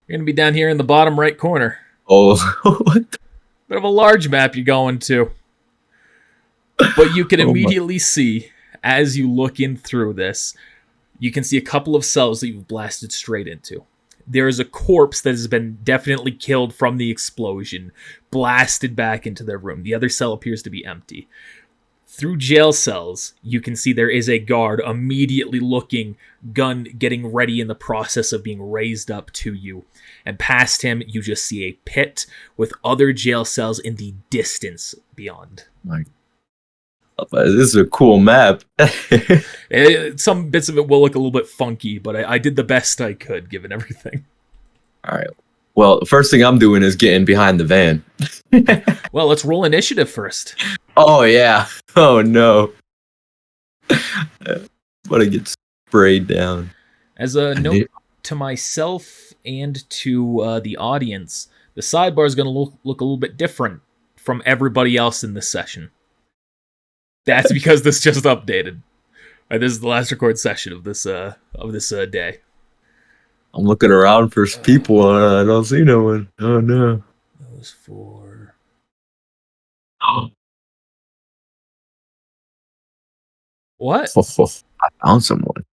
You're going to be down here in the bottom right corner. Oh, what? Bit of a large map you're going to. But you can immediately see, as you look in through this, you can see a couple of cells that you've blasted straight into. There is a corpse that has been definitely killed from the explosion, blasted back into their room. The other cell appears to be empty. Through jail cells, you can see there is a guard immediately looking, gun getting ready in the process of being raised up to you. And past him, you just see a pit with other jail cells in the distance beyond. This is a cool map. Some bits of it will look a little bit funky, but I did the best I could given everything. All right. Well, the first thing I'm doing is getting behind the van. Well, let's roll initiative first. Oh, yeah. Oh, no. But I get sprayed down. As a note to myself and to the audience, the sidebar is going to look a little bit different from everybody else in this session. That's because this just updated. This is the last record session of this day. I'm looking around for people and I don't see no one. Oh no. Those four. What? I found someone.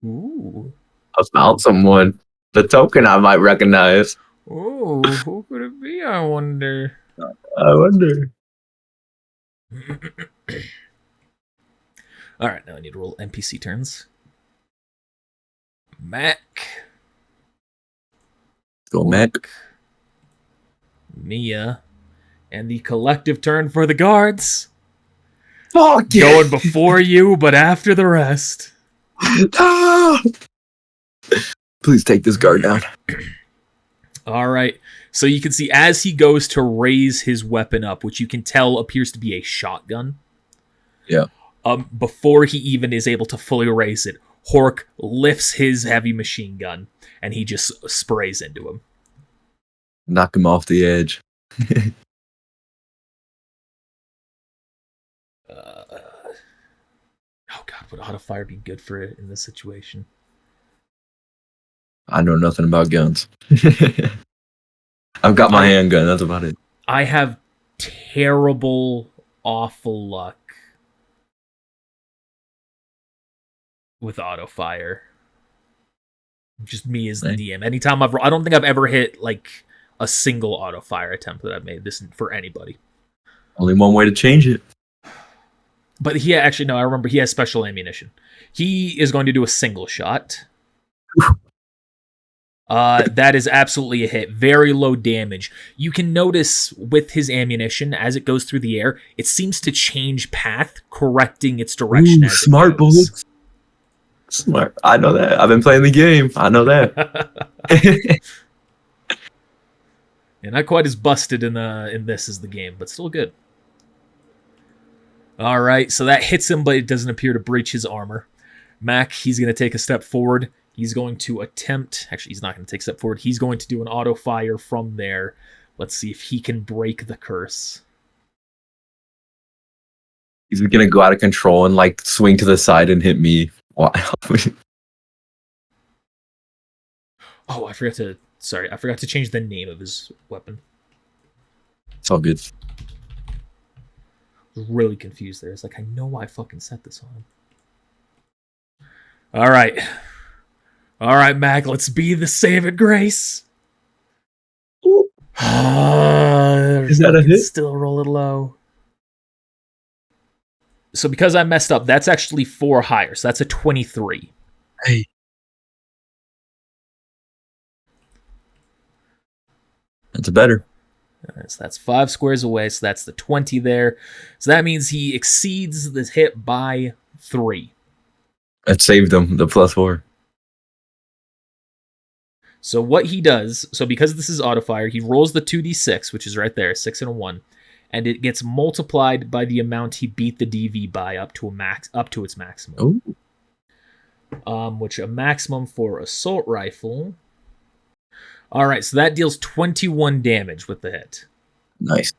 Ooh. I found someone. The token I might recognize. Ooh, who could it be, I wonder? Alright, now I need to roll NPC turns. Mac. Go Mac. Mia. And the collective turn for the guards. Oh, yeah. Going before you, but after the rest. Please take this guard down. Alright, so you can see as he goes to raise his weapon up, which you can tell appears to be a shotgun. Yeah. Before he even is able to fully raise it, Hork lifts his heavy machine gun, and he just sprays into him. Knock him off the edge. Oh god, would auto fire be good for it in this situation? I know nothing about guns. I've got my handgun, that's about it. I have terrible, awful luck with auto fire. Just me as the DM. Anytime I don't think I've ever hit like a single auto fire attempt that I've made this for anybody. Only one way to change it. But I remember he has special ammunition. He is going to do a single shot. That is absolutely a hit. Very low damage. You can notice with his ammunition, as it goes through the air, it seems to change path, correcting its direction. Ooh, smart bullets. Smart. I know that. I've been playing the game. I know that. Yeah, not quite as busted in this as the game, but still good. All right, so that hits him, but it doesn't appear to breach his armor. Mac, he's going to take a step forward. He's going to attempt... Actually, he's not going to take a step forward. He's going to do an auto fire from there. Let's see if he can break the curse. He's going to go out of control and like swing to the side and hit me. Wow. Oh, I forgot to change the name of his weapon. It's all good. I was really confused there. It's like, I know I fucking set this on him. All right, Mac, let's be the saving grace. Is that a hit? Still rolling low. So because I messed up, that's actually 4 higher. So that's a 23. Hey. That's better. So that's 5 squares away. So that's the 20 there. So that means he exceeds this hit by 3. That saved him, the +4. So what he does, so because this is auto fire, he rolls the 2d6, which is right there, 6 and a 1. And it gets multiplied by the amount he beat the DV by up to its maximum. Ooh. Which a maximum for assault rifle. All right, so that deals 21 damage with the hit. Nice.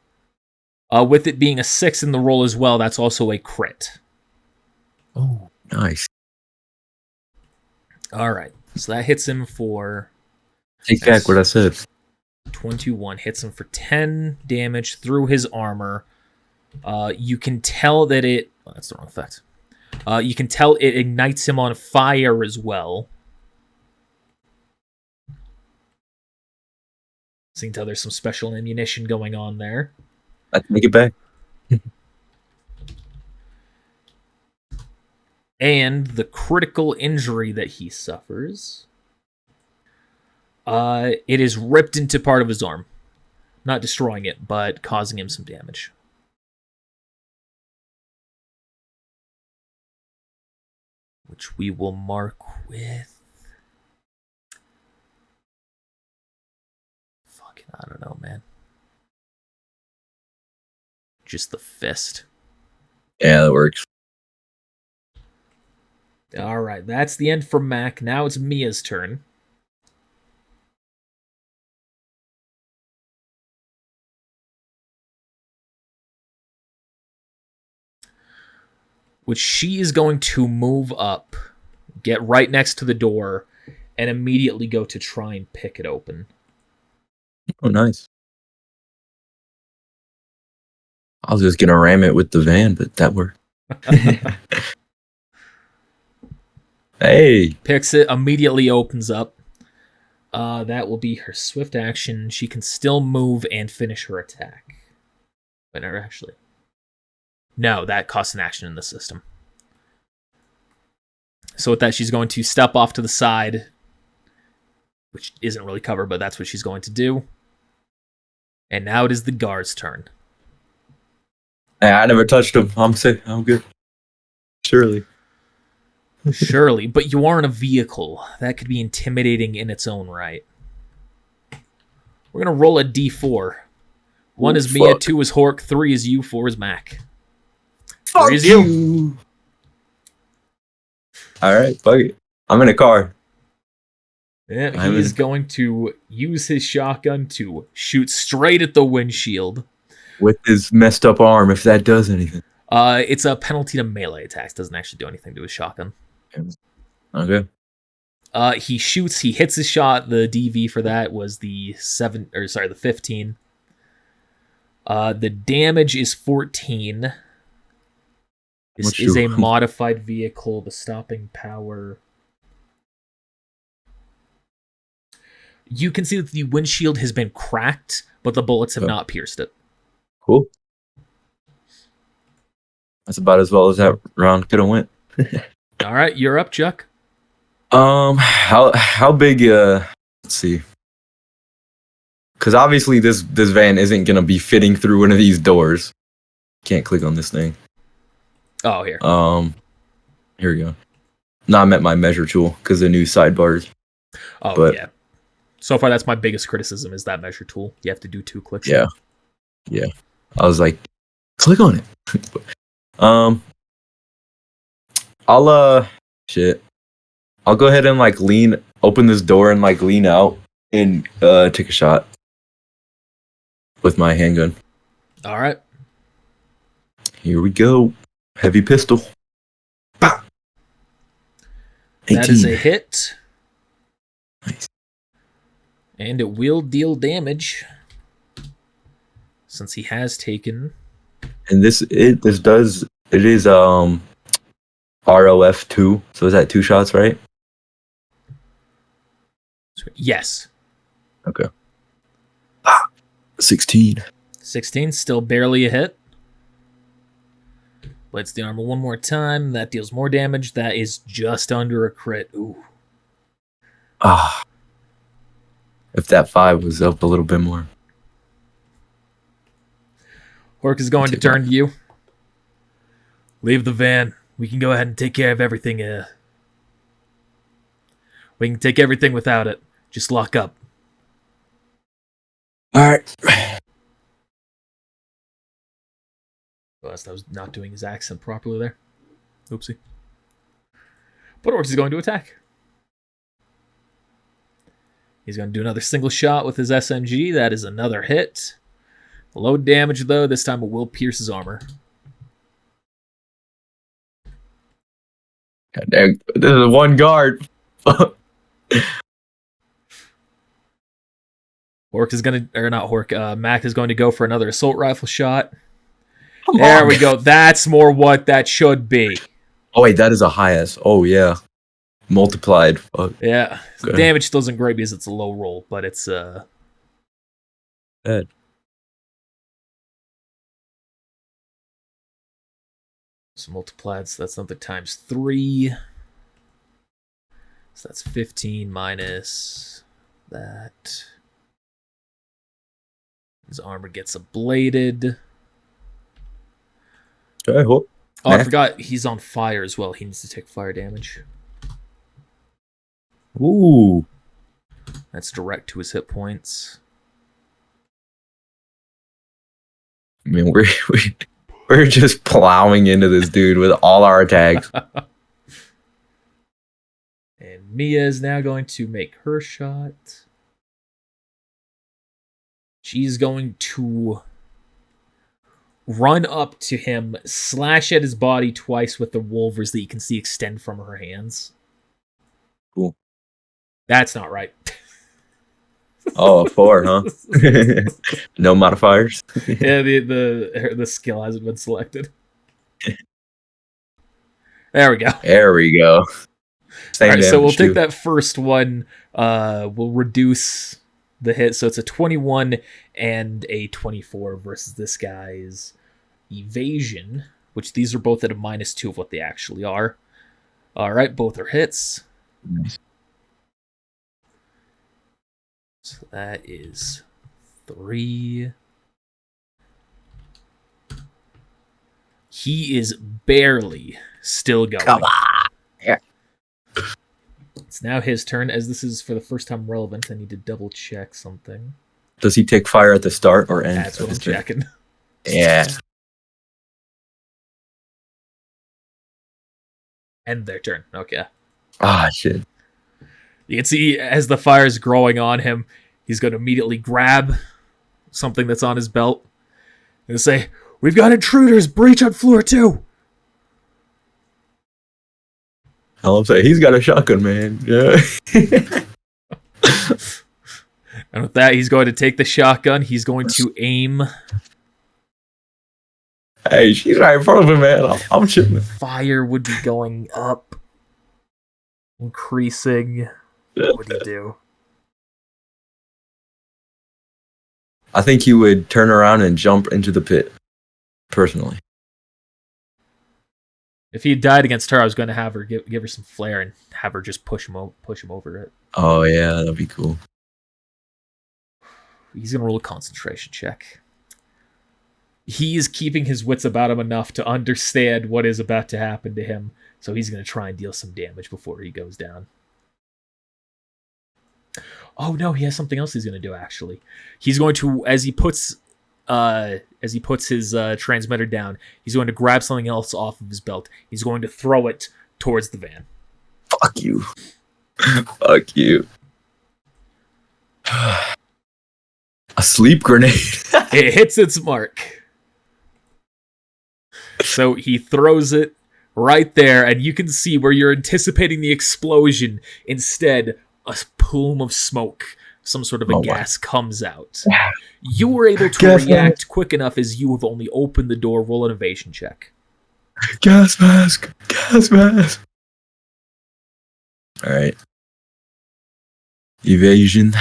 With it being a 6 in the roll as well, that's also a crit. Oh, nice. All right, so that hits him for Take back what I said. 21 hits him for 10 damage through his armor. You can tell that it... Oh, that's the wrong effect. You can tell it ignites him on fire as well. So you can tell there's some special ammunition going on there. I can make it back. And the critical injury that he suffers... it is ripped into part of his arm. Not destroying it, but causing him some damage. Which we will mark with... Fucking, I don't know, man. Just the fist. Yeah, that works. Alright, that's the end for Mac. Now it's Mia's turn. Which she is going to move up, get right next to the door, and immediately go to try and pick it open. Oh, nice. I was just gonna ram it with the van, but that worked. Hey! Picks it, immediately opens up. That will be her swift action. She can still move and finish her attack. But not actually. No, that costs an action in the system. So with that, she's going to step off to the side, which isn't really covered, but that's what she's going to do. And now it is the guard's turn. Hey, I never touched him. I'm sick. I'm good. Surely. Surely, but you are in a vehicle. That could be intimidating in its own right. We're going to roll a d4. 1 is Mia, 2 is Hork, 3 is you, 4 is Mac. Fuck you! Alright, fuck it. I'm in a car. Yeah, he is going to use his shotgun to shoot straight at the windshield. With his messed up arm, if that does anything. It's a penalty to melee attacks. Doesn't actually do anything to his shotgun. Okay. He shoots, he hits his shot. The DV for that was the 15. The damage is 14. This is a modified vehicle. The stopping power. You can see that the windshield has been cracked, but the bullets have not pierced it. Cool. That's about as well as that round could have went. All right, you're up, Chuck. How big? Let's see. Because obviously this van isn't gonna be fitting through one of these doors. Can't click on this thing. Oh, here. Here we go. No, I meant my measure tool because the new sidebars. Oh, but, yeah. So far, that's my biggest criticism is that measure tool. You have to do 2 clicks. Yeah. Yeah. I was like, click on it. I'll go ahead and like open this door and like lean out and take a shot with my handgun. All right. Here we go. Heavy pistol. Bah! That is a hit. Nice. And it will deal damage since he has taken. And it is ROF 2. So is that 2 shots, right? Yes. Okay. 16. 16, still barely a hit. Lights the armor one more time. That deals more damage. That is just under a crit. Ooh. If that 5 was up a little bit more. Hork is going to turn to you. Leave the van. We can go ahead and take care of everything. We can take everything without it. Just lock up. Alright. Realized I was not doing his accent properly there. Oopsie. But Orcs is going to attack. He's going to do another single shot with his SMG. That is another hit. Low damage, though. This time it will pierce his armor. God dang, this is one guard. Hork is gonna, or not Hork, Mac is going to go for another assault rifle shot. Come There on. we go. That's more what that should be. Oh wait, that is a highest. Oh yeah, multiplied. Fuck. Yeah. So Okay. damage still isn't great because it's a low roll, but it's Good. so multiplied. So that's another times 3. So that's 15 minus that. His armor gets ablated. Okay. Cool. Oh, I forgot he's on fire as well. He needs to take fire damage. Ooh. That's direct to his hit points. I mean, we're just plowing into this dude with all our attacks. And Mia is now going to make her shot. She's going to run up to him, slash at his body twice with the revolvers that you can see extend from her hands. Cool. That's not right. Oh, 4, huh? No modifiers. Yeah, the skill hasn't been selected. There we go. There we go. Same All right, so we'll damage, take too. that first one. We'll reduce the hit, so it's a 21 and a 24 versus this guy's evasion, which these are both at a -2 of what they actually are. All right, both are hits. Nice. So that is 3. He is barely still going. Come on. Yeah. It's now his turn. As this is for the first time relevant, I need to double check something. Does he take fire at the start or end? That's what I'm checking. Yeah. End their turn. Okay. Ah, shit. You can see as the fire is growing on him, he's going to immediately grab something that's on his belt and say, "We've got intruders! Breach on floor 2!" I'll say he's got a shotgun, man. Yeah. And with that, he's going to take the shotgun. He's going to aim. Hey, she's right in front of him, man. I'm chilling. Fire would be going up, increasing. What would he do? I think he would turn around and jump into the pit. Personally. If he died against her, I was going to have her give her some flair and have her just push him over it. Oh yeah, that'd be cool. He's going to roll a concentration check. He is keeping his wits about him enough to understand what is about to happen to him, so he's going to try and deal some damage before he goes down. Oh no, he has something else he's going to do. Actually, he's going to, as he puts his transmitter down, he's going to grab something else off of his belt. He's going to throw it towards the van. Fuck you. Fuck you. A sleep grenade. It hits its mark. So he throws it right there, and you can see where you're anticipating the explosion. Instead, a plume of smoke, some sort of a gas comes out. You were able to react quick enough as you have only opened the door. Roll an evasion check. Gas mask. Gas mask. All right. Evasion.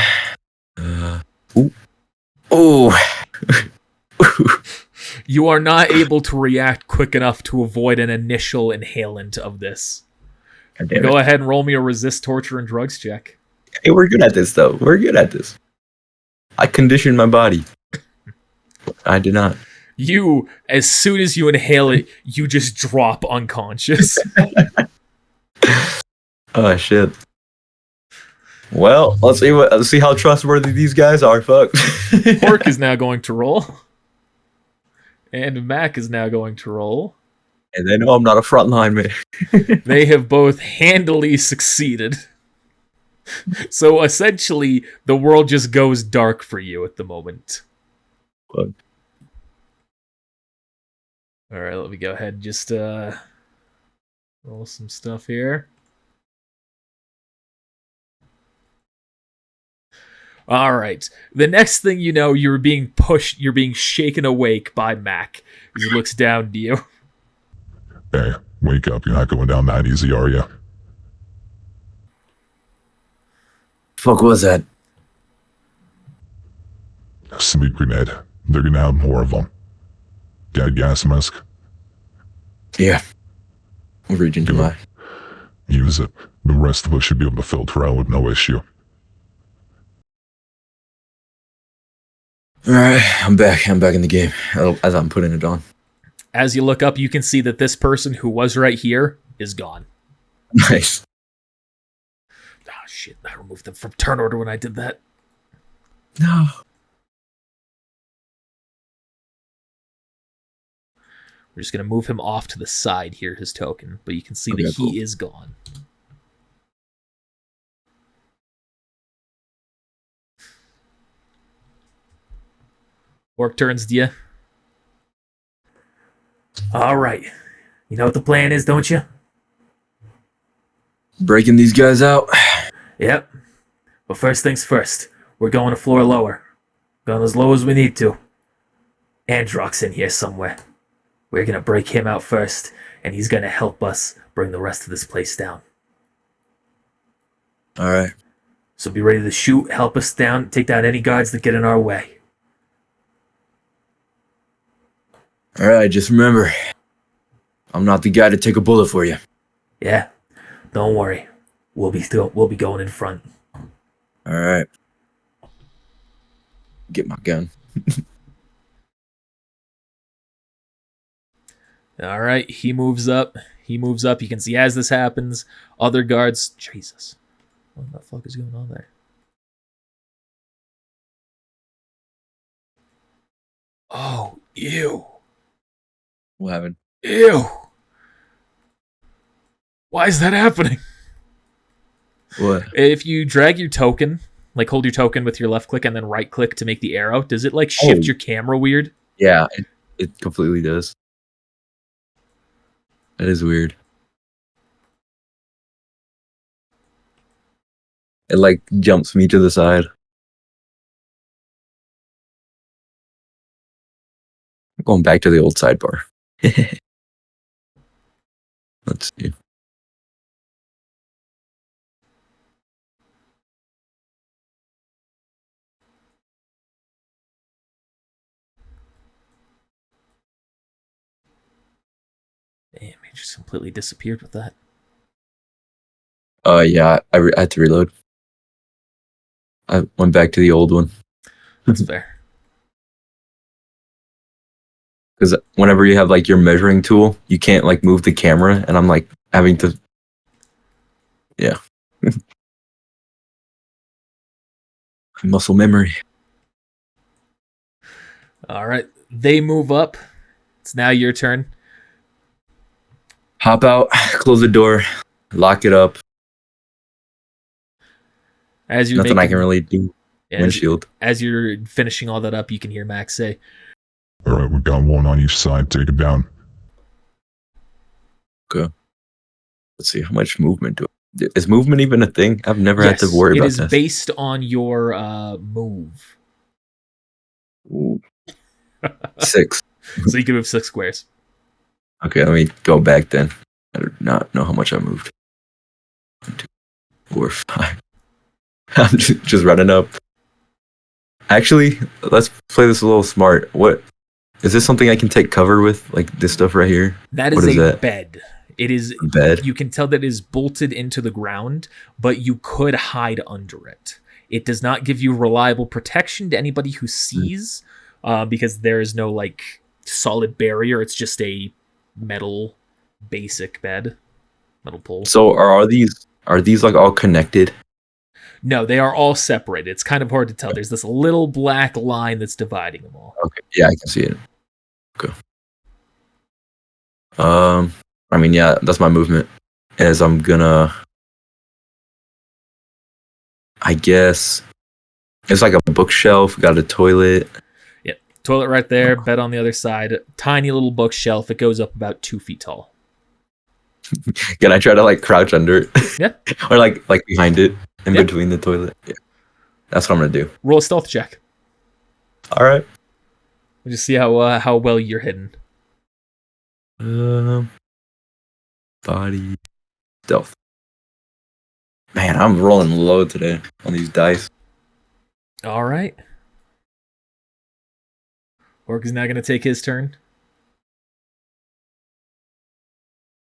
Ooh. Oh. You are not able to react quick enough to avoid an initial inhalant of this. Go ahead and roll me a resist torture and drugs check. Hey, we're good at this, though. We're good at this. I conditioned my body. I did not. You, as soon as you inhale it, you just drop unconscious. Oh, shit. Well, let's see how trustworthy these guys are. Fuck. Pork is now going to roll. And Mac is now going to roll. And they know I'm not a frontline man. They have both handily succeeded. So essentially, the world just goes dark for you at the moment. Fuck. Alright, let me go ahead and just roll some stuff here. All right. The next thing you know, you're being pushed, you're being shaken awake by Mac as he looks down to you. Hey, wake up. You're not going down that easy, are you? Fuck was that? Sweet grenade. They're gonna have more of them. Got a gas mask? Yeah. I'm reaching to my. Use it. The rest of us should be able to filter out with no issue. Alright, I'm back. I'm back in the game as I'm putting it on. As you look up, you can see that this person who was right here is gone. Nice. Oh, shit. I removed them from turn order when I did that. No. We're just going to move him off to the side here, his token. But you can see that he is gone. Orc turns to you. All right. You know what the plan is, don't you? Breaking these guys out. Yep. But first things first. We're going a floor lower. Going as low as we need to. Androck's in here somewhere. We're going to break him out first, and he's going to help us bring the rest of this place down. Alright. So be ready to shoot, help us down, take down any guards that get in our way. Alright, just remember, I'm not the guy to take a bullet for you. Yeah, don't worry. We'll be going in front. Alright. Get my gun. All right, he moves up. You can see as this happens, other guards... Jesus. What the fuck is going on there? Oh, ew. What happened? Ew. Why is that happening? What? If you drag your token, like hold your token with your left click and then right click to make the arrow, does it like shift your camera weird? Yeah, it completely does. That is weird. It like jumps me to the side. I'm going back to the old sidebar. Let's see. Damn, he just completely disappeared with that. Yeah, I had to reload. I went back to the old one. That's fair. Because whenever you have like your measuring tool, you can't like move the camera, and I'm like having to. Yeah. Muscle memory. All right, they move up. It's now your turn. Hop out, close the door, lock it up. As you're Nothing I can really do. Windshield. As you're finishing all that up, you can hear Max say, All right, we've got one on each side. Take it down. Okay. Let's see, how much movement do I... Is movement even a thing? I've never had to worry about this. It is based on your move. Ooh. 6. So you can move 6 squares. Okay, let me go back then. I do not know how much I moved. 1, 2, 4, 5. I'm just running up. Actually, let's play this a little smart. What is this something I can take cover with? Like this stuff right here? That is a bed. It is a bed. You can tell that it is bolted into the ground, but you could hide under it. It does not give you reliable protection to anybody who sees, because there is no like solid barrier. It's just a metal basic bed, metal pole. So are these like all connected? No, they are all separated. It's kind of hard to tell. There's this little black line that's dividing them all. Okay, yeah, I can see it. Okay. I mean, yeah, that's my movement. As I'm gonna, I guess, it's like a bookshelf. Got a toilet. Yeah, toilet right there. Bed on the other side. Tiny little bookshelf. It goes up about 2 feet tall. Can I try to like crouch under it? Yeah. Or like behind it, in between the toilet. Yeah. That's what I'm gonna do. Roll a stealth check. All right. We'll just see how well you're hidden. Body stealth. Man, I'm rolling low today on these dice. All right. Orc is now going to take his turn.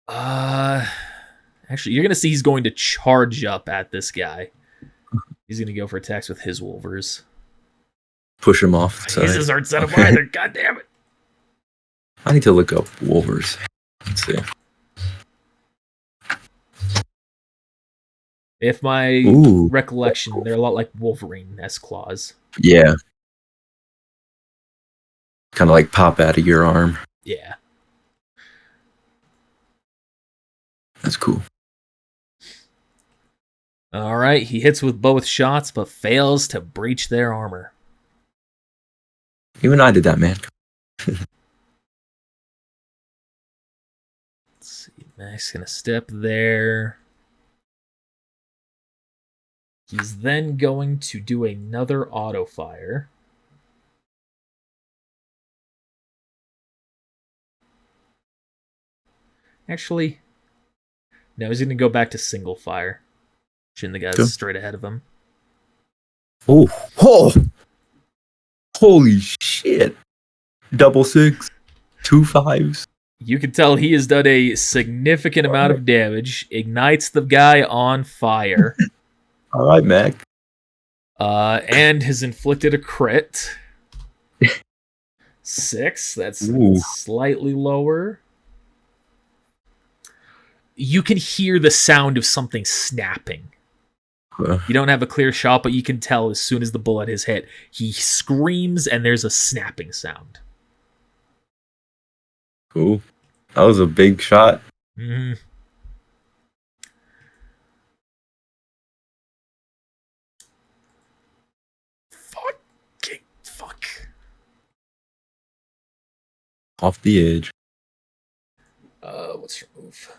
Actually, you're going to see he's going to charge up at this guy. He's going to go for attacks with his wolvers. Push him off. His aren't set up either. God damn it. I need to look up wolvers. Let's see. If my recollection, they're a lot like Wolverine-esque claws. Yeah. Kind of like pop out of your arm. Yeah. That's cool. All right, he hits with both shots, but fails to breach their armor. Even I did that, man. Let's see, Mac's gonna step there. He's then going to do another auto fire. Actually, no, he's going to go back to single fire. Shooting the guys straight ahead of him. Oh, holy shit. Double 6, 2 5s. You can tell he has done a significant amount of damage. Ignites the guy on fire. All right, Mac. And has inflicted a crit. 6. That's slightly lower. You can hear the sound of something snapping. You don't have a clear shot, but you can tell as soon as the bullet has hit, he screams and there's a snapping sound. Cool. That was a big shot. Mm-hmm. Fuck. Off the edge. What's her move?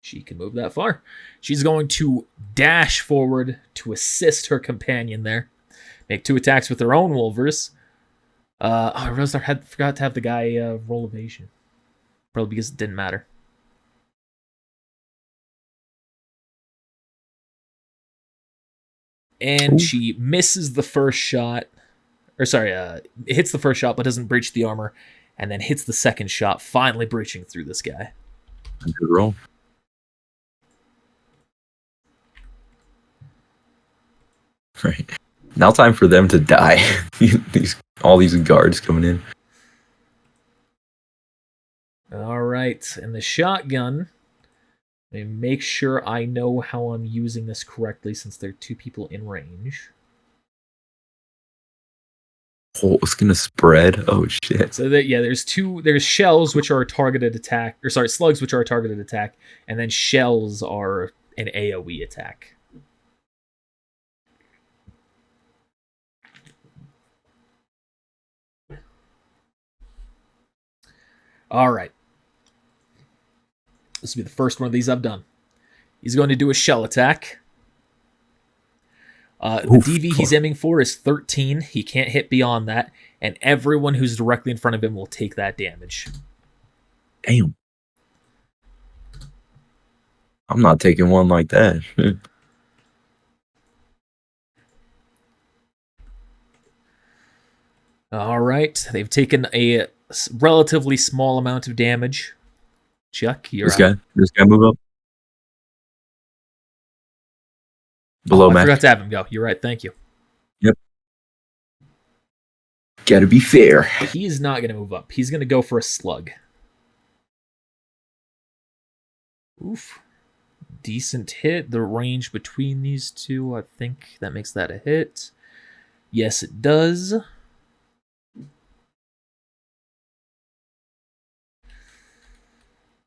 She can move that far. She's going to dash forward to assist her companion there. Make 2 attacks with her own wolvers. I realized I forgot to have the guy roll evasion. Probably because it didn't matter. And she misses the first shot. Or sorry, hits the first shot but doesn't breach the armor. And then hits the second shot, finally breaching through this guy. Good roll. Right. Now time for them to die. all these guards coming in. All right, and the shotgun. Let me make sure I know how I'm using this correctly since there are 2 people in range. Oh, it's gonna spread. Oh shit. So that there's shells which are a targeted attack, or sorry, slugs which are a targeted attack, and then shells are an AoE attack. All right. This will be the first one of these I've done. He's going to do a shell attack. The DV he's aiming for is 13. He can't hit beyond that, and everyone who's directly in front of him will take that damage. Damn. I'm not taking one like that. All right. They've taken a relatively small amount of damage. Chuck, you're up. This guy move up. Below I Mac. forgot to have him go. You're right. Thank you. Yep. Gotta be fair. He's not going to move up. He's going to go for a slug. Oof. Decent hit. The range between these two, I think that makes that a hit. Yes, it does.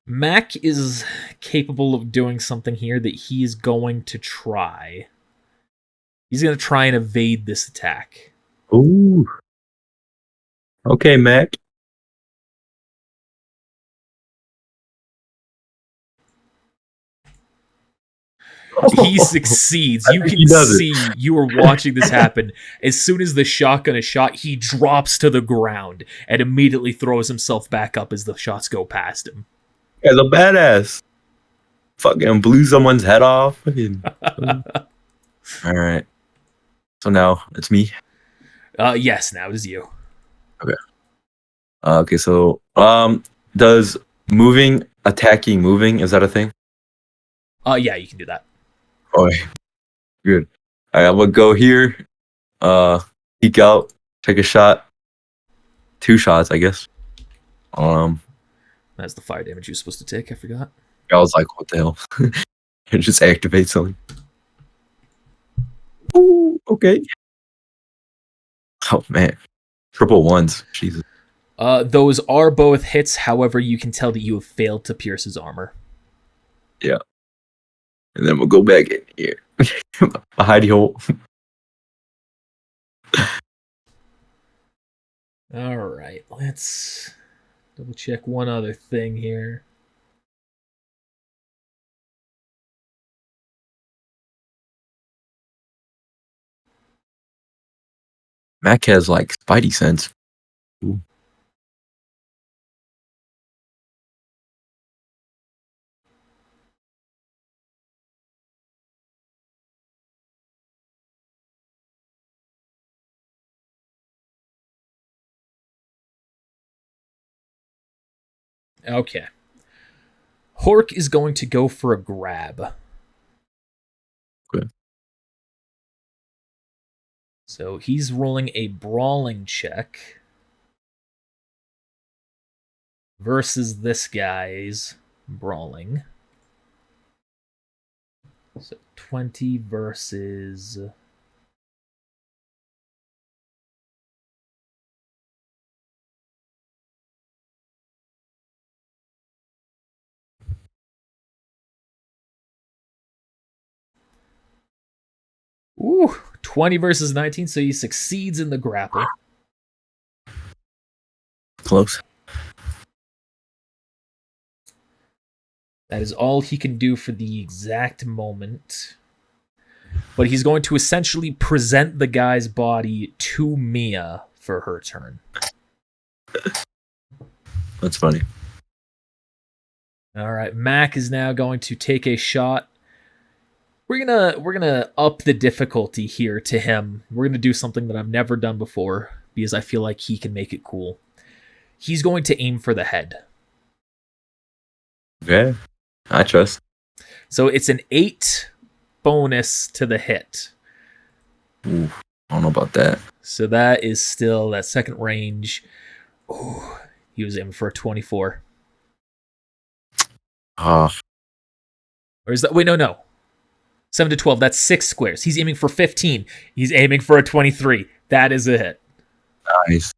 Mac is capable of doing something here that he's going to try. He's going to try and evade this attack. Ooh. Okay, Mac. He succeeds. I You think can he does it. see, you are watching this happen. As soon as the shotgun is shot, he drops to the ground and immediately throws himself back up as the shots go past him. Guy's a badass. Fucking blew someone's head off. Fucking. All right. So now it's me. Yes, now it is you. Okay. So does attacking moving, is that a thing? Yeah, you can do that. Oh, good. All right, I'm gonna go here. Peek out, take a shot. 2 shots, I guess. That's the fire damage you're supposed to take. I forgot. I was like, what the hell? It just activates something. Ooh, okay. Oh man, triple ones. Jesus. Those are both hits. However, you can tell that you have failed to pierce his armor. Yeah. And then we'll go back in here. A hidey hole. All right, let's double check one other thing here. Mac has like spidey sense. Ooh. Okay. Hork is going to go for a grab. Okay. So he's rolling a brawling check versus this guy's brawling. So 20 versus... Ooh, 20 versus 19, so he succeeds in the grapple. Close. That is all he can do for the exact moment. But he's going to essentially present the guy's body to Mia for her turn. That's funny. All right, Mac is now going to take a shot. We're gonna up the difficulty here to him. We're gonna do something that I've never done before because I feel like he can make it cool. He's going to aim for the head. Okay. I trust. So it's an 8 bonus to the hit. Ooh, I don't know about that. So that is still that second range. Ooh, he was aiming for a 24. Ah, Or is that... Wait, no. 7 to 12, that's 6 squares. He's aiming for 15. He's aiming for a 23. That is a hit. nice.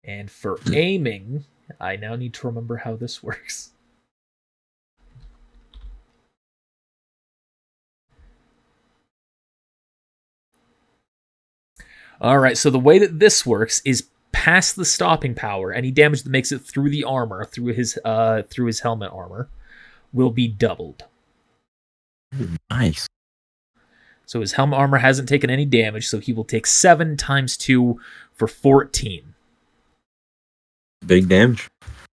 And for aiming, I now need to remember how this works. All right, so the way that this works is past the stopping power, any damage that makes it through the armor, through his helmet armor, will be doubled. Ooh, nice. So his helmet armor hasn't taken any damage, so he will take 7 times 2 for 14. Big damage.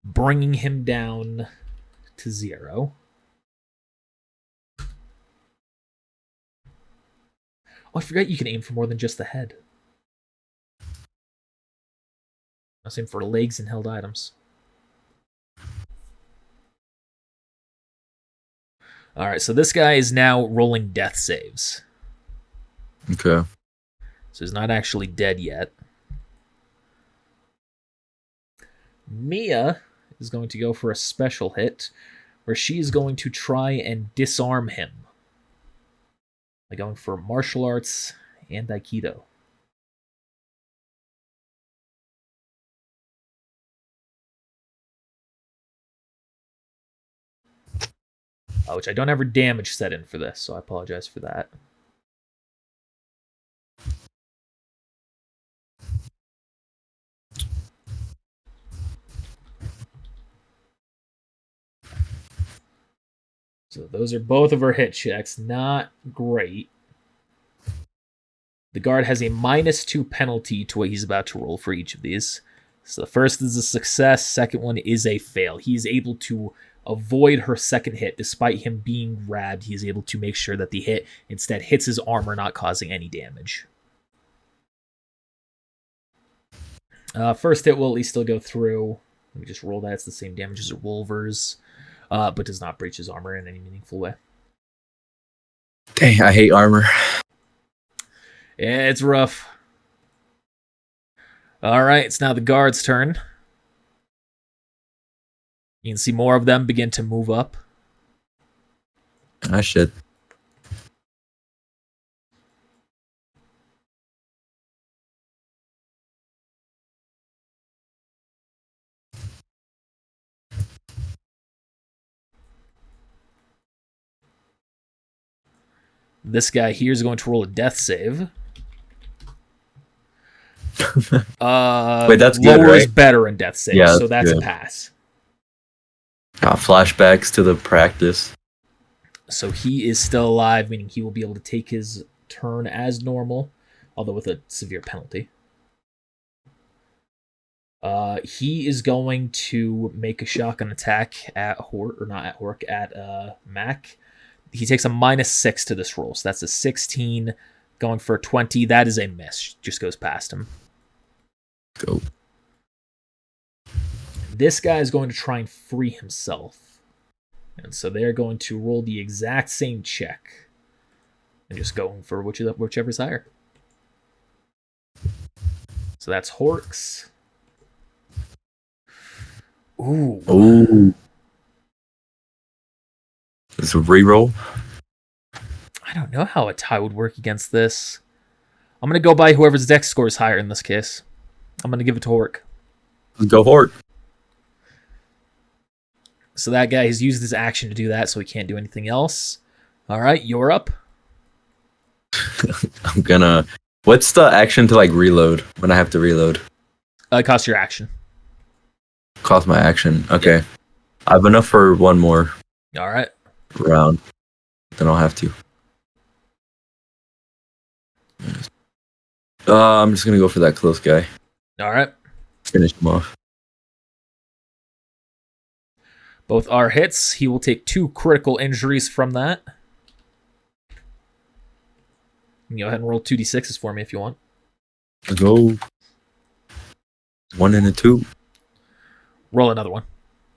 Bringing him down to 0. Oh, I forgot you can aim for more than just the head. I was aiming for legs and held items. Alright, so this guy is now rolling death saves. Okay. So he's not actually dead yet. Mia is going to go for a special hit where she is going to try and disarm him by going for martial arts and aikido. Which I don't have her damage set in for this, so I apologize for that. So those are both of her hit checks. Not great. The guard has a -2 penalty to what he's about to roll for each of these. So the first is a success. Second one is a fail. He's able to avoid her second hit. Despite him being grabbed, he is able to make sure that the hit instead hits his armor, not causing any damage. First hit will at least still go through. Let me just roll that. It's the same damage as Revolver's, but does not breach his armor in any meaningful way. Dang, I hate armor. Yeah, it's rough. All right, it's now the guard's turn. You can see more of them begin to move up. Ah, shit. This guy here is going to roll a death save. Wait, that's lower good, right? is better in death saves, Yeah, so that's good. a pass. Flashbacks to the practice. So he is still alive, meaning he will be able to take his turn as normal, although with a severe penalty. He is going to make a shotgun attack at Mac. He takes a -6 to this roll, so that's a 16 going for a 20. That is a miss. Just goes past him. Go. This guy is going to try and free himself. And so they're going to roll the exact same check. And just going for whichever's higher. So that's Horks. Ooh. Ooh. It's a reroll. I don't know how a tie would work against this. I'm going to go by whoever's dex score is higher in this case. I'm going to give it to Hork. Let's go Hort. So that guy has used his action to do that, so he can't do anything else. All right, you're up. I'm gonna... What's the action to, like, reload when I have to reload? It costs your action. Cost my action. Okay. I have enough for one more All right. round. Then I'll have to. I'm just gonna go for that close guy. All right. Finish him off. Both are hits. He will take 2 critical injuries from that. You can go ahead and roll 2d6s for me if you want. Let's go. 1 and a 2. Roll another one.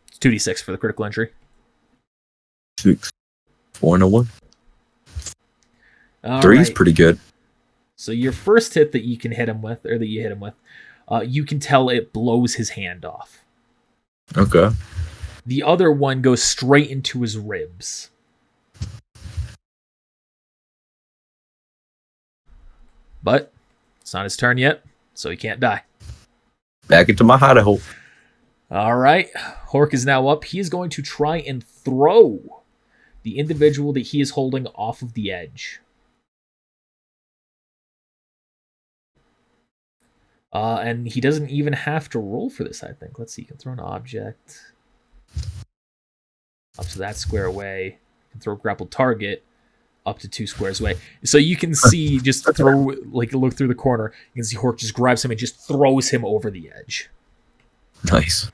It's 2d6 for the critical injury. 6. 4 and a 1. All 3 is right. pretty good. So your first hit that you can hit him with, or that you hit him with, you can tell it blows his hand off. Okay. The other one goes straight into his ribs. But it's not his turn yet, so he can't die. Back into my hidey hole. All right. Hork is now up. He is going to try and throw the individual that he is holding off of the edge. And he doesn't even have to roll for this, I think. Let's see. He can throw an object up to that square away. He can throw a grappled target up to 2 squares away. So you can see, just throw, like, look through the corner. You can see Hork just grabs him and just throws him over the edge. Nice.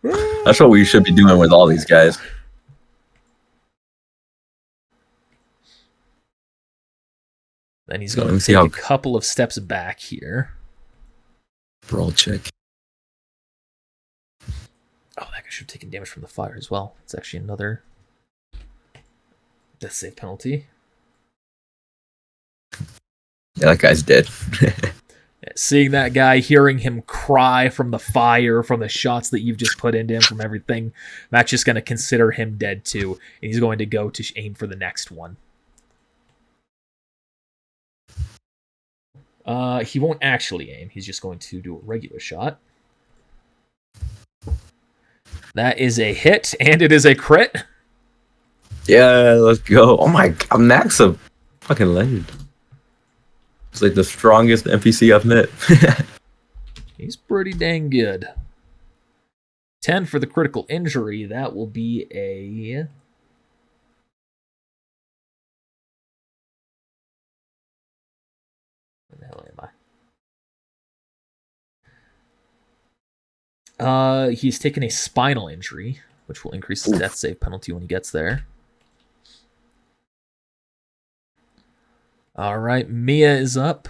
That's what we should be doing with all these guys. Then he's Let going me to see take how- a couple of steps back here. Brawl check. Oh, that guy should have taken damage from the fire as well. It's actually another death save penalty. Yeah, that guy's dead. Seeing that guy, hearing him cry from the fire, from the shots that you've just put into him, from everything, Mac's just going to consider him dead too, and he's going to go to aim for the next one. He won't actually aim. He's just going to do a regular shot. That is a hit, and it is a crit. Yeah, let's go. Oh my god, Mac's a fucking legend. It's like the strongest NPC I've met. He's pretty dang good. 10 for the critical injury. That will be a He's taken a spinal injury, which will increase his death save penalty when he gets there. All right, Mia is up.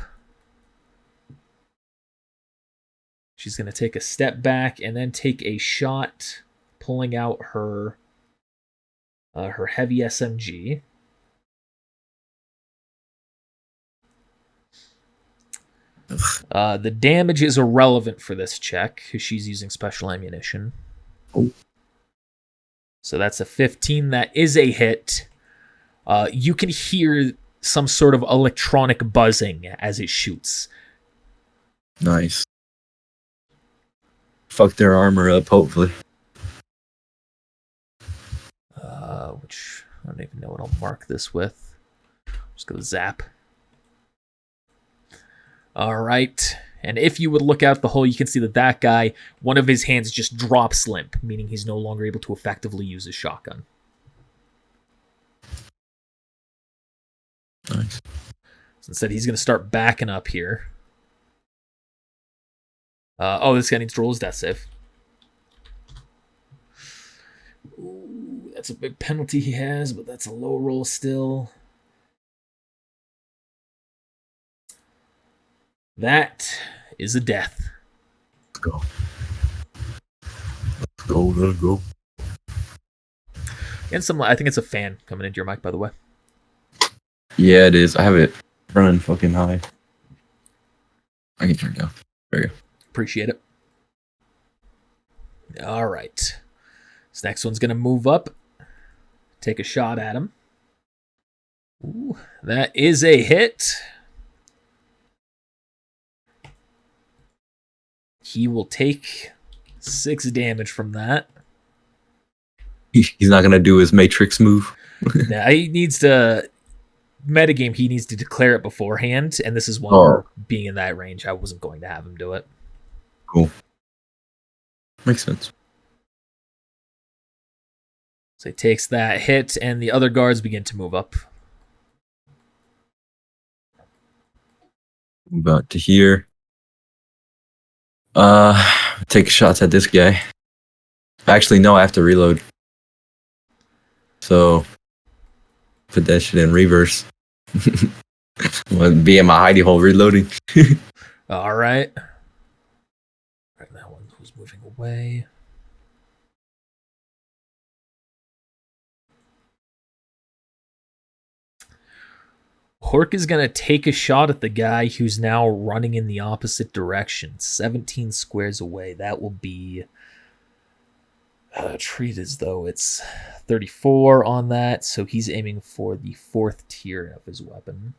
She's going to take a step back and then take a shot, pulling out her heavy SMG. The damage is irrelevant for this check because she's using special ammunition. Oh. So that's a 15. That is a hit. You can hear some sort of electronic buzzing as it shoots. Nice. Fuck their armor up, hopefully. Which I don't even know what I'll mark this with. Just go zap. All right. And if you would look out the hole, you can see that guy, one of his hands just drops limp, meaning he's no longer able to effectively use his shotgun. Nice. So instead, he's going to start backing up here. This guy needs to roll his death save. Ooh, that's a big penalty he has, but that's a low roll still. That is a death. Let's go. Let's go. And I think it's a fan coming into your mic, by the way. Yeah, it is. I have it running fucking high. I can turn it down. There you go. Appreciate it. All right. This next one's going to move up. Take a shot at him. Ooh, that is a hit. He will take 6 damage from that. He's not going to do his Matrix move. Now, he needs to... Metagame, he needs to declare it beforehand, and this is one where, being in that range, I wasn't going to have him do it. Cool. Makes sense. So he takes that hit, and the other guards begin to move up. About to here. Take shots at this guy. Actually, no, I have to reload. So, put that shit in reverse. Be in my hidey hole reloading. All right. That one was moving away. Hork is going to take a shot at the guy who's now running in the opposite direction, 17 squares away. That will be treat as though it's 34 on that, so he's aiming for the 4th tier of his weapon.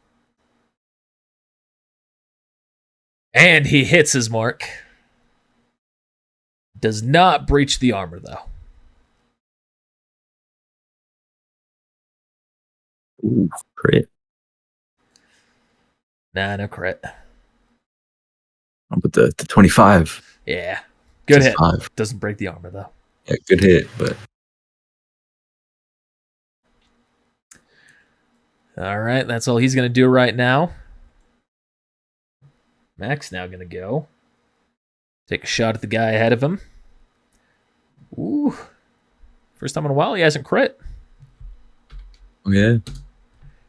And he hits his mark. Does not breach the armor, though. Ooh, crit. Nah, no crit. I'll put the 25. Yeah. Good hit. 5. Doesn't break the armor, though. Yeah, good hit, but... All right, that's all he's going to do right now. Mac's now going to go. Take a shot at the guy ahead of him. Ooh. First time in a while he hasn't crit. Yeah.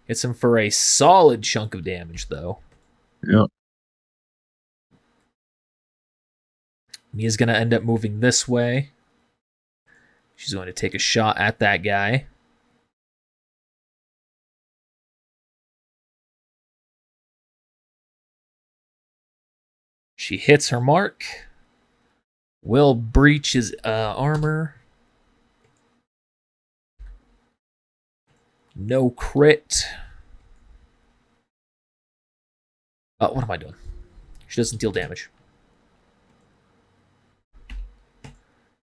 Hits him for a solid chunk of damage, though. Yeah. Mia's going to end up moving this way. She's going to take a shot at that guy. She hits her mark. Will breach his armor. No crit. What am I doing? She doesn't deal damage.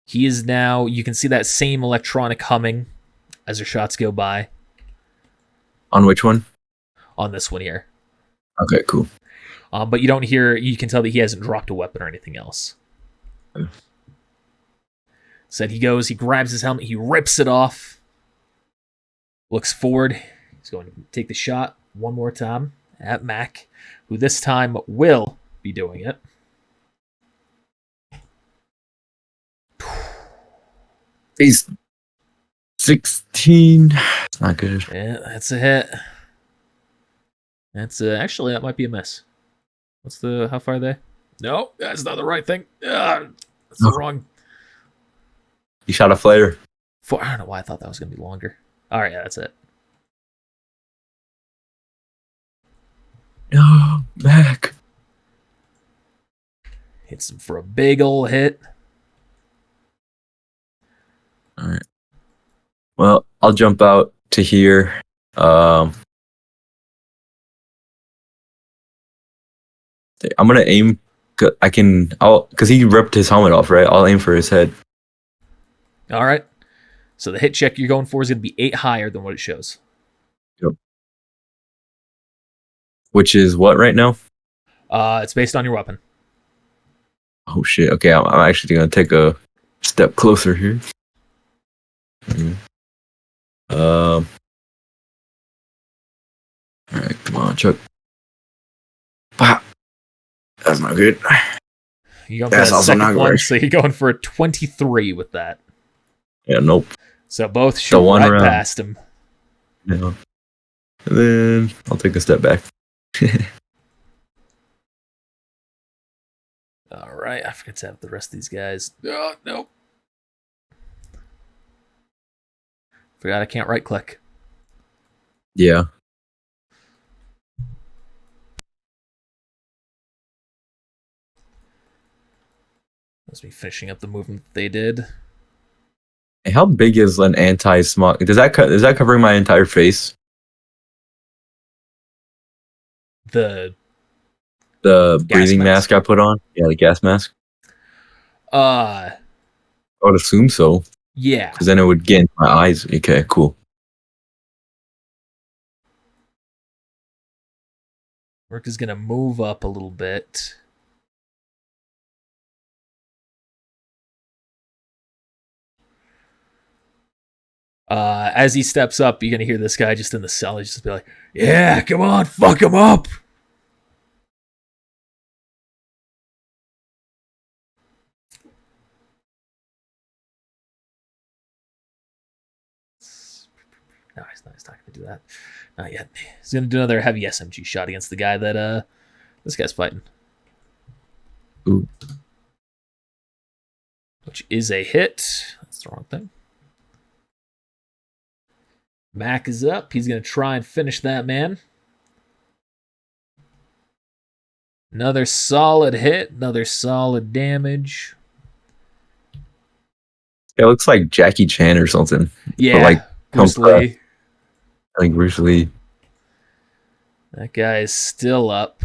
He is now... You can see that same electronic humming as her shots go by. On which one? On this one here. Okay, cool. But you don't hear... You can tell that he hasn't dropped a weapon or anything else. Said he goes, he grabs his helmet, he rips it off. Looks forward. He's going to take the shot one more time at Mac, who this time will be doing it. He's 16. It's not good. Yeah, that's a hit. That's actually that might be a miss. What's the how far are they? No, that's not the right thing. That's the wrong. He shot a flare. I don't know why I thought that was gonna be longer. All right, yeah, that's it. No, Mac. Hits him for a big ol' hit. All right. Well, I'll jump out to here. I'm gonna aim. Because he ripped his helmet off, right? I'll aim for his head. All right. So the hit check you're going for is going to be 8 higher than what it shows. Yep. Which is what right now? It's based on your weapon. Oh shit. Okay, I'm actually gonna take a step closer here. All right, come on, Chuck. Wow. That's not good. You're going for the second one, so you're going for a 23 with that. Yeah, nope. So both shoot right past him. Yeah. And then I'll take a step back. All right, I forgot to have the rest of these guys. Oh, nope. Forgot I can't right click. Yeah. Must be finishing up the movement they did. Hey, how big is an anti-smog? Is that covering my entire face? The breathing mask I put on? Yeah, the gas mask. I would assume so. Yeah. Because then it would get into my eyes. Okay, cool. Rook is going to move up a little bit. As he steps up, you're going to hear this guy just in the cell. He's just be like, yeah, come on, fuck him up. No, he's not going to do that. Not yet. He's going to do another heavy SMG shot against the guy that this guy's fighting. Ooh. Which is a hit. That's the wrong thing. Mac is up. He's going to try and finish that man. Another solid hit. Another solid damage. It looks like Jackie Chan or something. Yeah, like Bruce Lee. Like Bruce Lee. That guy is still up.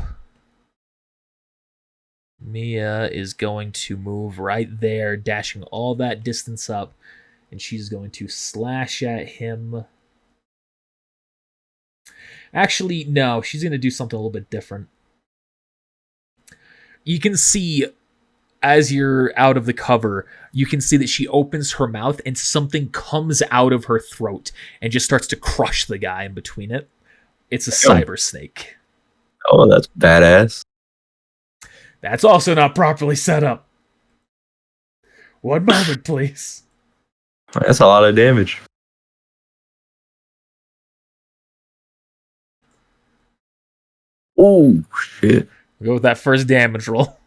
Mia is going to move right there, dashing all that distance up, and she's going to slash at him. Actually, no, she's going to do something a little bit different. You can see, as you're out of the cover, you can see that she opens her mouth and something comes out of her throat and just starts to crush the guy in between it. It's a cyber snake. Oh, that's badass. That's also not properly set up. One moment, please. That's a lot of damage. Oh, shit. We'll go with that first damage roll.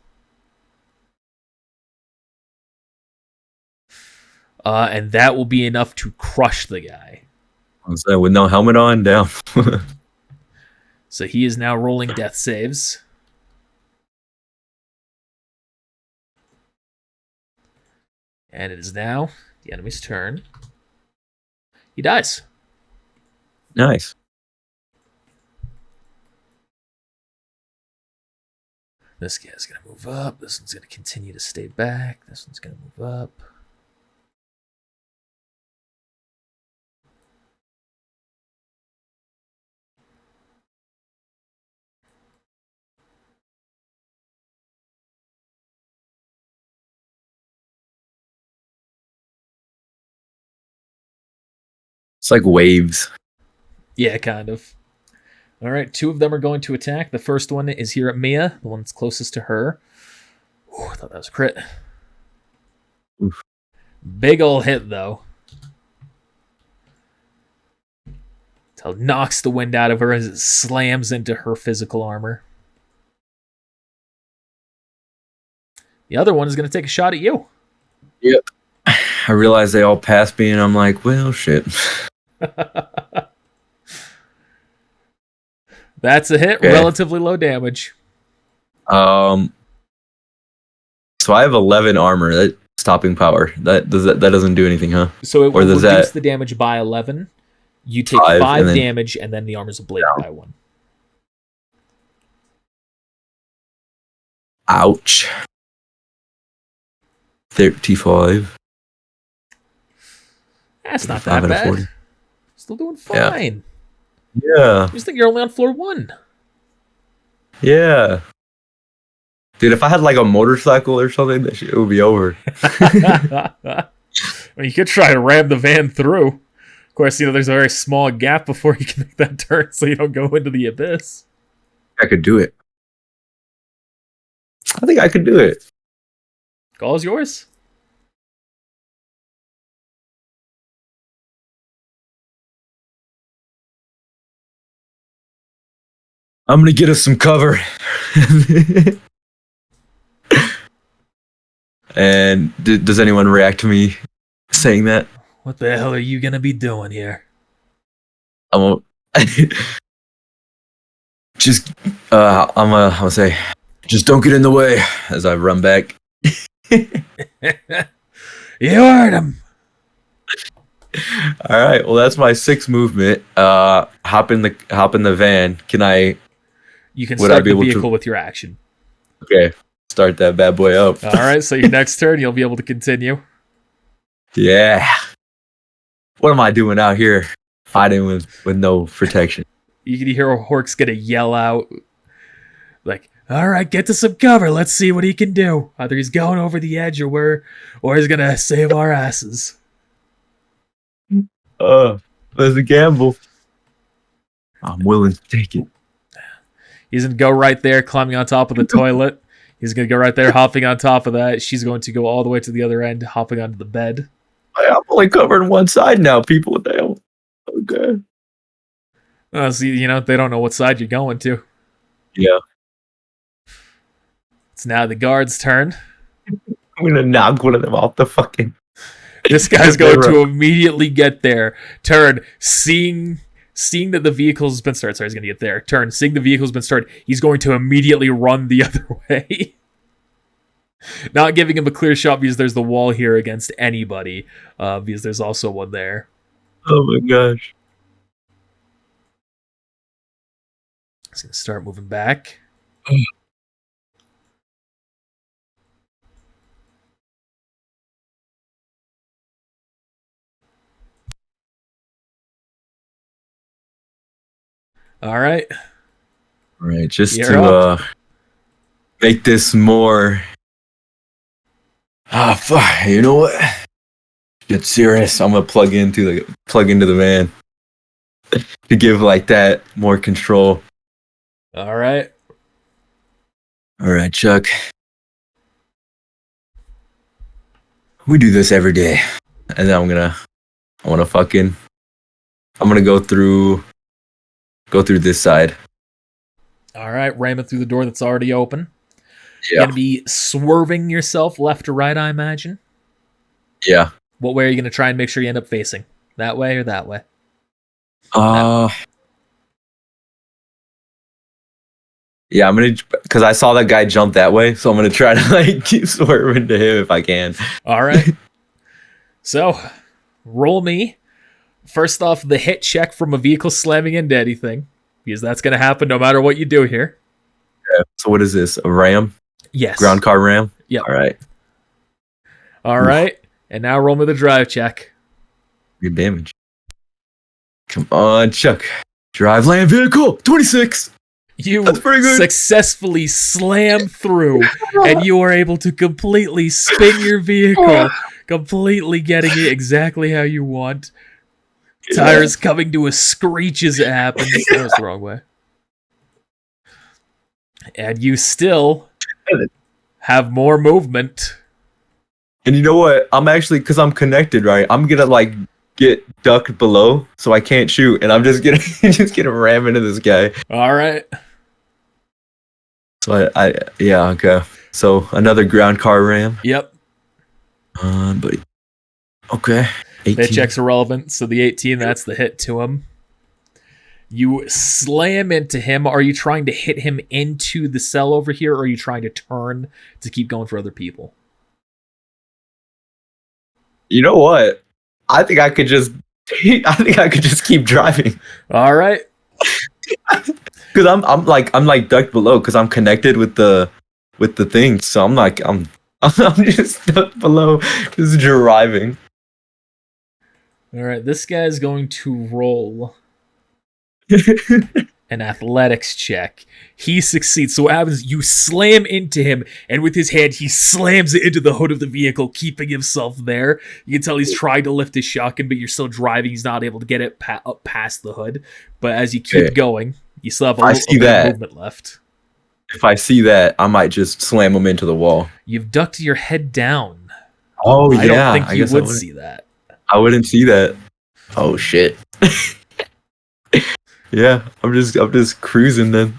And that will be enough to crush the guy. So with no helmet on, down. So he is now rolling death saves. And it is now the enemy's turn. He dies. Nice. This guy's going to move up. This one's going to continue to stay back. This one's going to move up. It's like waves. Yeah, kind of. All right, 2 of them are going to attack. The first one is here at Mia, the one that's closest to her. Ooh, I thought that was a crit. Oof. Big ol' hit, though. Till knocks the wind out of her as it slams into her physical armor. The other one is going to take a shot at you. Yep. I realize they all passed me, and I'm like, well, shit. That's a hit. Okay. Relatively low damage. So I have 11 armor. That stopping power. That doesn't do anything, huh? So it will reduce the damage by 11. You take 5 damage, and then the armor's ablated by 1. Ouch. 35. That's not that bad. 40. Still doing fine. Yeah. I just think you're only on floor 1. Yeah. Dude, if I had like a motorcycle or something, that shit would be over. Well, you could try to ram the van through. Of course, there's a very small gap before you can make that turn so you don't go into the abyss. I could do it. I think I could do it. Call is yours. I'm going to get us some cover. And does anyone react to me saying that? What the hell are you going to be doing here? I'm gonna say, just don't get in the way as I run back. You heard him. All right. Well, that's my 6 movement. Hop in the van. Can I? You can start the vehicle with your action. Okay. Start that bad boy up. All right. So your next turn, you'll be able to continue. Yeah. What am I doing out here, fighting with no protection? You can hear Hork's gonna yell out, like, "All right, get to some cover. Let's see what he can do. Either he's going over the edge, or he's gonna save our asses." There's a gamble. I'm willing to take it. He's gonna go right there, climbing on top of the toilet. He's gonna go right there, hopping on top of that. She's going to go all the way to the other end, hopping onto the bed. I'm only covering one side now, people. What the hell? Okay. See, they don't know what side you're going to. Yeah. It's now the guard's turn. I'm gonna knock one of them off the fucking... This guy's going to immediately get there. Turn, seeing that the vehicle's been started. Sorry, he's gonna get there. Turn, seeing the vehicle's been started. He's going to immediately run the other way. Not giving him a clear shot because there's the wall here against anybody. Because there's also one there. Oh my gosh. He's going to start moving back. All right. All right, just to make this more... fuck. You know what? Get serious. I'm gonna plug into the van to give like that more control. All right, Chuck. We do this every day, and then I'm gonna go through this side. All right, ramming through the door that's already open. Yeah. You're going to be swerving yourself left to right, I imagine? Yeah. What way are you going to try and make sure you end up facing? That way or that way? Yeah, I'm going to... Because I saw that guy jump that way, so I'm going to try to keep swerving to him if I can. All right. So, roll me. First off, the hit check from a vehicle slamming into anything. Because that's going to happen no matter what you do here. Yeah. So what is this? A ram? Yes. Ground car ram? Yep. All right. And now roll me the drive check. Good damage. Come on, Chuck. Drive land vehicle. 26. You successfully slam through, and you are able to completely spin your vehicle, completely getting it exactly how you want. Tires coming to a screech as it happens. That was the wrong way. And you still have more movement. And you know what? I'm actually, because I'm connected, right? I'm gonna like get ducked below, so I can't shoot, and I'm just gonna just gonna ram into this guy. All right. So yeah, okay. So another ground car ram. Yep. But okay. 18. That check's irrelevant. So the 18, that's the hit to him. You slam into him. Are you trying to hit him into the cell over here, or are you trying to turn to keep going for other people? You know what? I think I could just keep driving. All right. Because I'm like ducked below because I'm connected with the thing. So I'm just stuck below, just driving. All right. This guy's going to roll an athletics check. He succeeds. So what happens, you slam into him, and with his hand, he slams it into the hood of the vehicle, keeping himself there. You can tell he's trying to lift his shotgun, but you're still driving. He's not able to get it up past the hood. But as you keep going, you still have a little bit of movement left. If I see that, I might just slam him into the wall. You've ducked your head down. Oh, yeah. I don't think you would see that. I wouldn't see that. Oh, shit. Yeah, I'm just cruising then.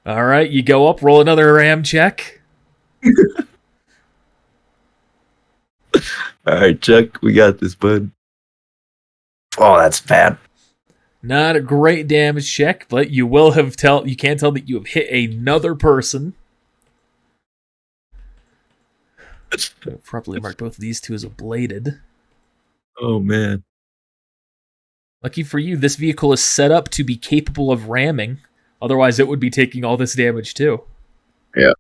All right, you go up, roll another ram check. All right, Chuck, we got this, bud. Oh, that's bad. Not a great damage check, but you will have you can't tell that you have hit another person. I'll probably mark both of these two as ablated. Oh man. Lucky for you, this vehicle is set up to be capable of ramming. Otherwise, it would be taking all this damage too. Yeah.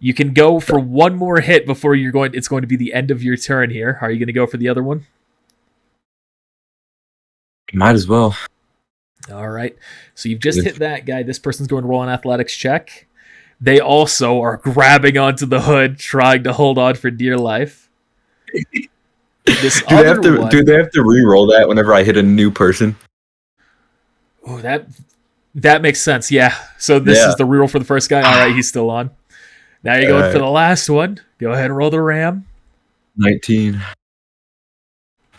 You can go for one more hit before it's going to be the end of your turn here. Are you going to go for the other one? Might as well. All right. So you've just hit that guy. This person's going to roll an athletics check. They also are grabbing onto the hood, trying to hold on for dear life. Do they have to re-roll that whenever I hit a new person? Oh, that makes sense. Yeah. So this is the reroll for the first guy. All right, he's still on. Now you're going for the last one. Go ahead and roll the ram. 19.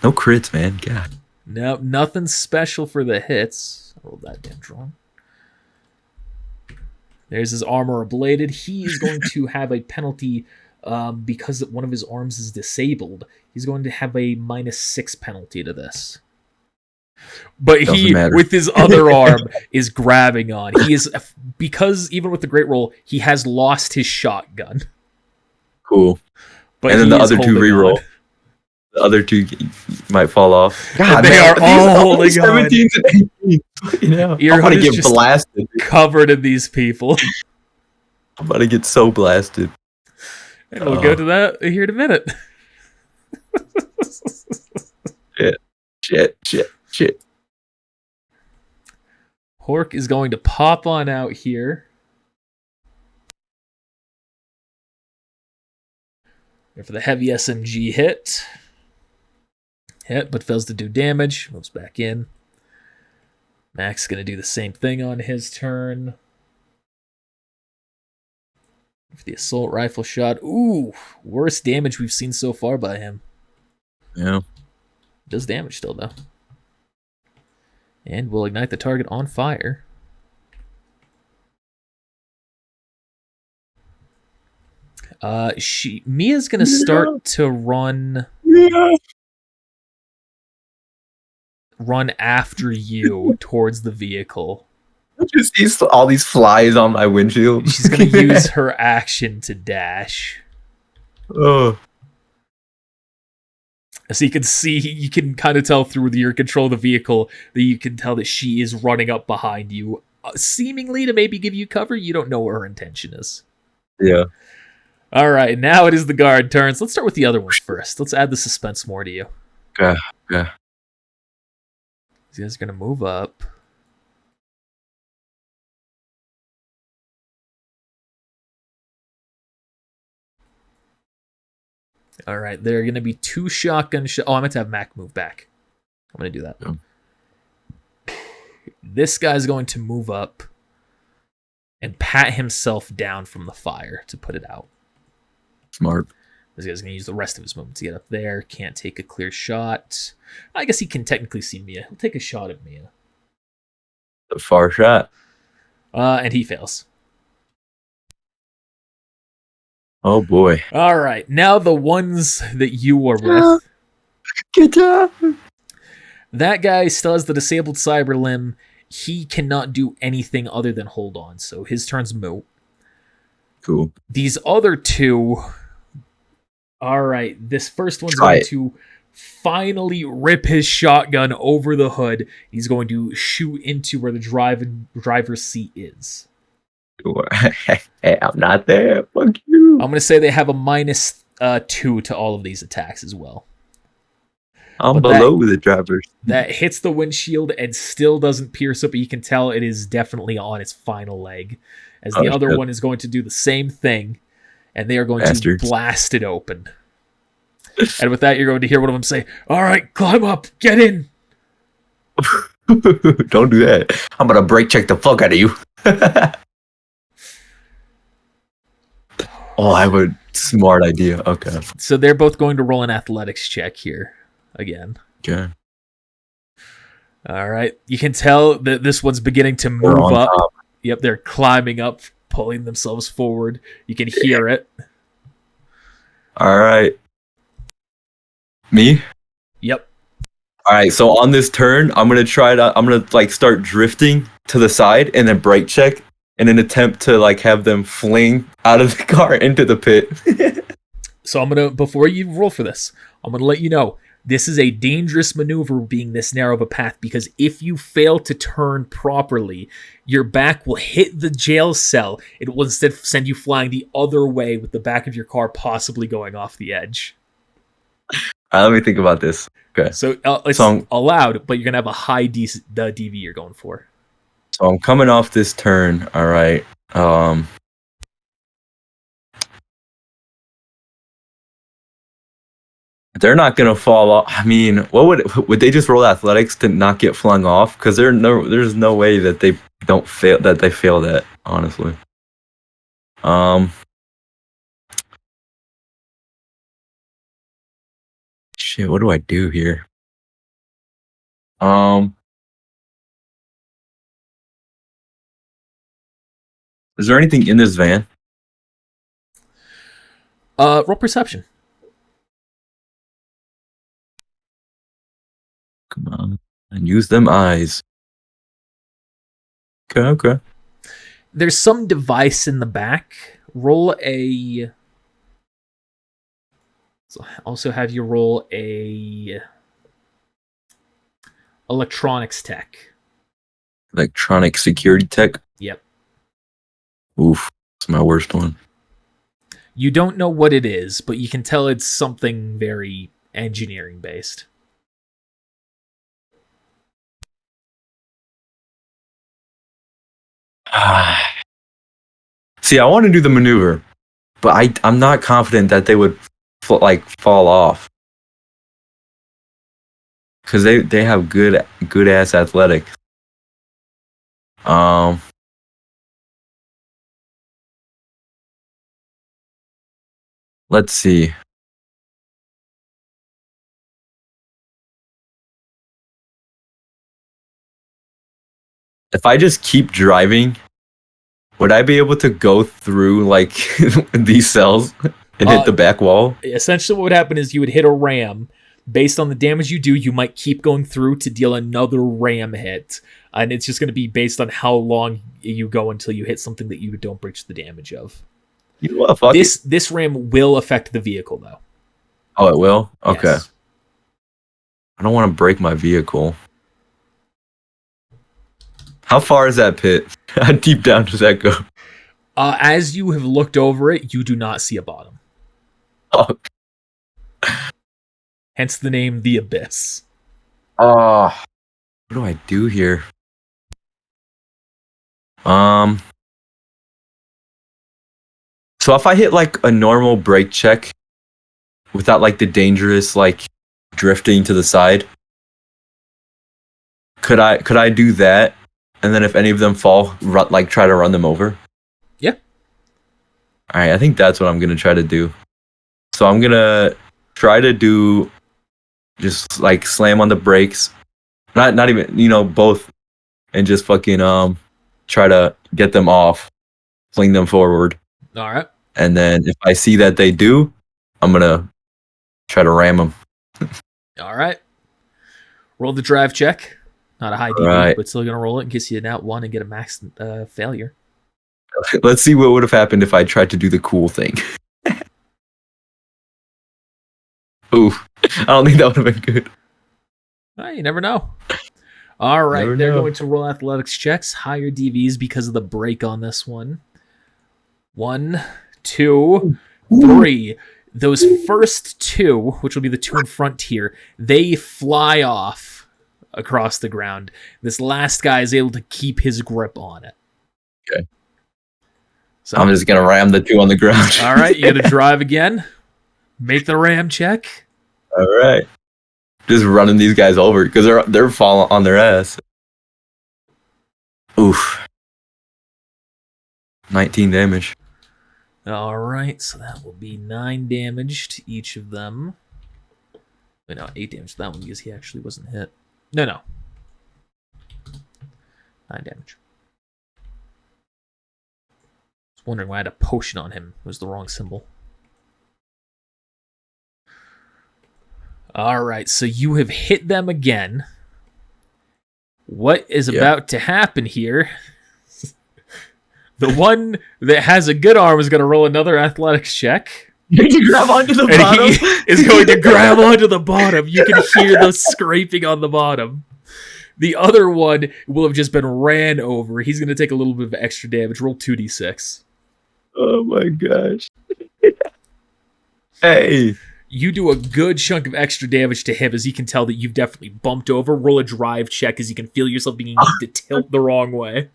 No crits, man. God. No, nothing special for the hits. I rolled that damn wrong. There's his armor ablated. He is going to have a penalty because one of his arms is disabled. He's going to have a -6 penalty to this. But he, with his other arm, is grabbing on. He is, because even with the great roll, he has lost his shotgun. Cool. But and then the other two reroll. The other two might fall off. God, they are all holding 17s and 18s. You know, I'm about to get blasted. Covered in these people. I'm about to get so blasted. And we'll go to that here in a minute. Shit. Hork is going to pop on out here. And for the heavy SMG hit. Hit, but fails to do damage. Moves back in. Mac's going to do the same thing on his turn. For the assault rifle shot. Ooh, worst damage we've seen so far by him. Yeah. Does damage still, though. And we'll ignite the target on fire. Mia's gonna start to run after you towards the vehicle. I just see all these flies on my windshield. She's gonna use her action to dash. Oh. So you can see, you can kind of tell through your control of the vehicle that you can tell that she is running up behind you, seemingly to maybe give you cover. You don't know what her intention is. Yeah. All right, now it is the guard turns. Let's start with the other ones first. Let's add the suspense more to you. Okay. These guys are going to move up. All right, there are going to be 2 shotgun shots. Oh, I meant to have Mac move back. I'm going to do that. Yeah. This guy's going to move up and pat himself down from the fire to put it out. Smart. This guy's going to use the rest of his movement to get up there. Can't take a clear shot. I guess he can technically see Mia. He'll take a shot at Mia. A far shot. And he fails. Oh boy. All right. Now the ones that you were with. Good job. That guy still has the disabled cyber limb. He cannot do anything other than hold on. So his turn's moot. Cool. These other two. All right. This first one's going to finally rip his shotgun over the hood. He's going to shoot into where the driver's seat is. Hey, I'm not there. Fuck you. I'm going to say they have a -2 to all of these attacks as well. I'm below the driver's. That hits the windshield and still doesn't pierce it, but you can tell it is definitely on its final leg. As the other one is going to do the same thing, and they are going to blast it open. And with that, you're going to hear one of them say, "All right, climb up, get in." Don't do that. I'm going to brake check the fuck out of you. Oh, I have a smart idea. Okay. So they're both going to roll an athletics check here again. Okay. All right. You can tell that this one's beginning to move up. Top. Yep, they're climbing up, pulling themselves forward. You can hear it. All right. Me? Yep. All right, so on this turn, I'm going to start drifting to the side and then brake check in an attempt to have them fling out of the car into the pit. So before you roll for this, I'm going to let you know, this is a dangerous maneuver being this narrow of a path, because if you fail to turn properly, your back will hit the jail cell. It will instead send you flying the other way with the back of your car possibly going off the edge. All right, let me think about this. Okay. So it's allowed, but you're going to have a high DV you're going for. So I'm coming off this turn. All right. They're not gonna fall off. I mean, what would they just roll athletics to not get flung off? Because there's no way that they don't fail that. Honestly. Shit. What do I do here? Is there anything in this van? Roll perception. Come on. And use them eyes. Okay. There's some device in the back. Roll a... So also have you roll a... electronics tech. Electronic security tech? Yep. Oof. It's my worst one. You don't know what it is, but you can tell it's something very engineering based. See, I want to do the maneuver, but I'm not confident that they would fall off, because they have good ass athletics. Let's see. If I just keep driving, would I be able to go through these cells and hit the back wall? Essentially what would happen is you would hit a ram. Based on the damage you do, you might keep going through to deal another ram hit. And it's just going to be based on how long you go until you hit something that you don't breach the damage of. This ram will affect the vehicle, though. Oh, it will? Okay. Yes. I don't want to break my vehicle. How far is that pit? How deep down does that go? As you have looked over it, you do not see a bottom. Oh. Hence the name The Abyss. What do I do here? So if I hit a normal brake check without the dangerous drifting to the side, could I do that? And then if any of them fall, try to run them over? Yeah. All right, I think that's what I'm going to try to do. So I'm gonna try to do just like slam on the brakes, not even both, and just fucking try to get them off, fling them forward, All right. and then if I see that they do, I'm gonna try to ram them. All right. Roll the drive check. Not a high DV, Right. but still gonna roll it in case you nat 1 and get a max failure. Let's see what would have happened if I tried to do the cool thing. Ooh, I don't think that would have been good. You never know. All right, Never they're know. going to roll athletics checks, higher DVs because of the break on this one. 1, 2, 3. Those first 2, which will be the 2 in front here, they fly off across the ground. This last guy is able to keep his grip on it. Okay. So I'm just gonna ram the 2 on the ground. all right, you gotta drive again. Make the ram check. All right. Just running these guys over because they're falling on their ass. Oof. 19 damage. All right, so that will be 9 damage to each of them. Wait, no, 8 damage to that one because he actually wasn't hit. No. 9 damage. I was wondering why I had a potion on him. It was the wrong symbol. All right, so you have hit them again. What is about to happen here? The one that has a good arm is going to roll another athletics check. Did you grab onto the And bottom? he is going to grab onto the bottom. You can hear the scraping on the bottom. The other one will have just been ran over. He's going to take a little bit of extra damage. Roll 2d6. Oh my gosh. Hey. You do a good chunk of extra damage to him as he can tell that you've definitely bumped over. Roll a drive check as you can feel yourself beginning to tilt the wrong way.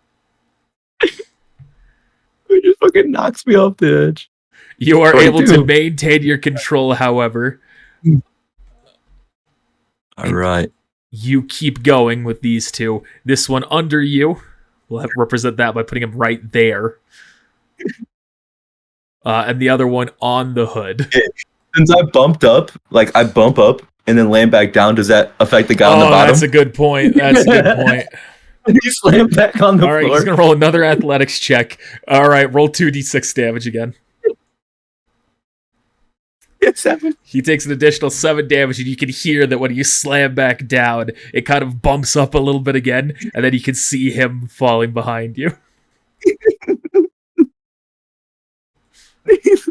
It just fucking knocks me off the edge. You are 22. able to maintain your control, however. All right. You keep going with these 2. This one under you, we'll represent that by putting him right there. And the other one on the hood. Since I bumped up, like I bump up and then land back down, does that affect the guy on the bottom? That's a good point. That's a good point. He slammed back on the All right, floor. he's going to roll another athletics check. All right, roll 2d6 damage again. 7. He takes an additional 7 damage, and you can hear that when you slam back down, it kind of bumps up a little bit again, and then you can see him falling behind you.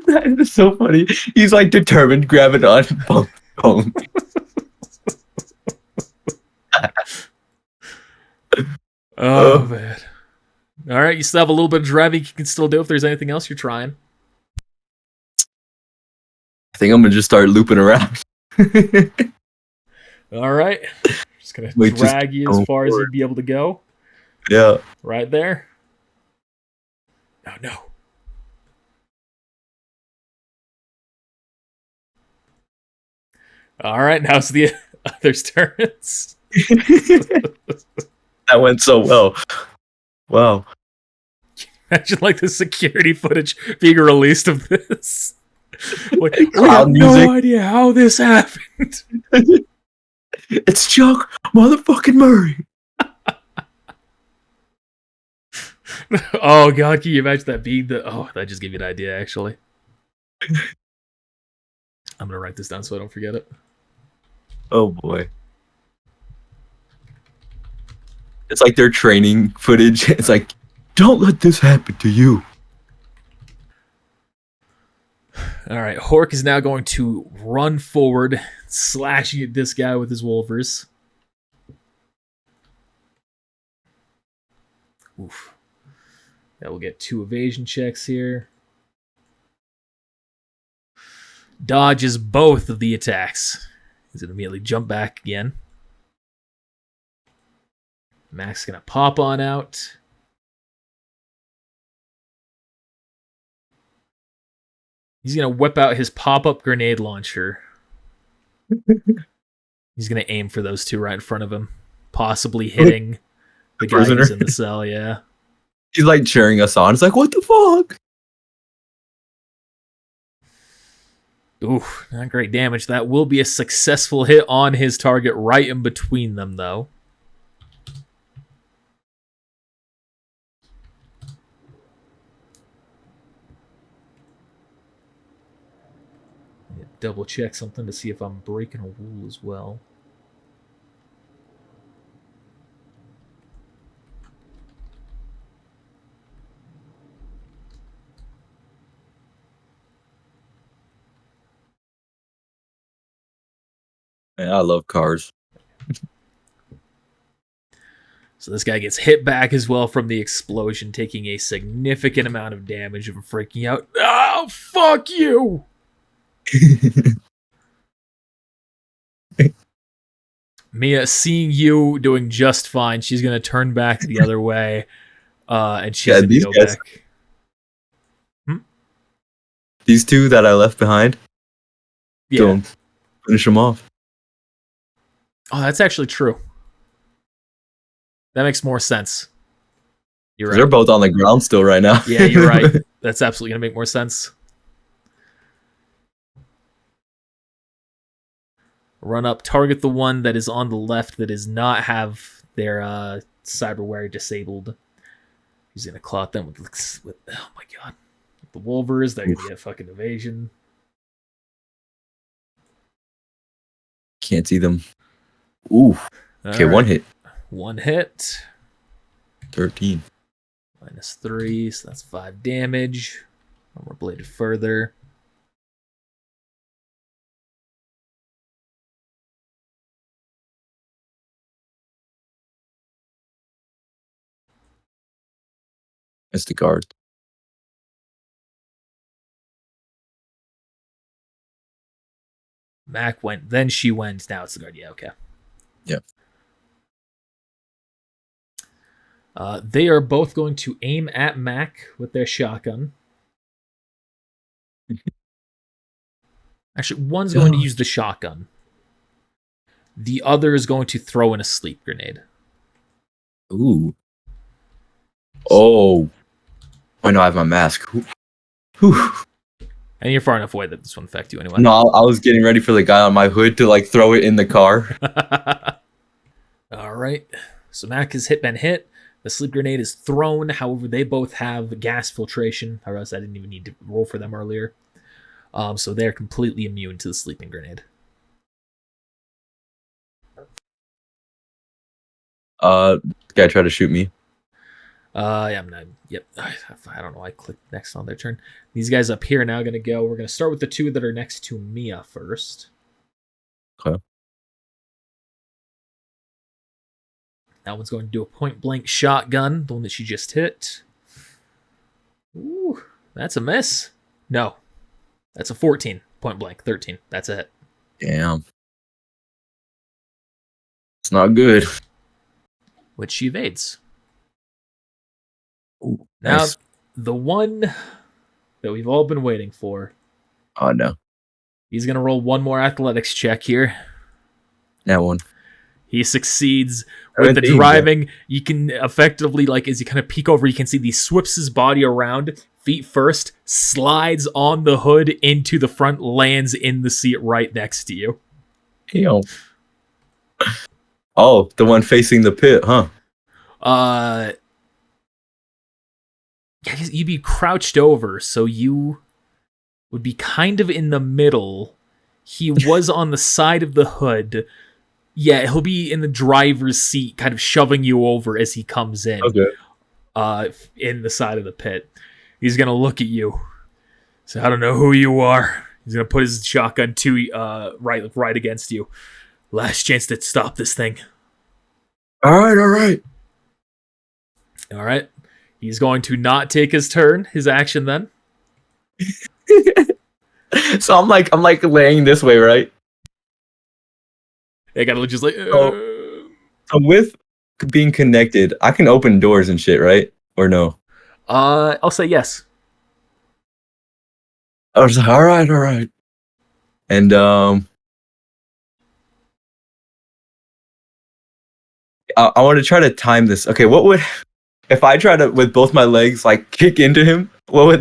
That is so funny. He's like determined, grabbing on. Boom, boom. Oh, man. All right, you still have a little bit of driving you can still do if there's anything else you're trying. I think I'm gonna just start looping around. All right. Just going to Wait, drag just you as go far as forward. you'd be able to go. Yeah. Right there. Oh, no. All right, now it's the others' turns. That went so well. Wow. Imagine like the security footage being released of this. Like, we Cloud have music. no idea how this happened. It's Chuck motherfucking Murray. Oh god, can you imagine that being the... Oh, that just gave me an idea, actually. I'm gonna write this down so I don't forget it. Oh boy. It's like their training footage. It's like, don't let this happen to you. Alright, Hork is now going to run forward, slashing at this guy with his wolvers. Oof. Yeah, we'll get 2 evasion checks here. Dodges both of the attacks. He's going to immediately jump back again. Mac's going to pop on out. He's going to whip out his pop-up grenade launcher. He's going to aim for those 2 right in front of him. Possibly hitting the guy prisoner. who's in the cell, yeah. He's like cheering us on. It's like, what the fuck? Ooh, not great damage. That will be a successful hit on his target right in between them, though. Double check something to see if I'm breaking a rule as well. Man, I love cars. So this guy gets hit back as well from the explosion, taking a significant amount of damage and freaking out. Oh, fuck you! Mia, seeing you doing just fine, she's going to turn back the other way, and she's going to go back. These two that I left behind, don't finish them off. Oh, that's actually true. That makes more sense. You're right. They're both on the ground still right now. Yeah, you're right. That's absolutely going to make more sense. Run up, target the one that is on the left that does not have their cyberware disabled. He's going to clot them with oh my god. The Wolvers, they're going to get fucking evasion. Can't see them. Ooh. Okay, one hit. One hit. 13. -3, so that's 5 damage. Armor bladed further. That's the guard. Mac went, then she went, now it's the guard. Yeah, okay. Yep. They are both going to aim at Mac with their shotgun. Actually, one's going to use the shotgun. The other is going to throw in a sleep grenade. Ooh. Oh. I know I have my mask. Whew. And you're far enough away that this won't affect you anyway. No, I was getting ready for the guy on my hood to like throw it in the car. All right. So Mac has been hit. The sleep grenade is thrown. However, they both have gas filtration, or else I didn't even need to roll for them earlier. So they're completely immune to the sleeping grenade. Guy tried to shoot me. Yeah, I'm not. Yep. I don't know. I clicked next on their turn. These guys up here are now going to go. We're going to start with the two that are next to Mia first. Okay. That one's going to do a point blank shotgun, the one that she just hit. Ooh, that's a miss. No, that's a 14. Point blank, 13. That's a hit. Damn. It's not good. Which she evades. Ooh, now, nice. The one that we've all been waiting for. Oh, no. He's going to roll one more athletics check here. That one. He succeeds with the driving. You can effectively, like, as you kind of peek over, you can see he swips his body around, feet first, slides on the hood into the front, lands in the seat right next to you. Yo. Oh, the one facing the pit, huh? Yeah, you'd be crouched over, so you would be kind of in the middle. He was on the side of the hood. Yeah, he'll be in the driver's seat, kind of shoving you over as he comes in. Okay. In the side of the pit. He's going to look at you. So I don't know who you are. He's going to put his shotgun right against you. Last chance to stop this thing. All right. All right. He's going to not take his turn, his action then. So I'm like laying this way, right? I gotta just like. So with being connected, I can open doors and shit, right? Or no? I'll say yes. I was like, all right. And I want to try to time this. Okay, what would if I try to with both my legs like kick into him? What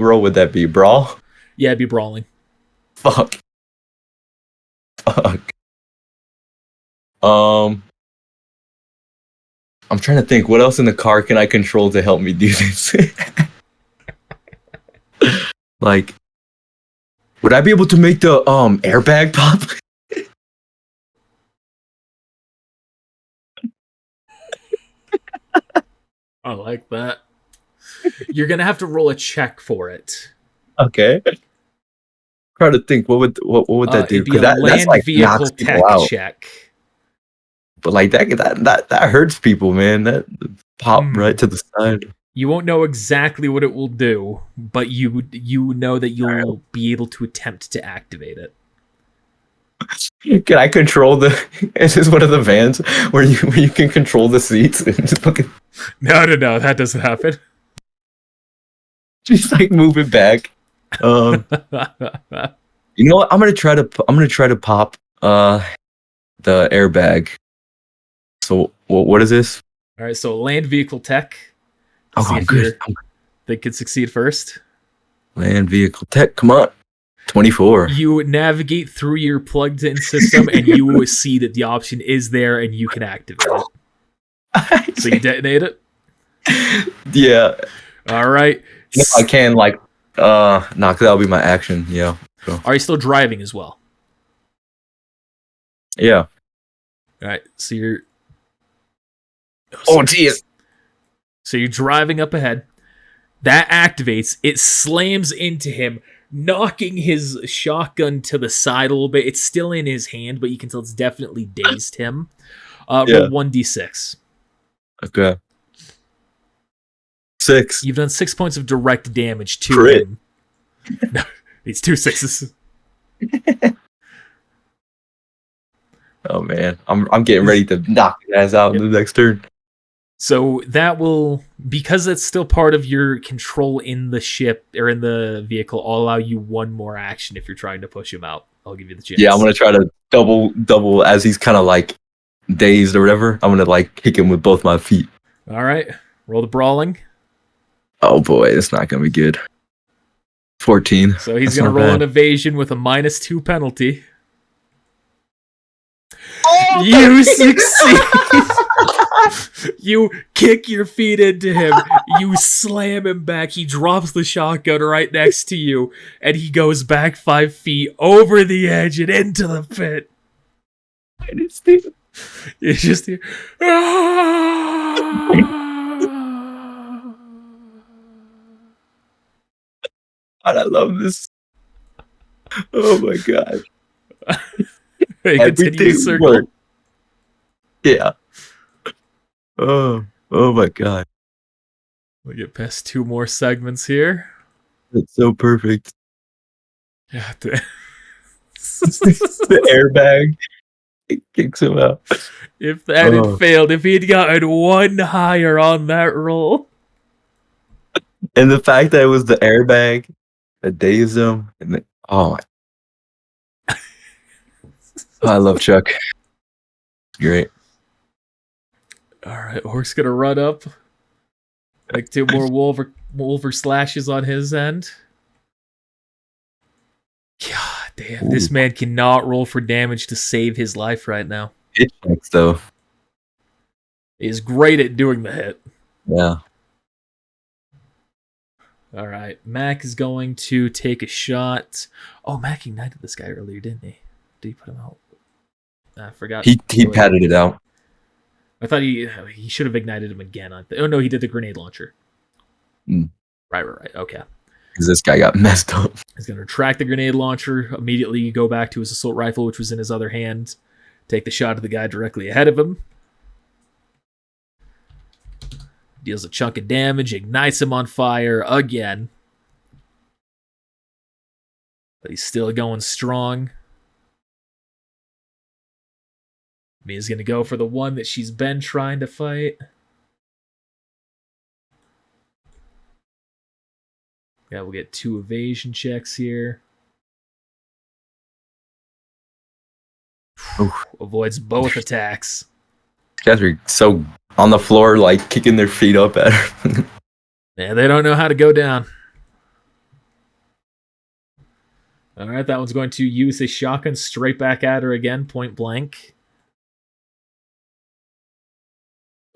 roll would that be? Brawl? Yeah, it'd be brawling. Fuck. Fuck. I'm trying to think. What else in the car can I control to help me do this? Like, would I be able to make the airbag pop? I like that. You're gonna have to roll a check for it. Okay. Trying to think. What would that do? It'd be a That's land like vehicle knocks tech people out. check. But like that hurts people, man. That pop right to the side. You won't know exactly what it will do, but you know that you'll be able to attempt to activate it. Can I control the? Is this one of the vans where you can control the seats and just fucking No, that doesn't happen. just like move it back? You know what? I'm gonna try to pop the airbag. So what is this? All right, so land vehicle tech. Oh, I'm good. They could succeed first. Land vehicle tech. Come on. 24. You navigate through your plugged-in system, and you will see that the option is there, and you can activate it. So you detonate it? Yeah. All right. If I can, like, cause that'll be my action. Yeah. So. Are you still driving as well? Yeah. All right. So you're... Oh, geez. So you're driving up ahead. That activates. It slams into him, knocking his shotgun to the side a little bit. It's still in his hand, but you can tell it's definitely dazed him. Roll 1d6. Okay. 6. You've done 6 points of direct damage to him. No, it's 2 6s. Oh man, I'm getting ready to knock his ass out in the next turn. So that will, because it's still part of your control in the ship or in the vehicle, I'll allow you one more action if you're trying to push him out. I'll give you the chance. Yeah, I'm gonna try to double as he's kind of like dazed or whatever. I'm gonna like kick him with both my feet. All right, roll the brawling. Oh boy, it's not gonna be good. 14. So he's gonna roll an evasion with a -2 penalty. Oh, you succeed. You kick your feet into him. You slam him back. He drops the shotgun right next to you, and he goes back 5 feet over the edge and into the pit. And it's just here. I love this. Oh my god. Everything circle. Yeah. Oh my god. We get past 2 more segments here. That's so perfect. Yeah, the airbag, it kicks him out. If that had failed, if he'd gotten 1 higher on that roll. And the fact that it was the airbag that dazed him. And I love Chuck. Great. Alright, Orc's gonna run up. Like 2 more Wolver slashes on his end. God damn, this man cannot roll for damage to save his life right now. It checks though. He's great at doing the hit. Yeah. Alright, Mac is going to take a shot. Oh, Mac ignited this guy earlier, didn't he? Did he put him out? I forgot. He patted it out. I thought he should have ignited him again. Oh no, he did the grenade launcher. Right. Okay. Because this guy got messed up. He's going to retract the grenade launcher. Immediately go back to his assault rifle, which was in his other hand. Take the shot at the guy directly ahead of him. Deals a chunk of damage. Ignites him on fire again. But he's still going strong. Mia's going to go for the one that she's been trying to fight. Yeah, we'll get 2 evasion checks here. Oof. Avoids both attacks. These guys are so on the floor, like kicking their feet up at her. Yeah, they don't know how to go down. All right, that one's going to use a shotgun straight back at her again, point blank.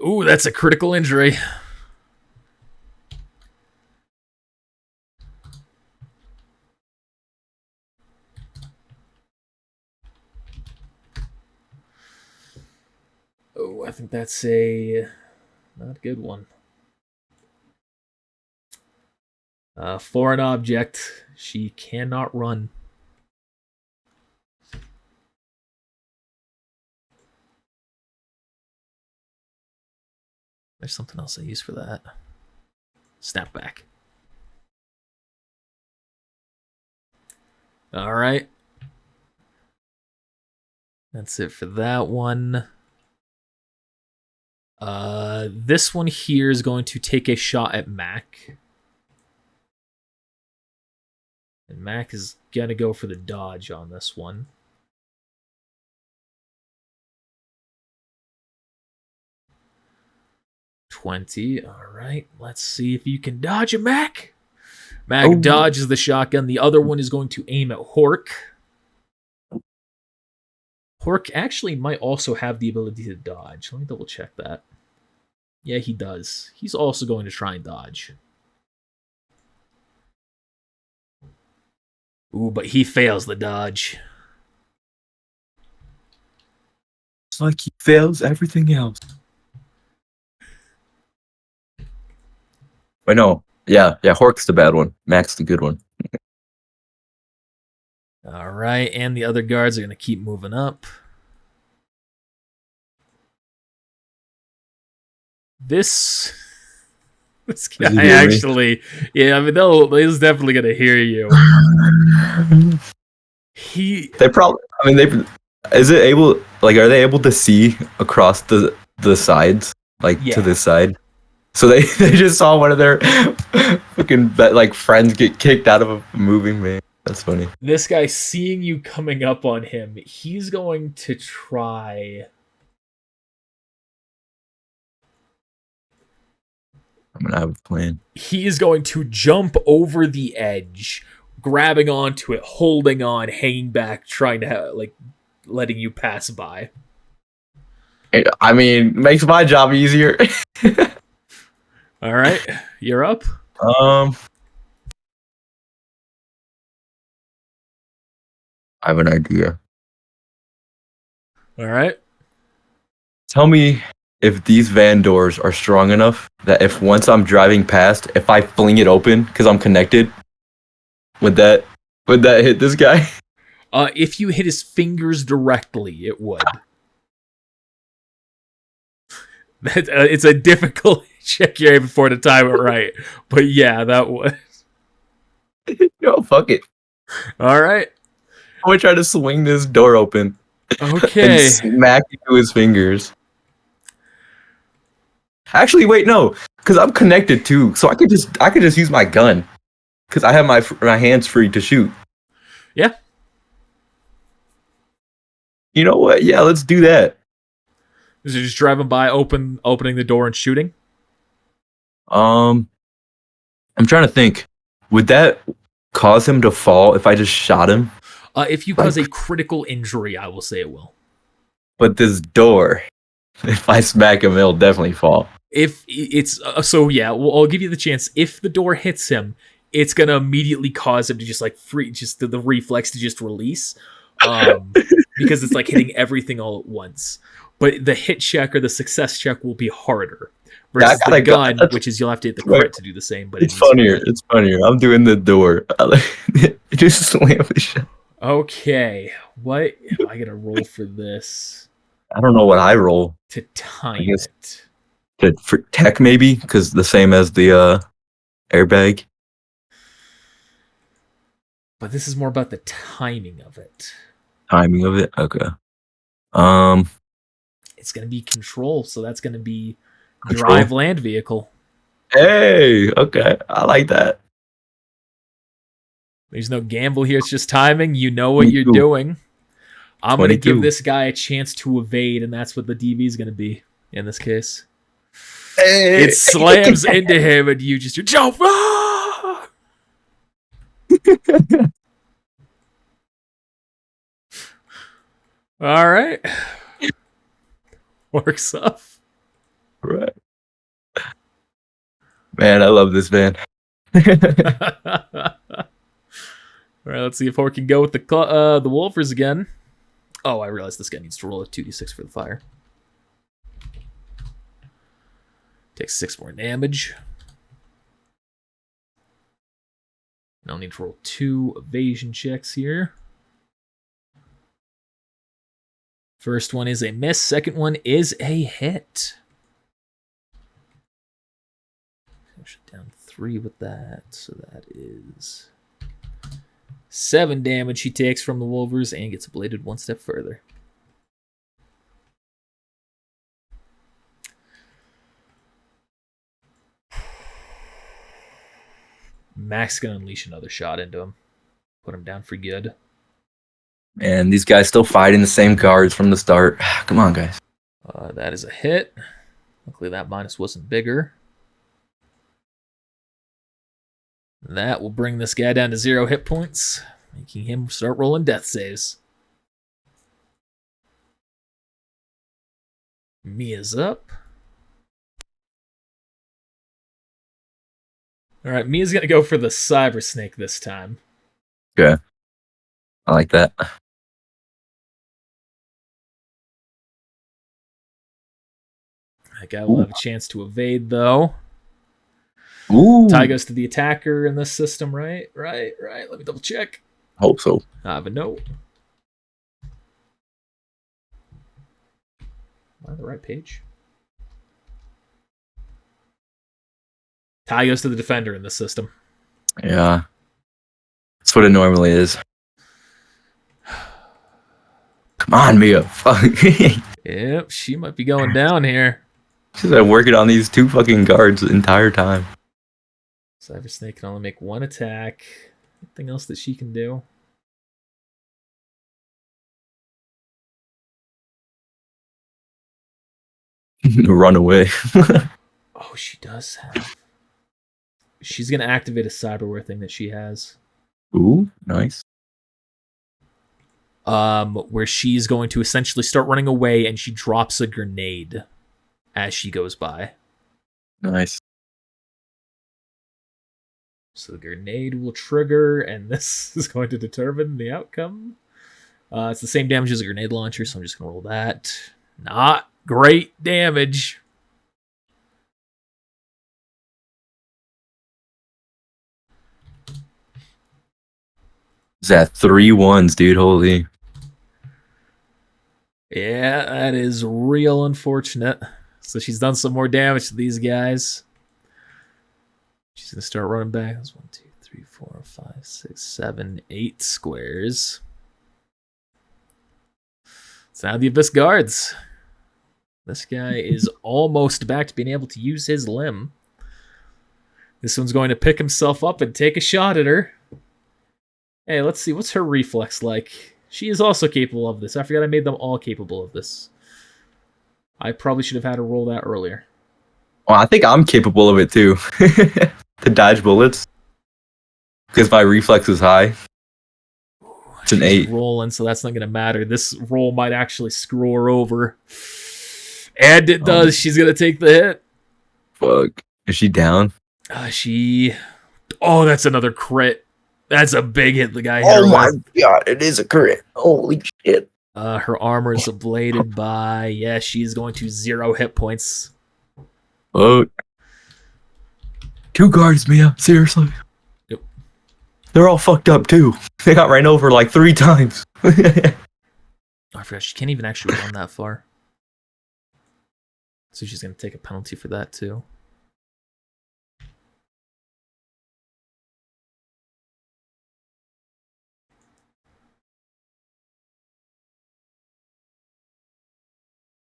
Ooh, that's a critical injury. Oh, I think that's a not a good one. Foreign object. She cannot run. There's something else I use for that. Snapback. All right. That's it for that one. This one here is going to take a shot at Mac. And Mac is going to go for the dodge on this one. $20. All right. Let's see if you can dodge it, Mac. Mac dodges the shotgun. The other one is going to aim at Hork. Hork actually might also have the ability to dodge. Let me double check that. Yeah, he does. He's also going to try and dodge. Ooh, but he fails the dodge. It's like he fails everything else. Wait, no. Yeah, Hork's the bad one. Mac's the good one. All right, and the other guards are going to keep moving up. They he's definitely going to hear you. They probably, is it able, like, are they able to see across the sides, like, to this side? So they just saw one of their fucking like friends get kicked out of a moving van. That's funny. This guy, seeing you coming up on him, he's going to try. I'm gonna have a plan. He is going to jump over the edge, grabbing onto it, holding on, hanging back, trying to letting you pass by. I mean, makes my job easier. All right, you're up. I have an idea. All right. Tell me if these van doors are strong enough that if once I'm driving past, if I fling it open because I'm connected, would that hit this guy? If you hit his fingers directly, it would. It's a difficult check you're aiming for to time it right, but yeah, that would. No, fuck it. All right. I'm gonna try to swing this door open. Okay. And smack into his fingers. Actually, wait, no, because I'm connected too, so I could just use my gun, because I have my hands free to shoot. Yeah. You know what? Yeah, let's do that. Is he just driving by, opening the door and shooting? I'm trying to think. Would that cause him to fall if I just shot him? If you cause a critical injury, I will say it will. But this door, if I smack him, it'll definitely fall. If it's I'll give you the chance. If the door hits him, it's gonna immediately cause him to just the reflex to just release, because it's like hitting everything all at once. But the hit check or the success check will be harder versus the gun, which is you'll have to hit the crit to do the same. But it's funnier. It's funnier. I'm doing the door. Just slam the shit. Okay, what am I gonna roll for this? I don't know what I roll To time it. For tech, maybe, because the same as the airbag. But this is more about the timing of it. Timing of it? Okay. It's going to be control, so that's going to be Control. drive land vehicle. Hey, okay. I like that. There's no gamble here. It's just timing. You know what you're doing. I'm going to give this guy a chance to evade, and that's what the DV is going to be in this case. Hey. It slams into him, and you jump. Ah! All right. Works up. Right. Man, I love this van. All right, let's see if Hork can go with the Wolfers again. Oh, I realize this guy needs to roll a 2d6 for the fire. Takes 6 more damage. Now I'll need to roll 2 evasion checks here. First one is a miss. Second one is a hit. Push it down 3 with that. So that is 7 damage he takes from the Wolvers and gets bladed 1 step further. Max gonna unleash another shot into him. Put him down for good. And these guys still fighting the same cards from the start. Come on, guys. That is a hit. Luckily that minus wasn't bigger. That will bring this guy down to 0 hit points, making him start rolling death saves. Mia's up. All right, Mia's going to go for the Cyber Snake this time. Okay. I like that. That guy will have a chance to evade, though. Ooh. Tie goes to the attacker in this system, right? Right. Let me double check. Hope so. I have a note. Am I on the right page? Tie goes to the defender in this system. Yeah. That's what it normally is. Come on, Mia. Fuck. Yep, she might be going down here. She's been working on these 2 fucking guards the entire time. Cyber Snake can only make 1 attack. Anything else that she can do? Run away. Oh, she does have. She's going to activate a cyberware thing that she has. Ooh, nice. Where she's going to essentially start running away and she drops a grenade as she goes by. Nice. So the grenade will trigger, and this is going to determine the outcome. It's the same damage as a grenade launcher, so I'm just going to roll that. Not great damage. Is that 3 1s, dude? Holy. Yeah, that is real unfortunate. So she's done some more damage to these guys. She's going to start running back. That's 1, 2, 3, 4, 5, 6, 7, 8 squares. It's now the Abyss Guards. This guy is almost back to being able to use his limb. This one's going to pick himself up and take a shot at her. Hey, let's see. What's her reflex like? She is also capable of this. I forgot I made them all capable of this. I probably should have had her roll that earlier. Well, I think I'm capable of it too. To dodge bullets. Because my reflex is high. It's an 8. Rolling, so that's not going to matter. This roll might actually screw her over. And it does. She's going to take the hit. Fuck. Is she down? Oh, that's another crit. That's a big hit the guy hit her my with. god, it is a crit. Holy shit. Her armor is ablated by... Yeah, she's going to 0 hit points. Fuck. 2 guards, Mia. Seriously. Yep. They're all fucked up too. They got ran over like 3 times. I forgot, she can't even actually run that far. So she's going to take a penalty for that too.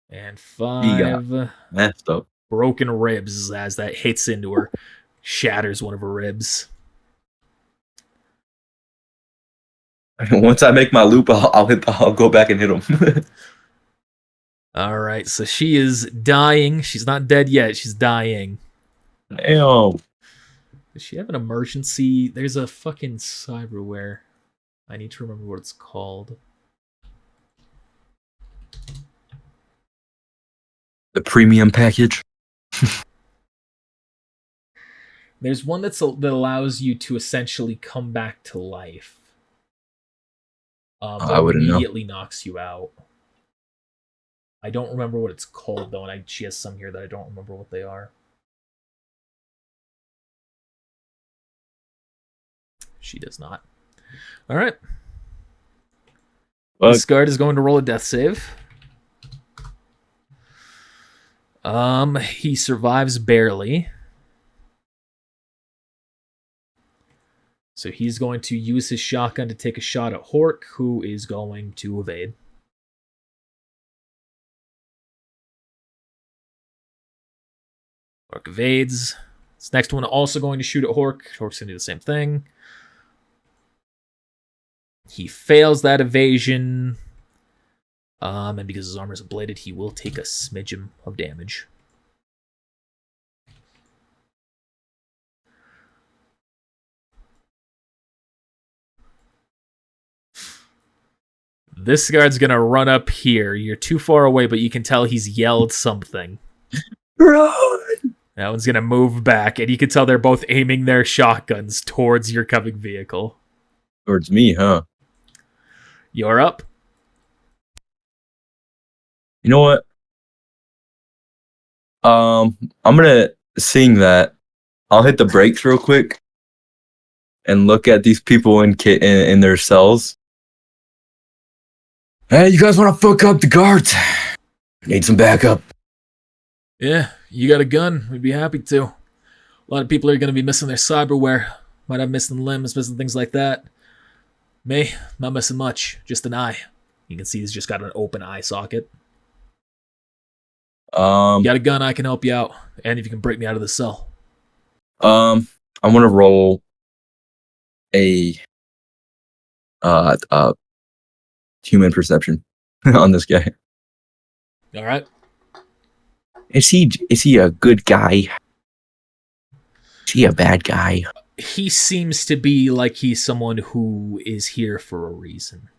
And 5 messed up. Broken ribs as that hits into her, shatters one of her ribs. Once I make my loop, I'll go back and hit him. All right, so she is dying. She's not dead yet. She's dying. Damn. Does she have an emergency? There's a fucking cyberware. I need to remember what it's called. The premium package. There's one that allows you to essentially come back to life. I wouldn't know. Immediately knocks you out. I don't remember what it's called though, and she has some here that I don't remember what they are. She does not. All right. This guard is going to roll a death save. He survives barely. So he's going to use his shotgun to take a shot at Hork, who is going to evade. Hork evades. This next one also going to shoot at Hork. Hork's going to do the same thing. He fails that evasion. And because his armor is ablated, he will take a smidgen of damage. This guard's gonna run up here. You're too far away, but you can tell he's yelled something. Run! That one's gonna move back, and you can tell they're both aiming their shotguns towards your coming vehicle. Towards me, huh? You're up. You know what? I'm gonna sing that. I'll hit the brakes real quick and look at these people in their cells. Hey, you guys want to fuck up the guards? Need some backup. Yeah, you got a gun. We'd be happy to. A lot of people are going to be missing their cyberware. Might have missing limbs, missing things like that. Me, not missing much. Just an eye. You can see he's just got an open eye socket. You got a gun, I can help you out. And if you can break me out of the cell. I'm gonna roll a human perception on this guy. All right. Is he a good guy? Is he a bad guy? He seems to be like he's someone who is here for a reason.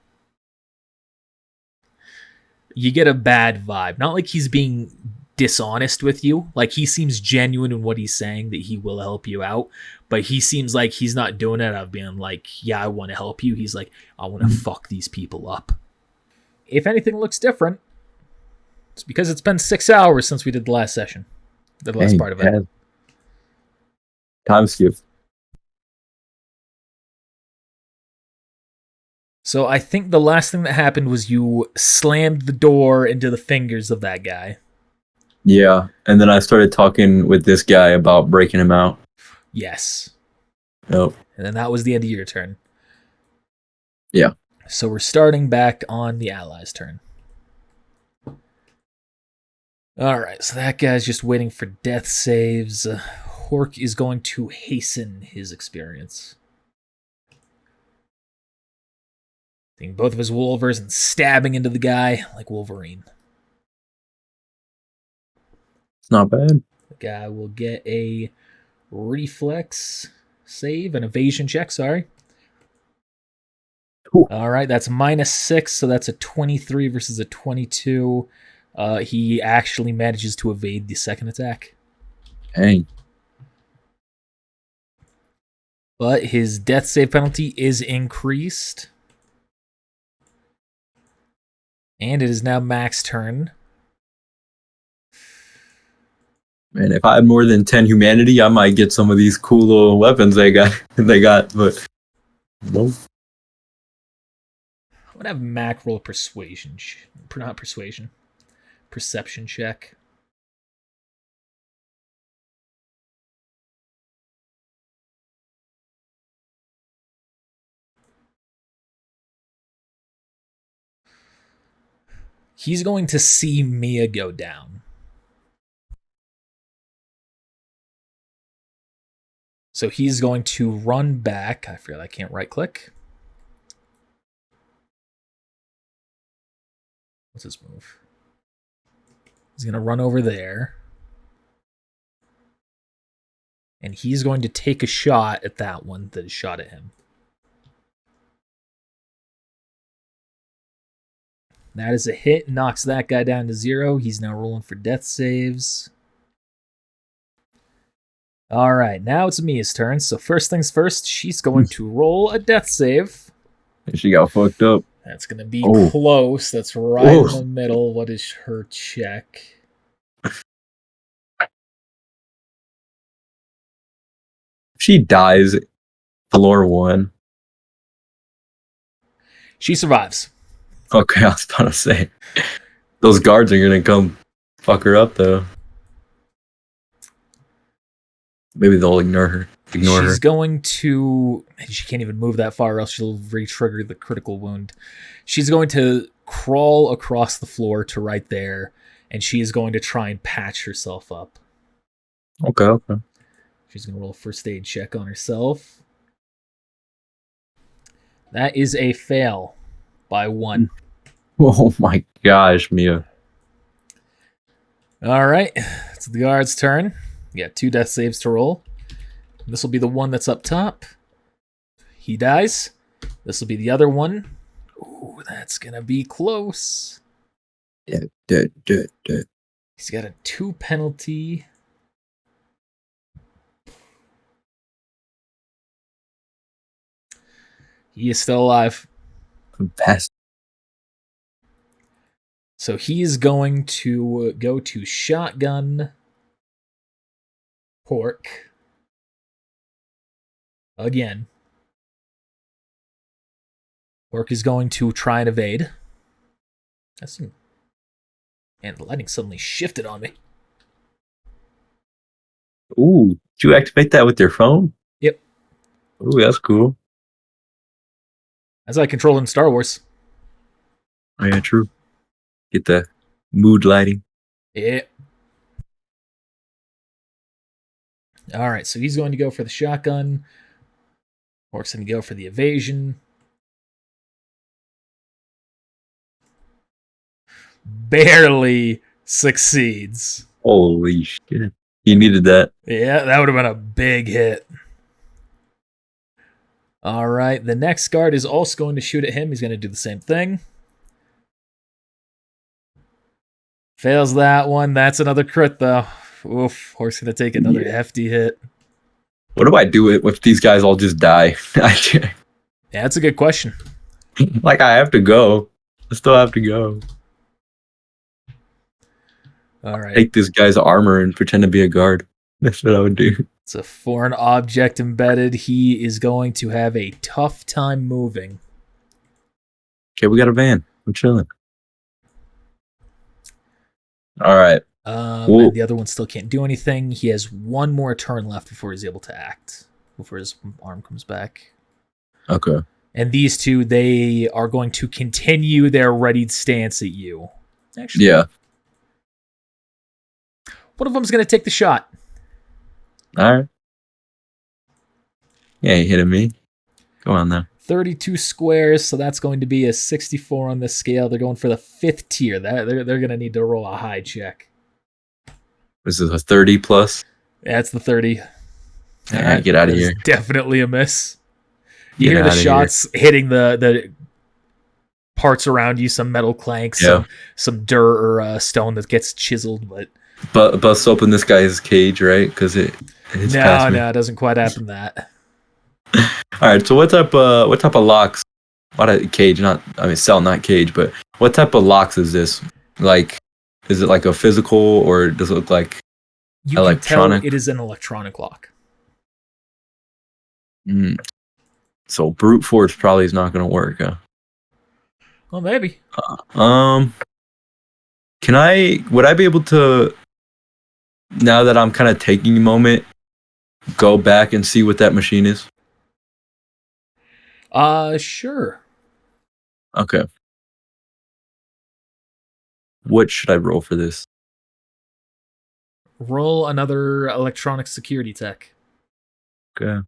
You get a bad vibe. Not like he's being dishonest with you. Like, he seems genuine in what he's saying, that he will help you out. But he seems like he's not doing it out of being like, yeah, I want to help you. He's like, I want to fuck these people up. If anything looks different, it's because it's been 6 hours since we did the last session. The last part of it. Time skip. So I think the last thing that happened was you slammed the door into the fingers of that guy. Yeah, and then I started talking with this guy about breaking him out. Yes. Nope. And then that was the end of your turn. Yeah. So we're starting back on the allies' turn. Alright, so that guy's just waiting for death saves. Hork is going to hasten his experience. Taking both of his revolvers and stabbing into the guy like Wolverine. It's not bad. The guy will get a reflex save, an evasion check, sorry. Cool. All right, that's -6, so that's a 23 versus a 22. He actually manages to evade the second attack. Dang. But his death save penalty is increased. And it is now Mac's turn. Man, if I had more than 10 humanity, I might get some of these cool little weapons they got, but nope. I'm going to have Mac roll a persuasion. Not persuasion. Perception check. He's going to see Mia go down. So he's going to run back. I forgot I can't right click. What's his move? He's going to run over there. And he's going to take a shot at that one that is shot at him. That is a hit. Knocks that guy down to 0. He's now rolling for death saves. All right, now it's Mia's turn. So first things first, she's going to roll a death save. She got fucked up. That's going to be close. That's right in the middle. What is her check? She dies. Floor 1. She survives. Okay, I was about to say. Those guards are going to come fuck her up, though. Maybe they'll ignore her. She's going to... She can't even move that far, or else she'll re-trigger the critical wound. She's going to crawl across the floor to right there, and she is going to try and patch herself up. Okay. She's going to roll a first aid check on herself. That is a fail by 1. Oh my gosh, Mia. All right, it's the guard's turn. You got 2 death saves to roll. This will be the one that's up top. He dies. This will be the other one. Ooh, that's going to be close. Yeah. He's got a 2 penalty. He is still alive. Best. So he's going to go to shotgun pork again. Pork is going to try and evade. Man, the lighting suddenly shifted on me. Ooh, did you activate that with your phone? Yep. Ooh, that's cool. As I control in Star Wars. Oh, yeah, true. Get the mood lighting. Yeah. All right, so he's going to go for the shotgun. Orc's going to go for the evasion. Barely succeeds. Holy shit. He needed that. Yeah, that would have been a big hit. All right, the next guard is also going to shoot at him. He's going to do the same thing. Fails that one. That's another crit, though. Oof, Horse going to take another hefty hit. What do I do if these guys all just die? Yeah, that's a good question. Like, I have to go. I still have to go. All right. Take this guy's armor and pretend to be a guard. That's what I would do. It's a foreign object embedded. He is going to have a tough time moving. Okay, we got a van. We're chilling. All right. And the other one still can't do anything. He has 1 more turn left before he's able to act. Before his arm comes back. Okay. And these two, they are going to continue their readied stance at you. Actually, yeah. One of them's going to take the shot. All right. Yeah, he hit me. Go on now. 32 squares, so that's going to be a 64 on this scale. They're going for the 5th tier. They're going to need to roll a high check. Was this a 30 plus? Yeah, it's the 30. Yeah, get out of here. Definitely a miss. You hear the shots hitting the parts around you, some metal clanks, some dirt or stone that gets chiseled, but bust open this guy's cage, right? Because it's no, it doesn't quite happen that. All right, so what type of locks? Cage, cell, not cage, but what type of locks is this? Like, is it like a physical, or does it look like electronic? Can tell it is an electronic lock. So brute force probably is not going to work, huh? Well, maybe. Would I be able to, now that I'm kind of taking a moment, go back and see what that machine is? Sure. Okay. What should I roll for this? Roll another electronic security tech. Okay.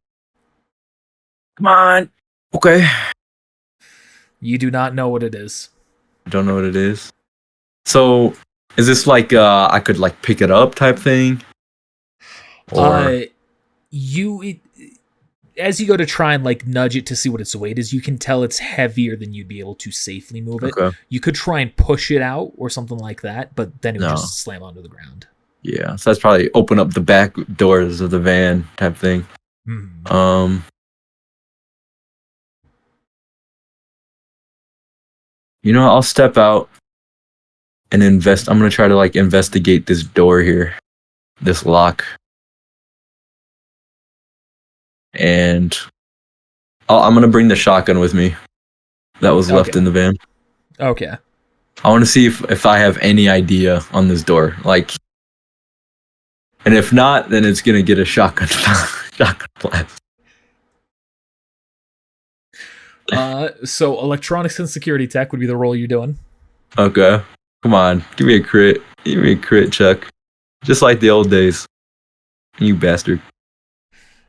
Come on. Okay. You do not know what it is. I don't know what it is. So, is this like I could like pick it up type thing? Or as you go to try and like nudge it to see what its weight is, you can tell it's heavier than you'd be able to safely move it. Okay. You could try and push it out or something like that, but then it would No. just slam onto the ground. Yeah, so that's probably open up the back doors of the van type thing. You know, I'll step out and invest. I'm gonna try to like investigate this door here, this lock, and I'm gonna bring the shotgun with me that was left in the van. Okay. I want to see if I have any idea on this door, like, and if not, then it's gonna get a shotgun blast. So electronics and security tech would be the role you're doing. Okay, come on, give me a crit. Give me a crit, Chuck. Just like the old days. You bastard.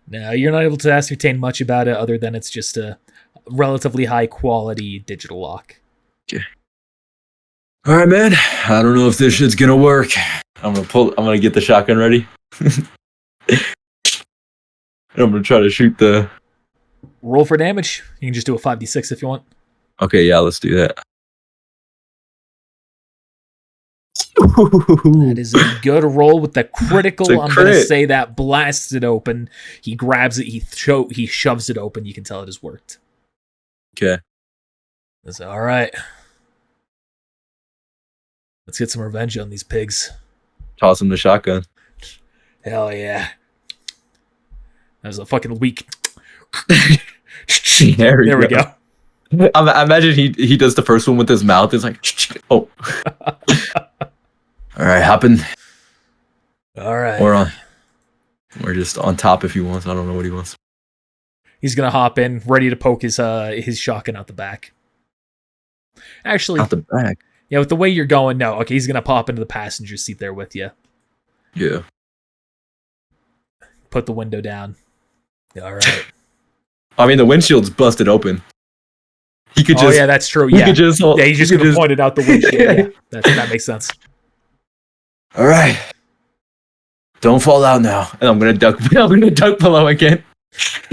Now, you're not able to ascertain much about it other than it's just a relatively high quality digital lock. Okay. All right, man. I don't know if this shit's gonna work. I'm gonna get the shotgun ready. And I'm gonna try to shoot the... Roll for damage. You can just do a 5d6 if you want. Okay, yeah, let's do that. That is a good roll with the critical. I'm going to say that blasts it open. He grabs it. He shoves it open. You can tell it has worked. Okay. That's all right. Let's get some revenge on these pigs. Toss him the shotgun. Hell yeah. That was a fucking weak. There we go. I imagine he does the first one with his mouth. It's like, oh. All right, hop in. All right. We're just on top if he wants. I don't know what he wants. He's gonna hop in, ready to poke his shotgun out the back. Actually, out the back. Yeah, with the way you're going, no. Okay, he's gonna pop into the passenger seat there with you. Yeah. Put the window down. All right. I mean, the windshield's busted open. He could just. Oh yeah, that's true. Yeah. He's just gonna point it out the windshield. Yeah, that makes sense. All right. Don't fall out now. And I'm gonna duck below again.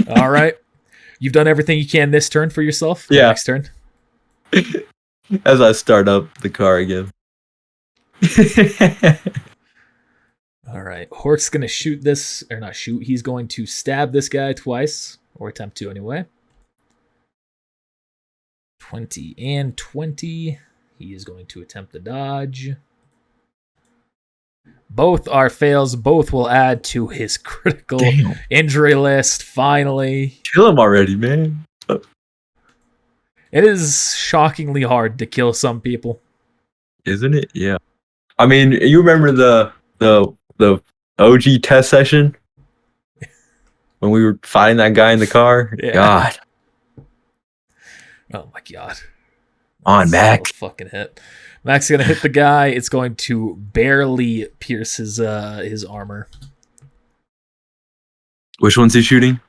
All right. You've done everything you can this turn for yourself. Yeah. Next turn. As I start up the car again. All right. Hork's gonna shoot this, or not shoot. He's going to stab this guy twice, or attempt to anyway. 20 and 20. He is going to attempt the dodge. Both are fails. Both will add to his critical injury list. Finally. Kill him already, man. It is shockingly hard to kill some people. Isn't it? Yeah. I mean, you remember the OG test session? When we were fighting that guy in the car? Yeah. God. Oh my god. On, Mac. Fucking hit. Mac's gonna hit the guy. It's going to barely pierce his armor. Which one's he shooting?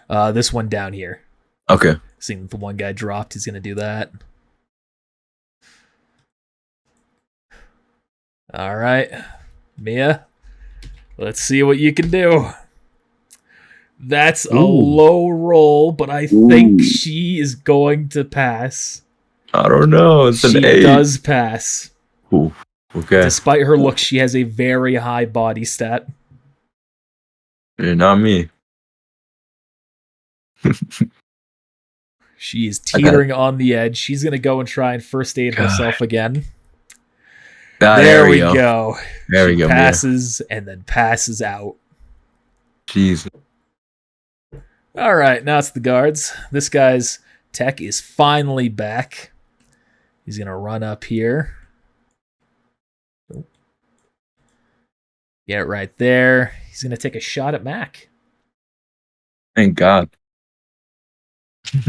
This one down here. Okay. Seeing the one guy dropped, he's gonna do that. All right, Mia. Let's see what you can do. That's a low roll, but I think she is going to pass. I don't know. It's an 8. She does pass. Ooh. Okay. Despite her look, she has a very high body stat. Yeah, not me. She is teetering on the edge. She's going to go and try and first aid herself again. There we go. There we go. Passes and then passes out. Jeez. All right, now it's the guards. This guy's tech is finally back. He's going to run up here. Get right there. He's going to take a shot at Mac. Thank God.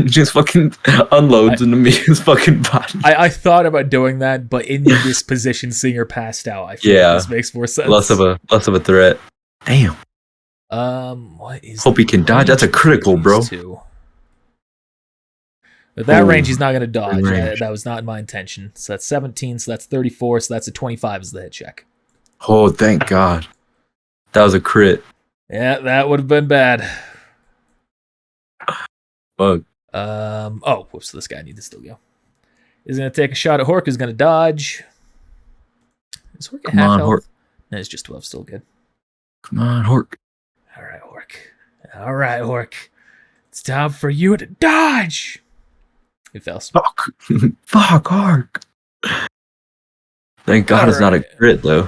Just fucking unloads into Mia's fucking body. I thought about doing that, but in this position, seeing her passed out, I feel like this makes more sense. Less of a threat. Damn. What is? Hope he can dodge. That's a critical, bro. At that range, he's not going to dodge. That was not my intention. So that's 17. So that's 34. So that's a 25 is the hit check. Oh, thank God. That was a crit. Yeah, that would have been bad. Fuck. Oh, whoops. This guy needs to still go. Is going to take a shot at Hork. Is going to dodge. Is Hork at Come half on, health? Hork. No, it's just 12. Still good. Come on, Hork. All right, Hork. All right, Hork. It's time for you to dodge. He fails. Fuck. Fuck, Hork. Thank God it's not a crit, though.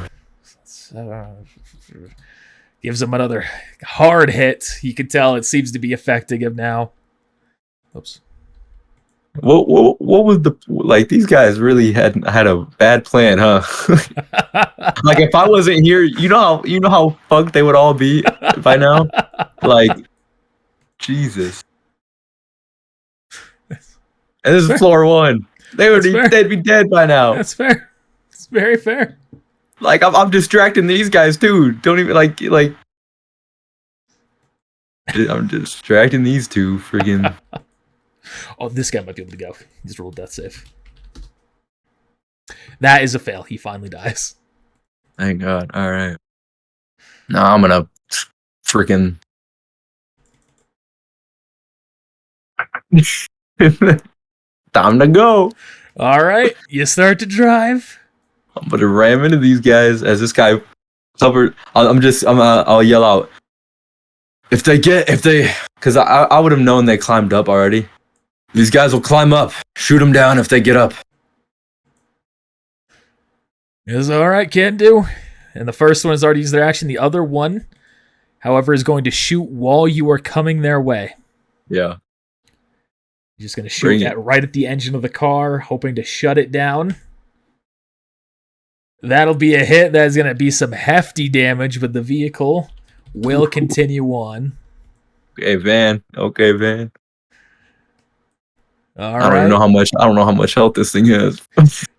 Gives him another hard hit. You can tell it seems to be affecting him now. Oops. What was the like? These guys really had a bad plan, huh? Like if I wasn't here, you know how fucked they would all be by now. Like Jesus. And this is floor 1. They'd be dead by now. That's fair. It's very fair. Like I'm distracting these guys too. Don't even like. I'm distracting these two freaking. Oh, this guy might be able to go. He's rolled death save. That is a fail. He finally dies. Thank God. All right. Now I'm gonna freaking. Time to go. All right, you start to drive. I'm gonna ram into these guys as this guy covered. I'll yell out if they, because I would have known they climbed up already. These guys will climb up. Shoot them down if they get up. It's all right, can do. And the first one has already used their action. The other one, however, is going to shoot while you are coming their way. Yeah. You're just going to shoot right at the engine of the car, hoping to shut it down. That'll be a hit. That's going to be some hefty damage, but the vehicle will continue on. Okay, Van. All I right. don't know how much health this thing has.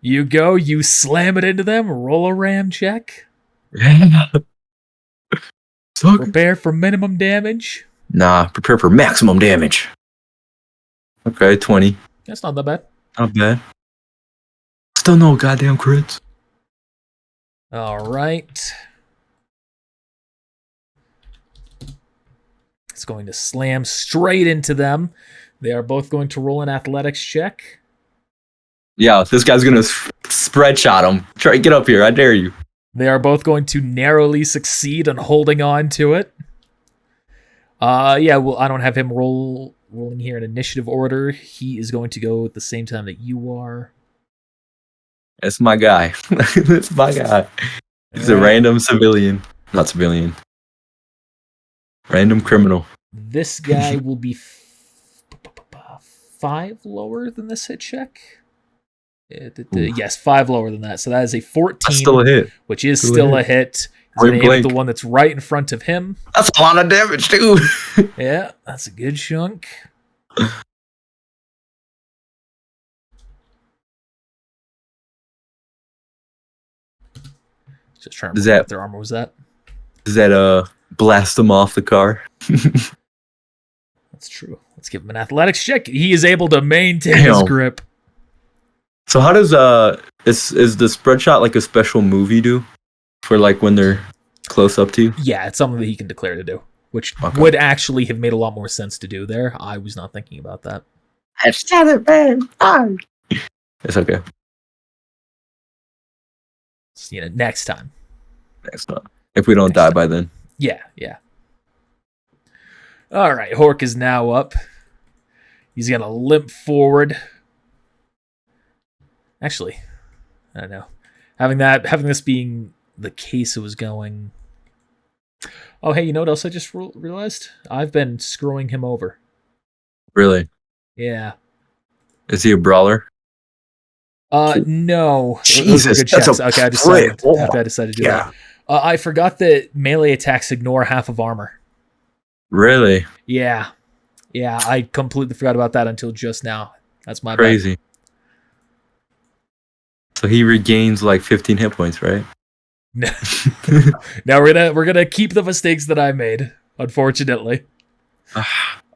You go, you slam it into them, roll a ram check. Yeah. Prepare for minimum damage. Nah, prepare for maximum damage. Okay, 20. That's not that bad. Not bad. Still no goddamn crits. All right. It's going to slam straight into them. They are both going to roll an athletics check. Yeah, this guy's going to spread shot him. Try to get up here. I dare you. They are both going to narrowly succeed on holding on to it. Yeah, well, I don't have him rolling here in initiative order. He is going to go at the same time that you are. That's my guy. That's my guy. He's a random civilian. Not civilian. Random criminal. This guy will be 5 lower than this hit check. Yes, 5 lower than that. So that is a 14. That's still a hit. Which is still a hit. He's going to hit the one that's right in front of him. That's a lot of damage, too. Yeah, that's a good chunk. Just trying to remember what their armor was at. Does that blast them off the car? That's true. Let's give him an athletics check. He is able to maintain his grip. So how does is the spread shot like a special move you do for like when they're close up to you? Yeah, it's something that he can declare to do, which would actually have made a lot more sense to do there. I was not thinking about that. I've said it, man. It's okay. Next time. Next time. If we don't die by then. Yeah. All right, Hork is now up. He's going to limp forward. Actually, I don't know. Having this being the case it was going... Oh, hey, you know what else I just realized? I've been screwing him over. Really? Yeah. Is he a brawler? No. Jesus, that's okay, I decided to do that. I forgot that melee attacks ignore half of armor. Really? Yeah, I completely forgot about that until just now. That's my crazy. Bad. So he regains like 15 hit points, right? No. Now we're gonna keep the mistakes that I made, unfortunately.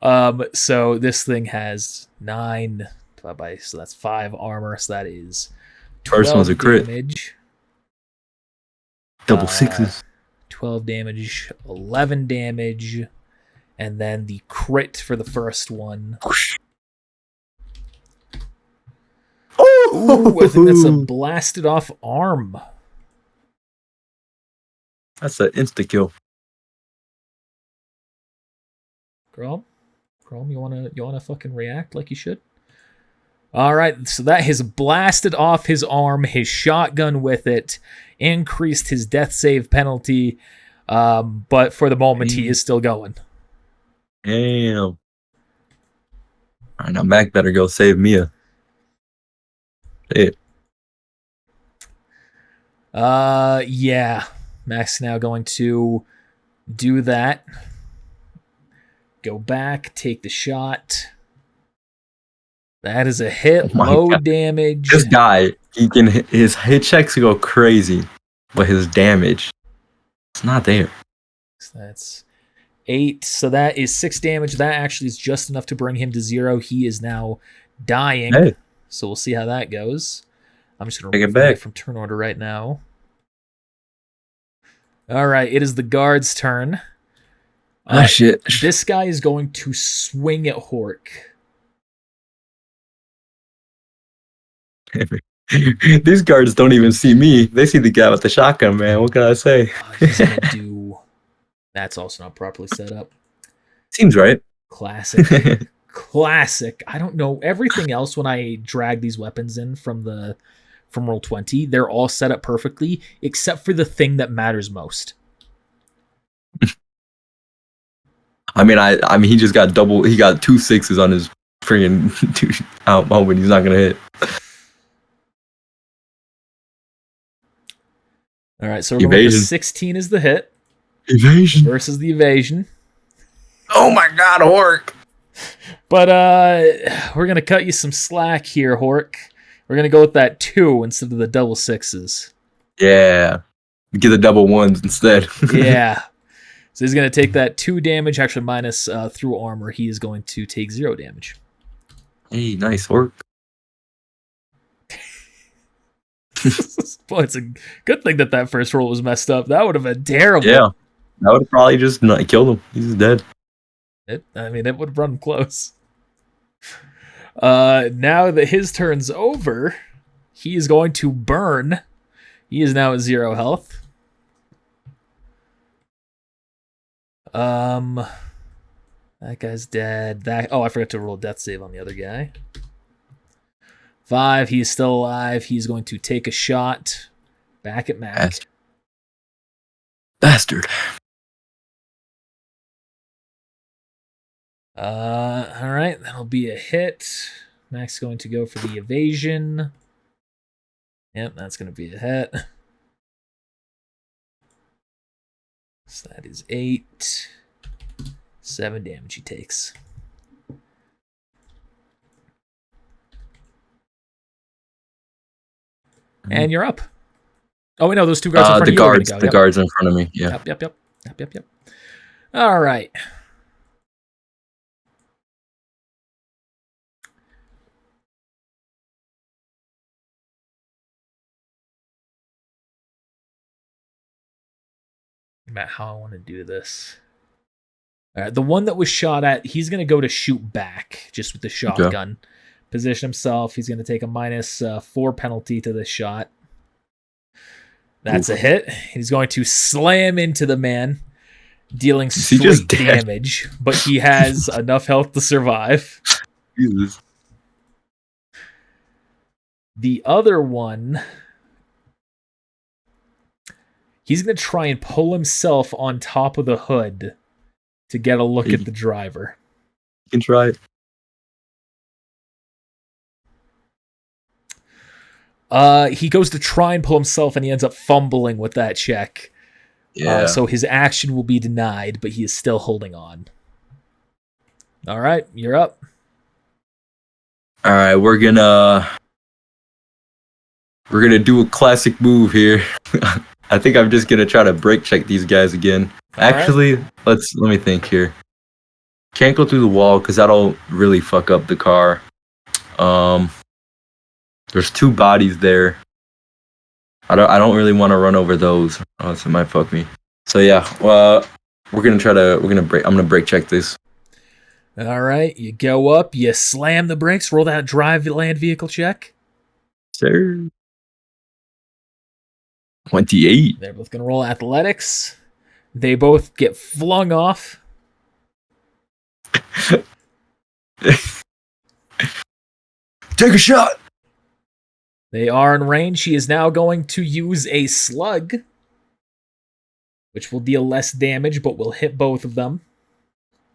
So this thing has 9 divided by, so that's 5 armor, so that is 12 first one's a crit. Damage. Double 6s. 12 damage, 11 damage, and then the crit for the first one Ooh, I think that's a blasted off arm. That's an insta kill. Grom, you wanna fucking react like you should? All right, so that has blasted off his arm, his shotgun with it, increased his death save penalty, but for the moment, he is still going. Damn. All right, now Mac better go save Mia. Hey. Yeah. Mac's now going to do that. Go back, take the shot. That is a hit, low damage. This guy, his hit checks go crazy, but his damage, it's not there. So that's 8. So that is 6 damage. That actually is just enough to bring him to 0. He is now dying. Hey. So we'll see how that goes. I'm just going Take to it remove back it from turn order right now. All right, it is the guard's turn. Shit. This guy is going to swing at Hork. These guards don't even see me. They see the guy with the shotgun, man. What can I say? He's going to do... That's also not properly set up. Seems right. Classic. Classic. I don't know. Everything else, when I drag these weapons in from Roll20, they're all set up perfectly, except for the thing that matters most. I mean, he just got double. He got 2 6s on his friggin' I'm hoping he's not gonna hit. All right, so we're going with the 16 is the hit. Evasion versus the evasion. Oh my God, Hork! But we're gonna cut you some slack here, Hork. We're gonna go with that 2 instead of the double 6s. Yeah, get the double 1s instead. Yeah. So he's going to take that 2 damage, actually minus through armor. He is going to take 0 damage. Hey, nice Hork. Boy, it's a good thing that first roll was messed up. That would have been terrible. Yeah, that would have probably just killed him. He's dead. It would have run him close. Now that his turn's over, he is going to burn. He is now at 0 health. That guy's dead. I forgot to roll a death save on the other guy. 5, he's still alive. He's going to take a shot back at Mac. Bastard. All right, that'll be a hit. Mac's going to go for the evasion. Yep, that's going to be a hit. So that is 8. 7 damage he takes. And you're up. Oh, wait, no, those 2 guards in front of you. The guards in front of me, yeah. Yep. All right. About how I want to do this. All right, the one that was shot at, he's going to go to shoot back just with the shotgun. Okay. Position himself. He's going to take a minus 4 penalty to this shot. That's a hit. He's going to slam into the man, dealing straight damage, but he has enough health to survive. Jesus. The other one, he's going to try and pull himself on top of the hood to get a look at the driver. You can try it. He goes to try and pull himself, and he ends up fumbling with that check. Yeah. So his action will be denied, but he is still holding on. All right, you're up. All right, we're gonna do a classic move here. I think I'm just gonna try to brake check these guys again. Actually, let me think here. Can't go through the wall because that'll really fuck up the car. There's 2 bodies there. I don't really want to run over those. Oh, so it might fuck me. So yeah, well, I'm gonna brake check this. All right, you go up, you slam the brakes, roll that drive land vehicle check. sir. 28. They're both going to roll athletics. They both get flung off. Take a shot. They are in range. He is now going to use a slug, which will deal less damage, but will hit both of them.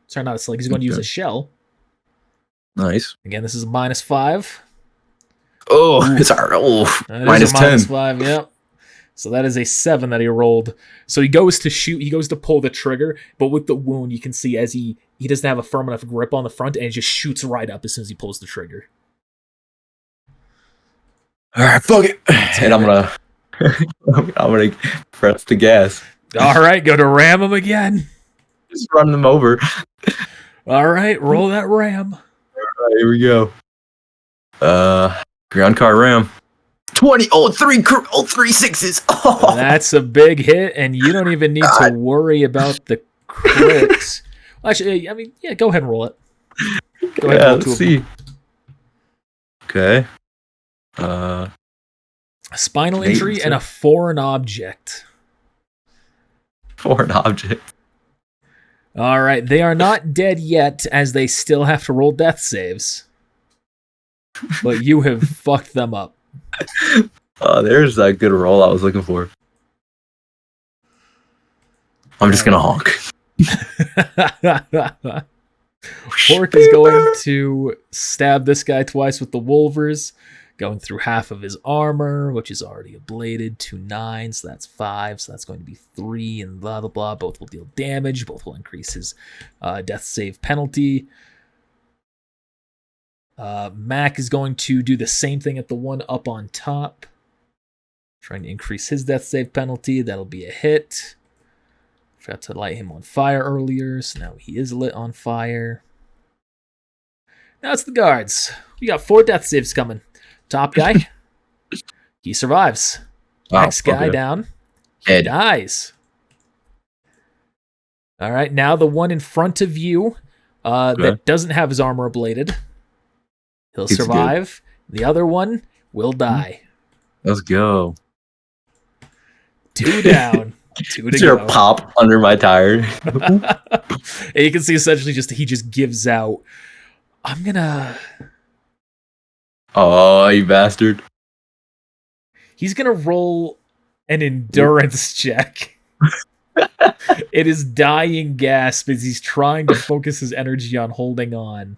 Sorry, not a slug. He's going to use a shell. Nice. Again, this is a -5. Oh, it's our -10. -5, yep. So that is a 7 that he rolled. So he goes to shoot, he goes to pull the trigger, but with the wound, you can see as he doesn't have a firm enough grip on the front, and he just shoots right up as soon as he pulls the trigger. All right, fuck it. And I'm gonna press the gas. All right, go to ram him again. Just run them over. All right, roll that ram. All right, here we go. Ground car ram. 20. Oh, three sixes. Oh. That's a big hit, and you don't even need to worry about the crits. Well, actually, I mean, yeah, go ahead and roll it. Go ahead and roll let's see. Okay. A spinal injury and a foreign object. Foreign object. All right, they are not dead yet, as they still have to roll death saves. But you have fucked them up. Oh, there's that good roll I was looking for. I'm just gonna honk. Hork is going to stab this guy twice with the Wolvers, going through half of his armor, which is already ablated, 2 9s, so that's 5, so that's going to be 3, and blah, blah, blah. Both will deal damage, both will increase his death save penalty. Mac is going to do the same thing at the one up on top, trying to increase his death save penalty. That'll be a hit. Forgot to light him on fire earlier, so now he is lit on fire. Now it's the guards. We got 4 death saves coming. Top guy, he survives. Next guy down, he dies. All right, now the one in front of you that doesn't have his armor ablated, he'll survive. Good. The other one will die. Let's go. 2 down. 2 to go. Your pop under my tire. And you can see essentially he just gives out. I'm gonna. Oh, you bastard. He's gonna roll an endurance check. It is dying gasp as he's trying to focus his energy on holding on.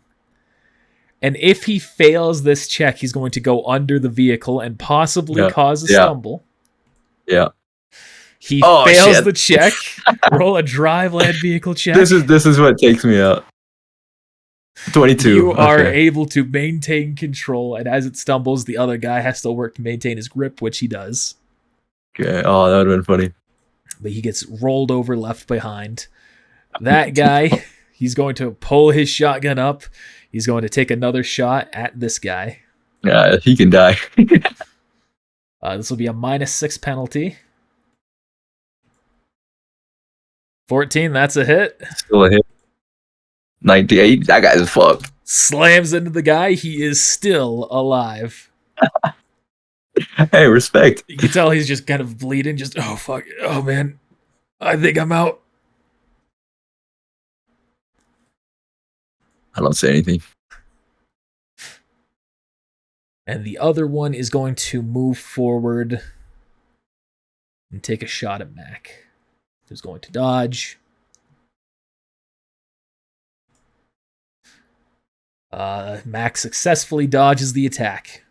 And if he fails this check, he's going to go under the vehicle and possibly cause a stumble. Yeah. He fails the check. Roll a drive land vehicle check. This is what takes me out. 22. You are able to maintain control, and as it stumbles, the other guy has to work to maintain his grip, which he does. Okay. Oh, that would have been funny. But he gets rolled over, left behind. That guy, he's going to pull his shotgun up. He's going to take another shot at this guy. Yeah, he can die. This will be a -6 penalty. 14, that's a hit. Still a hit. 98, that guy's fucked. Slams into the guy. He is still alive. Hey, respect. You can tell he's just kind of bleeding. Just, oh, fuck. Oh, man. I think I'm out. I don't say anything. And the other one is going to move forward and take a shot at Mac. Who's going to dodge. Mac successfully dodges the attack.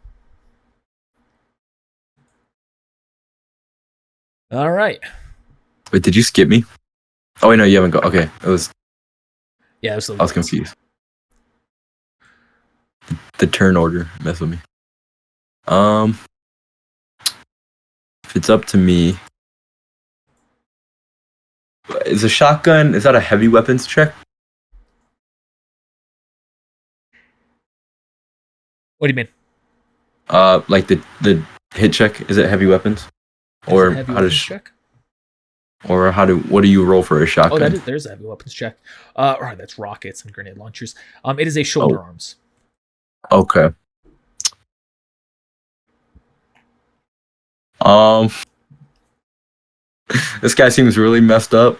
All right. Wait, did you skip me? Oh, wait, no, you haven't got. Okay, it was. Yeah, I was confused. The turn order messed with me. If it's up to me, is a shotgun? Is that a heavy weapons check? What do you mean? Like the hit check, is it heavy weapons? Or how does check? Or what do you roll for a shotgun? Oh, there's a heavy weapons check. Right, that's rockets and grenade launchers. It is a shoulder arms. Okay. Um, this guy seems really messed up.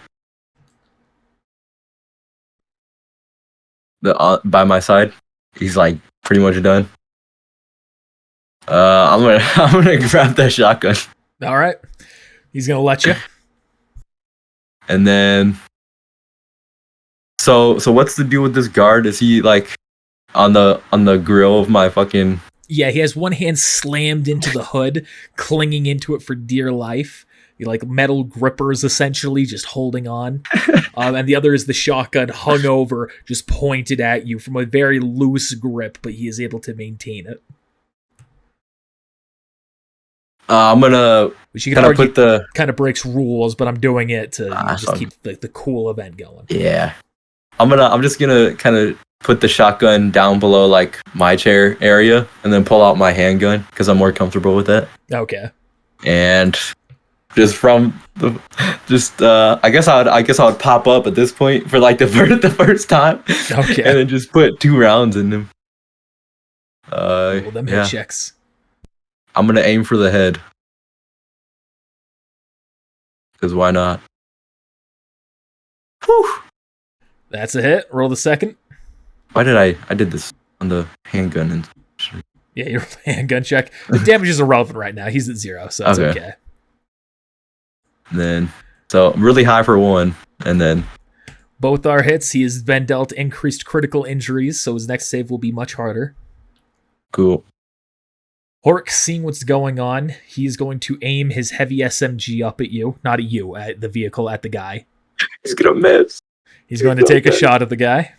By my side, he's like pretty much done. I'm gonna grab that shotgun, All right. He's going to let you. and then. So what's the deal with this guard? Is he like on the grill of my fucking? Yeah, he has one hand slammed into the hood, clinging into it for dear life. Like metal grippers, essentially, just holding on. And the other is the shotgun hung over, just pointed at you from a very loose grip, but he is able to maintain it. I'm gonna Which you kind can of argue put the kind of breaks rules, but I'm doing it to just fun. keep the cool event going. Yeah. I'm just gonna kind of put the shotgun down below like my chair area, and then pull out my handgun because I'm more comfortable with that. Okay. And just from the, I guess I would pop up at this point for like the first time. Okay. And then just put 2 rounds in them. Roll them Yeah. hit checks. I'm gonna aim for the head. Because why not? Whew. That's a hit. Roll the second. Why did I did this on the handgun and Yeah, your handgun check. The damage is irrelevant right now. He's at 0, so it's okay. then so really high for 1, and then Both are hits. He has been dealt increased critical injuries, so his next save will be much harder. cool. Hork, seeing what's going on, he's going to aim his heavy SMG up at you. Not at you, at the vehicle, at the guy. He's gonna miss. He's going to take a shot at the guy.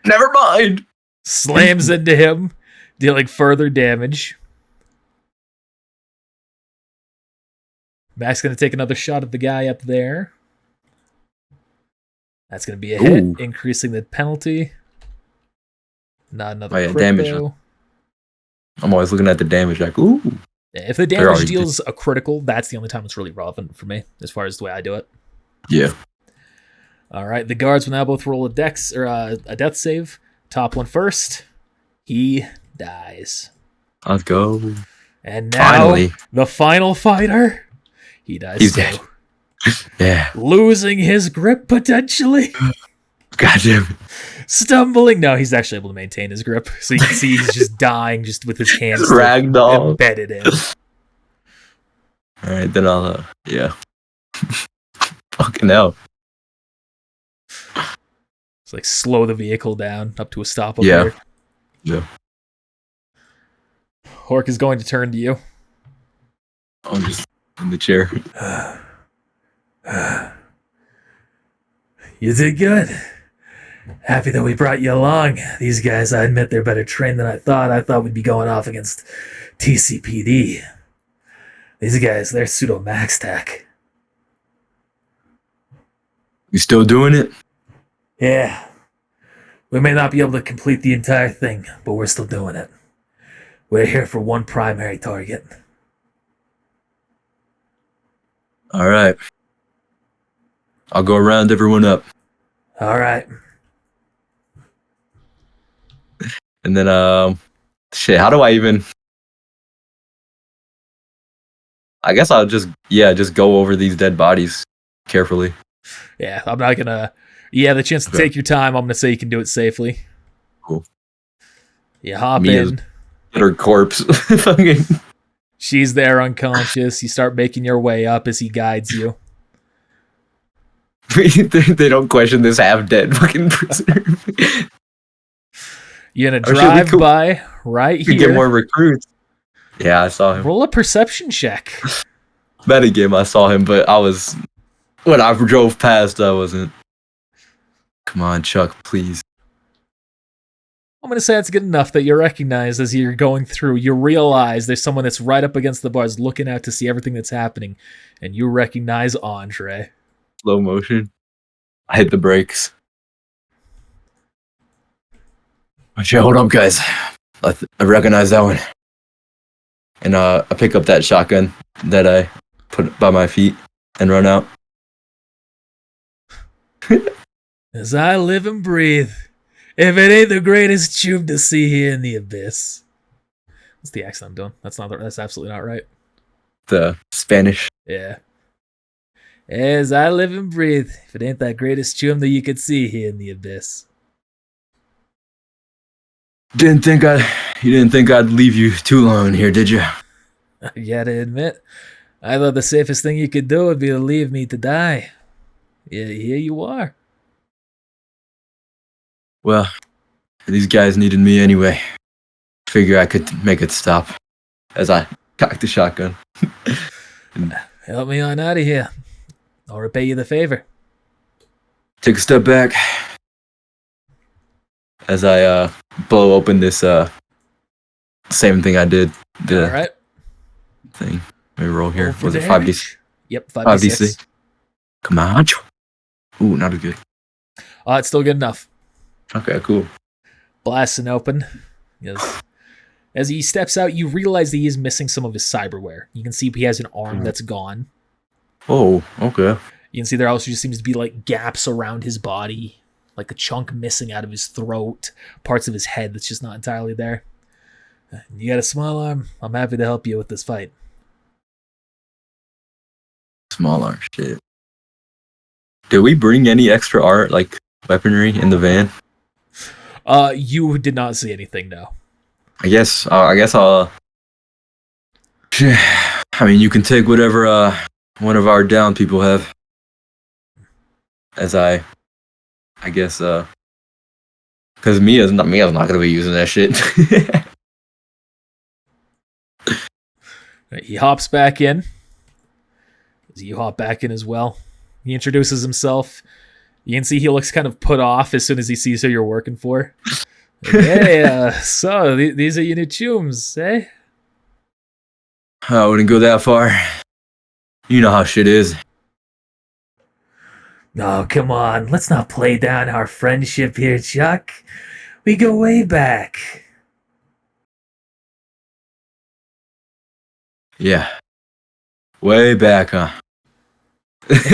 Never mind. Slams into him, dealing further damage. Mac's going to take another shot at the guy up there. That's going to be a hit, Ooh. increasing the penalty. Not another crit, damage. though. I'm always looking at the damage like, ooh. Yeah, if the damage deals a critical, that's the only time it's really relevant for me, as far as the way I do it. Yeah. All right, the guards will now both roll a dex or a death save. Top one first. He dies. Let's go. And now Finally. the final fighter. He dies. He's too. dead. Yeah. Losing his grip potentially. Gotcha. Stumbling. No, he's actually able to maintain his grip. So you can see he's just dying just with his hands Ragdoll. embedded in. All right, then I'll yeah. Fucking hell. It's like slow the vehicle down up to a stop up Yeah. there. Yeah. Hork is going to turn to you. I'm just in the chair. You did good. Happy that we brought you along. These guys, I admit, they're better trained than I thought. I thought we'd be going off against TCPD. These guys, they're pseudo max tech. You still doing it? Yeah. We may not be able to complete the entire thing, but we're still doing it. We're here for one primary target. All right. I'll go round everyone up. All right. And then shit, how do I even I guess I'll just go over these dead bodies carefully. Yeah, I'm not gonna... Yeah, the chance to take your time, I'm gonna say you can do it safely. Cool. You hop Me in. Her corpse. Fucking She's there unconscious. You start making your way up as he guides you. they don't question this half-dead fucking prisoner. You're gonna Oh, shit, drive by right We could here. get more recruits. Yeah, I saw him. Roll a perception check. Metagame, I saw him, but I was when I drove past, I wasn't. Come on, Chuck, please. I'm going to say that's good enough that you recognize as you're going through, you realize there's someone that's right up against the bars looking out to see everything that's happening, and you recognize Andre. Slow motion. I hit the brakes. Okay, hold up, guys. I recognize that one. And I pick up that shotgun that I put by my feet and run out. As I live and breathe, if it ain't the greatest tube to see here in the abyss. What's the accent I'm doing? That's absolutely not right. the Spanish. Yeah. As I live and breathe, if it ain't that greatest chum that you could see here in the abyss. You didn't think I'd leave you too long in here, did you? I gotta admit, I thought the safest thing you could do would be to leave me to die. Yeah, here you are. Well, these guys needed me anyway. Figure I could make it stop. As I cocked the shotgun. Help me on out of here. I'll repay you the favor. Take a step back. As I blow open this same thing I did. The All right. thing. Let me roll here. Roll Was it damage. 5d6? Yep, 5d6. Come on. Ooh, not as good. It's still good enough. Okay, cool. Blasting open. Yes. As he steps out, you realize that he is missing some of his cyberware. You can see he has an arm that's gone. Oh, okay. You can see there also just seems to be like gaps around his body, like a chunk missing out of his throat, parts of his head that's just not entirely there. You got a small arm. I'm happy to help you with this fight. Small arm shit. Did we bring any extra art, like weaponry, in the van? You did not see anything, no. I guess I'll. I mean, you can take whatever one of our down people have. As I guess because Mia's not gonna be using that shit. He hops back in. You hop back in as well. He introduces himself. You can see he looks kind of put off as soon as he sees who you're working for. Hey, so these are your new chums, eh? I wouldn't go that far. You know how shit is. Oh, come on. Let's not play down our friendship here, Chuck. We go way back. Yeah. Way back, huh?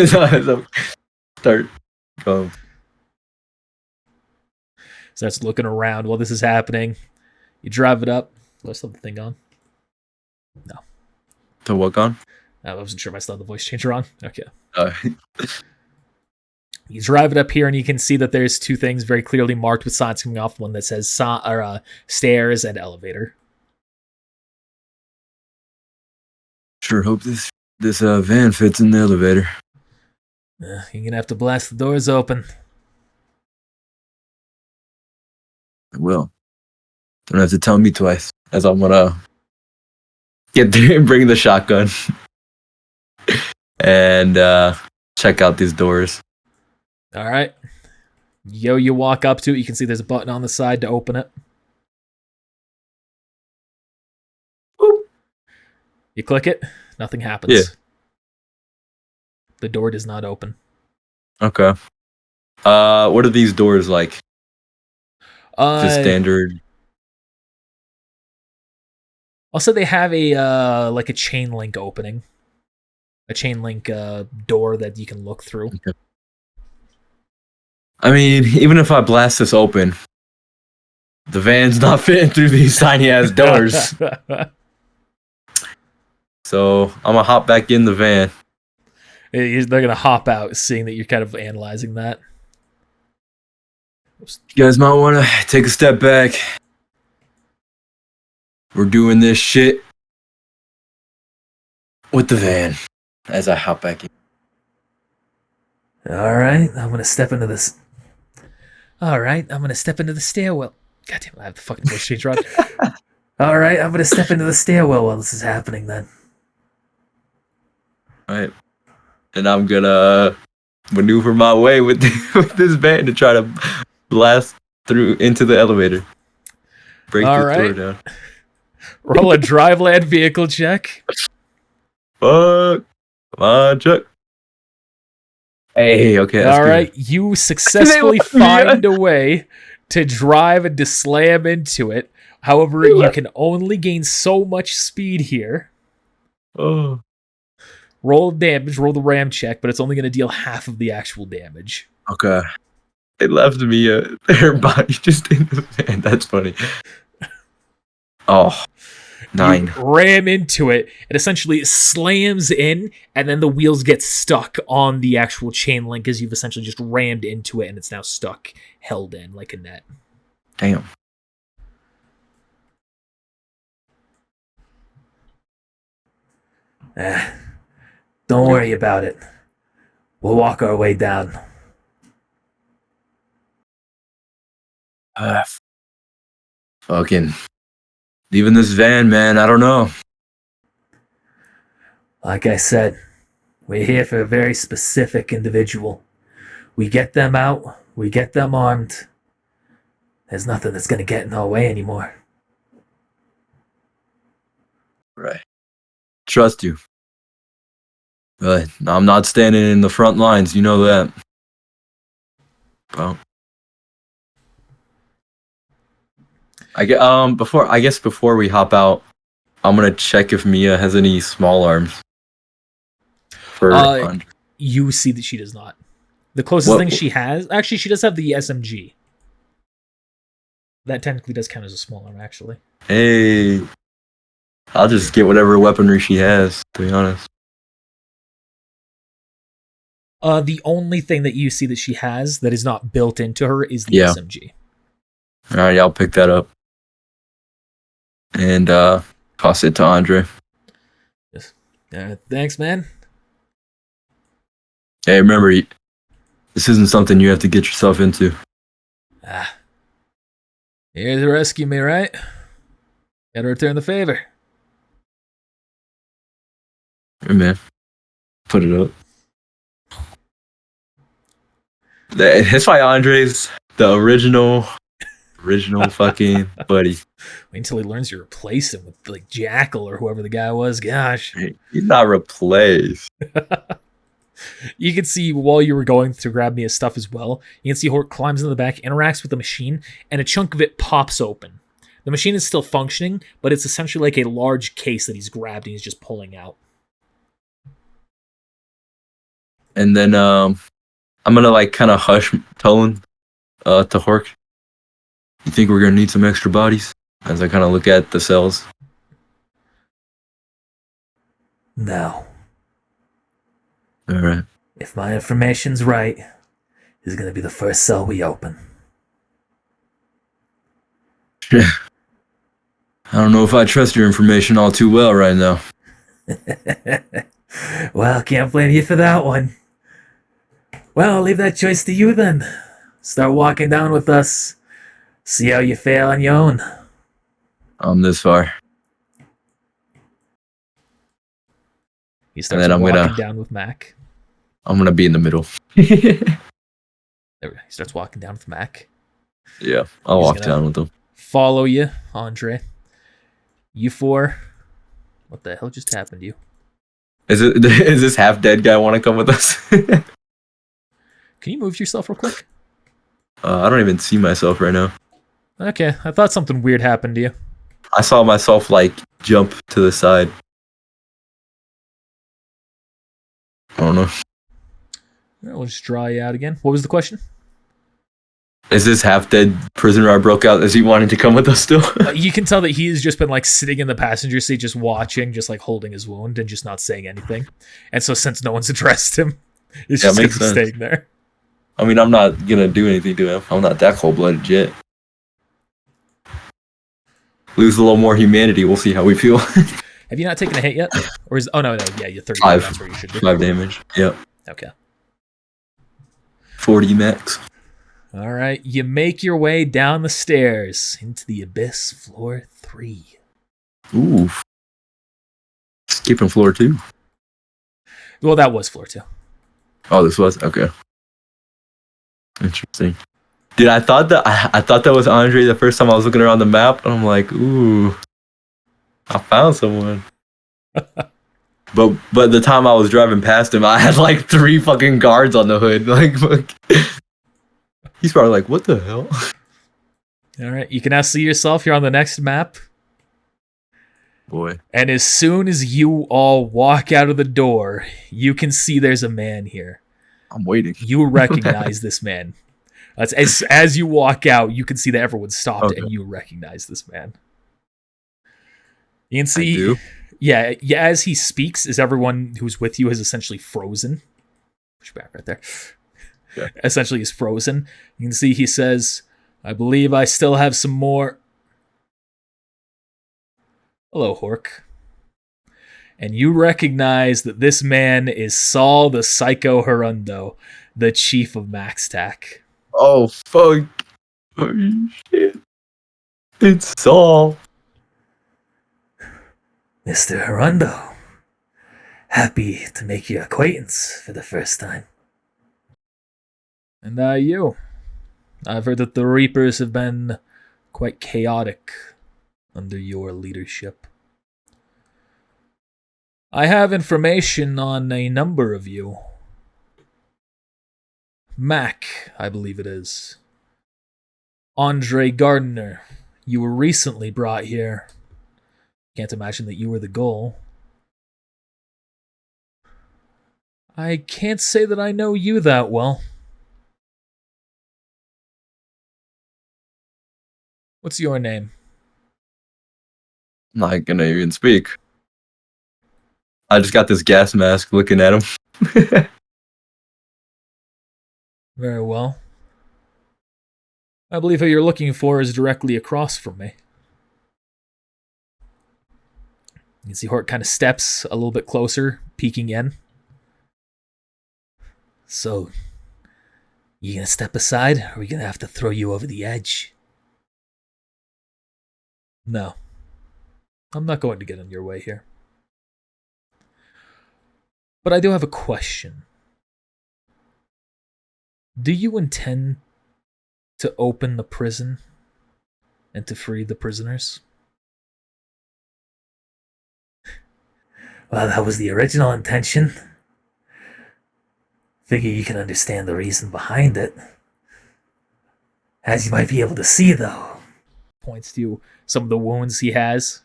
Start going. Starts looking around while this is happening. You drive it up. Do I still have the thing on? No. To what on? I wasn't sure if I still had the voice changer on. Okay. Uh, You drive it up here, and you can see that there's two things very clearly marked with signs coming off. One that says stairs and elevator. sure hope this van fits in the elevator. You're going to have to blast the doors open. I will. Don't have to tell me twice, as I'm gonna get there and bring the shotgun and check out these doors. All right. You walk up to it. You can see there's a button on the side to open it. Boop. You click it. Nothing happens. Yeah. The door does not open. Okay. What are these doors like? Just standard. Also, they have a like a chain link opening, a chain link door that you can look through. Okay. I mean, even if I blast this open, the van's not fitting through these tiny ass doors. So I'm gonna hop back in the van. They're gonna hop out, seeing that you're kind of analyzing that. You guys might want to take a step back. We're doing this shit with the van. As I hop back in. All right, I'm gonna step into this. All right, I'm gonna step into the stairwell. God damn, I have the fucking voice change on. All right, I'm gonna step into the stairwell while this is happening. Then. All right, and I'm gonna maneuver my way with this van to try to blast through into the elevator. Break All this right. door down. Roll a drive land vehicle check. Fuck. Come on, Chuck. Hey, okay. That's All good. right, you successfully find a way to drive and to slam into it. However, you can only gain so much speed here. Oh. Roll damage, roll the ram check, but it's only going to deal half of the actual damage. Okay. It left me her body just in the van. That's funny. Oh. 9. You ram into it, and essentially it slams in, and then the wheels get stuck on the actual chain link as you've essentially just rammed into it, and it's now stuck, held in like a net. Damn. Don't worry about it. We'll walk our way down. Fucking leaving this van, man. I don't know. Like I said, we're here for a very specific individual. We get them out, we get them armed. There's nothing that's going to get in our way anymore. Right. Trust you. But I'm not standing in the front lines. You know that. Well, I guess before we hop out, I'm gonna check if Mia has any small arms. You see that she does not. The closest thing she has, actually, she does have the SMG. That technically does count as a small arm, actually. Hey, I'll just get whatever weaponry she has, to be honest. The only thing that you see that she has that is not built into her is the SMG. Alright, I'll pick that up. And toss it to Andre. Yes. Thanks, man. Hey, remember, this isn't something you have to get yourself into. You're here to rescue me, right? Gotta return the favor. Hey, man. Put it up. That's why Andre's the original fucking buddy. Wait until he learns you replace him with like Jackal or whoever the guy was. Gosh. He's not replaced. You can see while you were going to grab Mia's stuff as well, you can see Hort climbs in the back, interacts with the machine, and a chunk of it pops open. The machine is still functioning, but it's essentially like a large case that he's grabbed and he's just pulling out. And then I'm gonna like kind of hush tone to Hork. You think we're gonna need some extra bodies? As I kind of look at the cells. No. All right. If my information's right, this is gonna be the first cell we open. I don't know if I trust your information all too well right now. Well, can't blame you for that one. Well, I'll leave that choice to you then. Start walking down with us. See how you fare on your own. I'm this far. He starts walking down with Mac. I'm gonna be in the middle. There we go. He starts walking down with Mac. Yeah, I'll walk down with him. Follow you, Andre. You four. What the hell just happened to you? Is this half dead guy want to come with us? Can you move yourself real quick? I don't even see myself right now. Okay, I thought something weird happened to you. I saw myself like jump to the side. I don't know. We'll just draw you out again. What was the question? Is this half-dead prisoner I broke out? Is he wanting to come with us still? You can tell that he has just been like sitting in the passenger seat, just watching, just like holding his wound and just not saying anything. And so since no one's addressed him, he's just gonna be staying there. I mean, I'm not gonna do anything to him. I'm not that cold-blooded yet. Lose a little more humanity. We'll see how we feel. Have you not taken a hit yet? Or is yeah, you're 30. 5. That's where you should be. 5 damage. Yep. Okay. 40 max. All right, you make your way down the stairs into the abyss, floor 3. Ooh. Skipping floor 2. Well, that was floor 2. Oh, this was? Okay. Interesting. Dude, I thought that was Andre the first time I was looking around the map, and I'm like, ooh, I found someone. But the time I was driving past him, I had like 3 fucking guards on the hood. Like, he's probably like, what the hell? All right, you can now see yourself here on the next map. Boy. And as soon as you all walk out of the door, you can see there's a man here. I'm waiting. You recognize this man. As you walk out, you can see that everyone stopped and you recognize this man. You can I see, do. yeah, as he speaks, is everyone who's with you is essentially frozen. Push back right there. Yeah. Essentially, is frozen. You can see he says, "I believe I still have some more." Hello, Hork. And you recognize that this man is Saul the Psycho Herundo, the chief of MaxTac. Oh fuck! Holy shit! It's Saul. Mr. Herundo, happy to make your acquaintance for the first time. And you. I've heard that the Reapers have been quite chaotic under your leadership. I have information on a number of you. Mac, I believe it is. Andre Gardner, you were recently brought here. Can't imagine that you were the goal. I can't say that I know you that well. What's your name? I'm not gonna even speak. I just got this gas mask looking at him. Very well. I believe who you're looking for is directly across from me. You can see Hort kind of steps a little bit closer, peeking in. So, you gonna step aside, or are we gonna have to throw you over the edge? No. I'm not going to get in your way here. But I do have a question. Do you intend to open the prison and to free the prisoners? Well, that was the original intention. Figure you can understand the reason behind it. As you might be able to see, though, Points to some of the wounds he has.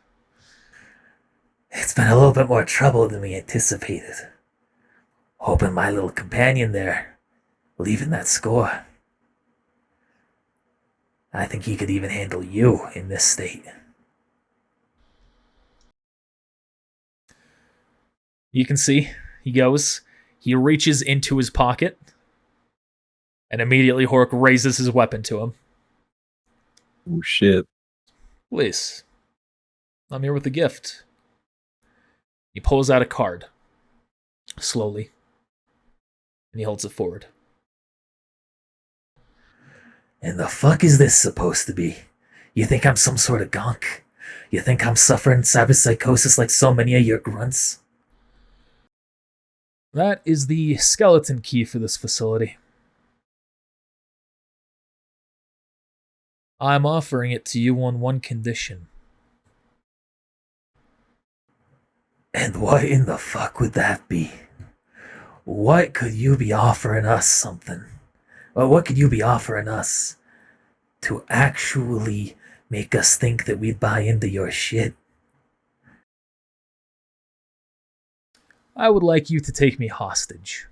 it's been a little bit more trouble than we anticipated. Hoping my little companion there will even that score. I think he could even handle you in this state. You can see, he reaches into his pocket, and immediately Hork raises his weapon to him. Oh shit! Please, I'm here with a gift. He pulls out a card, slowly, and he holds it forward. And the fuck is this supposed to be? You think I'm some sort of gonk? You think I'm suffering cyberpsychosis like so many of your grunts? That is the skeleton key for this facility. I'm offering it to you on one condition. And what in the fuck would that be? What could you be offering us something? Or what could you be offering us to actually make us think that we'd buy into your shit? I would like you to take me hostage.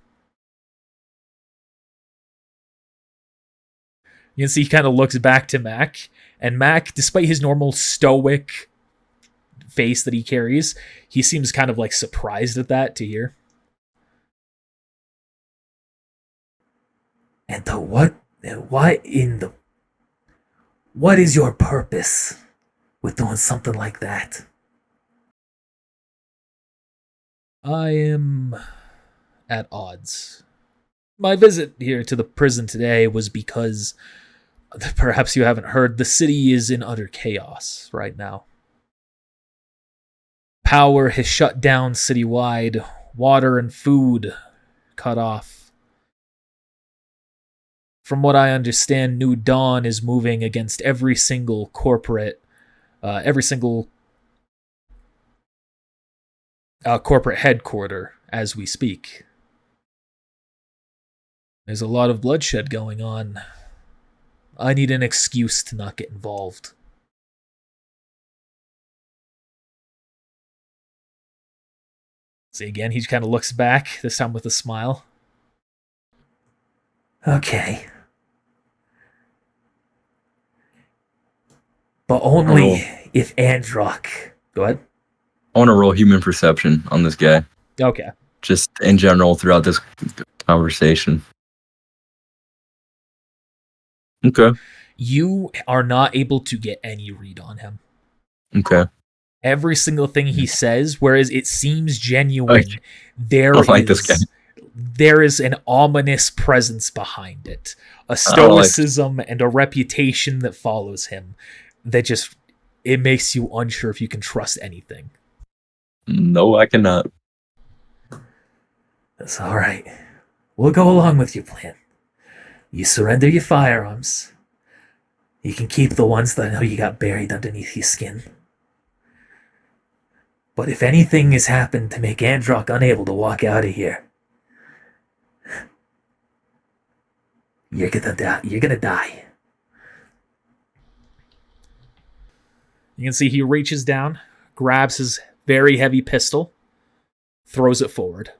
You can see he kind of looks back to Mac, and Mac, despite his normal stoic face that he carries, he seems kind of like surprised at that to hear. And what is your purpose with doing something like that? I am at odds. My visit here to the prison today was because, perhaps you haven't heard, the city is in utter chaos right now. Power has shut down citywide, water and food cut off. From what I understand, New Dawn is moving against every single corporate headquarter as we speak. There's a lot of bloodshed going on. I need an excuse to not get involved. See, again, he kind of looks back, this time with a smile. Okay. But only if Androck... Go ahead. want to roll human perception on this guy, Okay. just in general throughout this conversation. Okay. You are not able to get any read on him. Okay. Every single thing he says, whereas it seems genuine, I like this guy. there is an ominous presence behind it, a I stoicism and a reputation that follows him that just it makes you unsure if you can trust anything. No, I cannot. That's all right. We'll go along with your plan. You surrender your firearms. You can keep the ones that I know you got buried underneath your skin. But if anything has happened to make Androck unable to walk out of here, you're gonna die. You're gonna die. You can see he reaches down, grabs his very heavy pistol, throws it forward.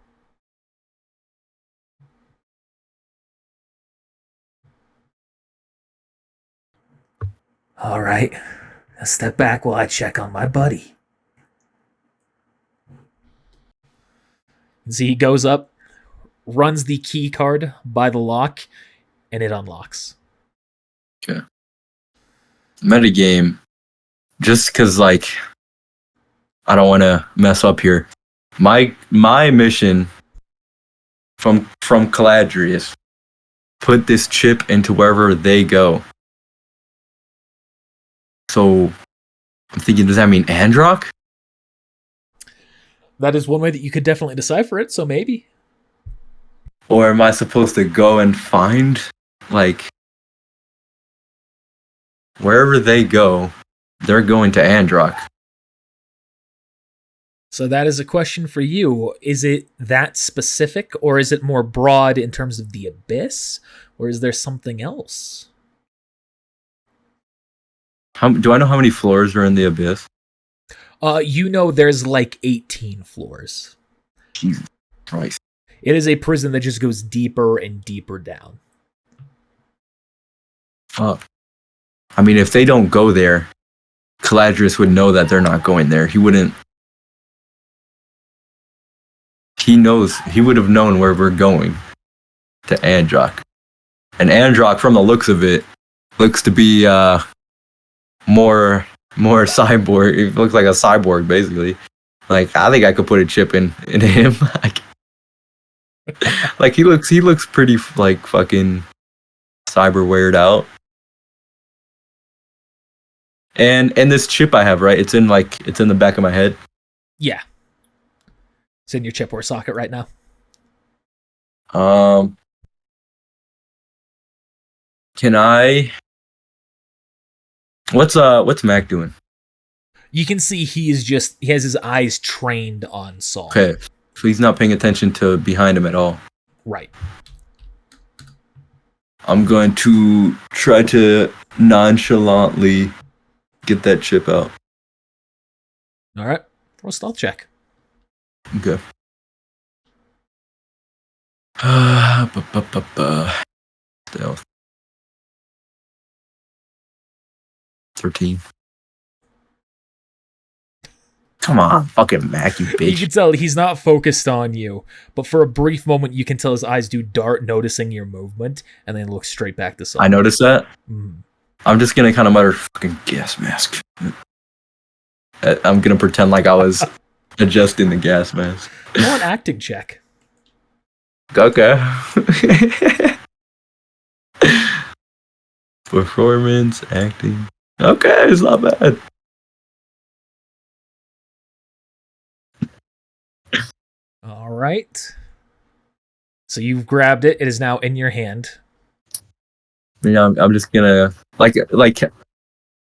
All right. Now step back while I check on my buddy. You can see he goes up, runs the key card by the lock, and it unlocks. Okay. Metagame. Just because, like, I don't want to mess up here. My mission from Caladrius, put this chip into wherever they go. So I'm thinking, does that mean Androck? That is one way that you could definitely decipher it, so maybe. Or am I supposed to go and find, like, wherever they go, they're going to Androck? So that is a question for you. Is it that specific, or is it more broad in terms of the abyss, or is there something else? Do I know how many floors are in the abyss? You know there's like 18 floors. Jesus Christ. It is a prison that just goes deeper and deeper down. Fuck. I mean, if they don't go there, Caladrius would know that they're not going there. He wouldn't. He would have known where we're going, to Androck. And Androck, from the looks of it, looks to be more cyborg. It looks like a cyborg, basically. Like, I think I could put a chip in him. Like, he looks pretty, like, fucking cyber weared out. And this chip I have, right? It's in the back of my head. Yeah. It's in your chipboard socket right now. Can I? What's Mac doing? You can see he has his eyes trained on Saul. Okay, so he's not paying attention to behind him at all. Right. I'm going to try to nonchalantly get that chip out. All right. Throw a stealth check. Okay. Stealth. 13. Come on, fucking Mac, you bitch. You can tell he's not focused on you, but for a brief moment, you can tell his eyes do dart, noticing your movement, and then look straight back to Saul. I noticed that. Mm. I'm just gonna kind of mutter, fucking gas mask. I'm gonna pretend like I was adjusting the gas mask. Roll an acting check. Okay. Performance, acting. Okay, it's not bad. All right. So you've grabbed it. It is now in your hand. Yeah, I'm just gonna like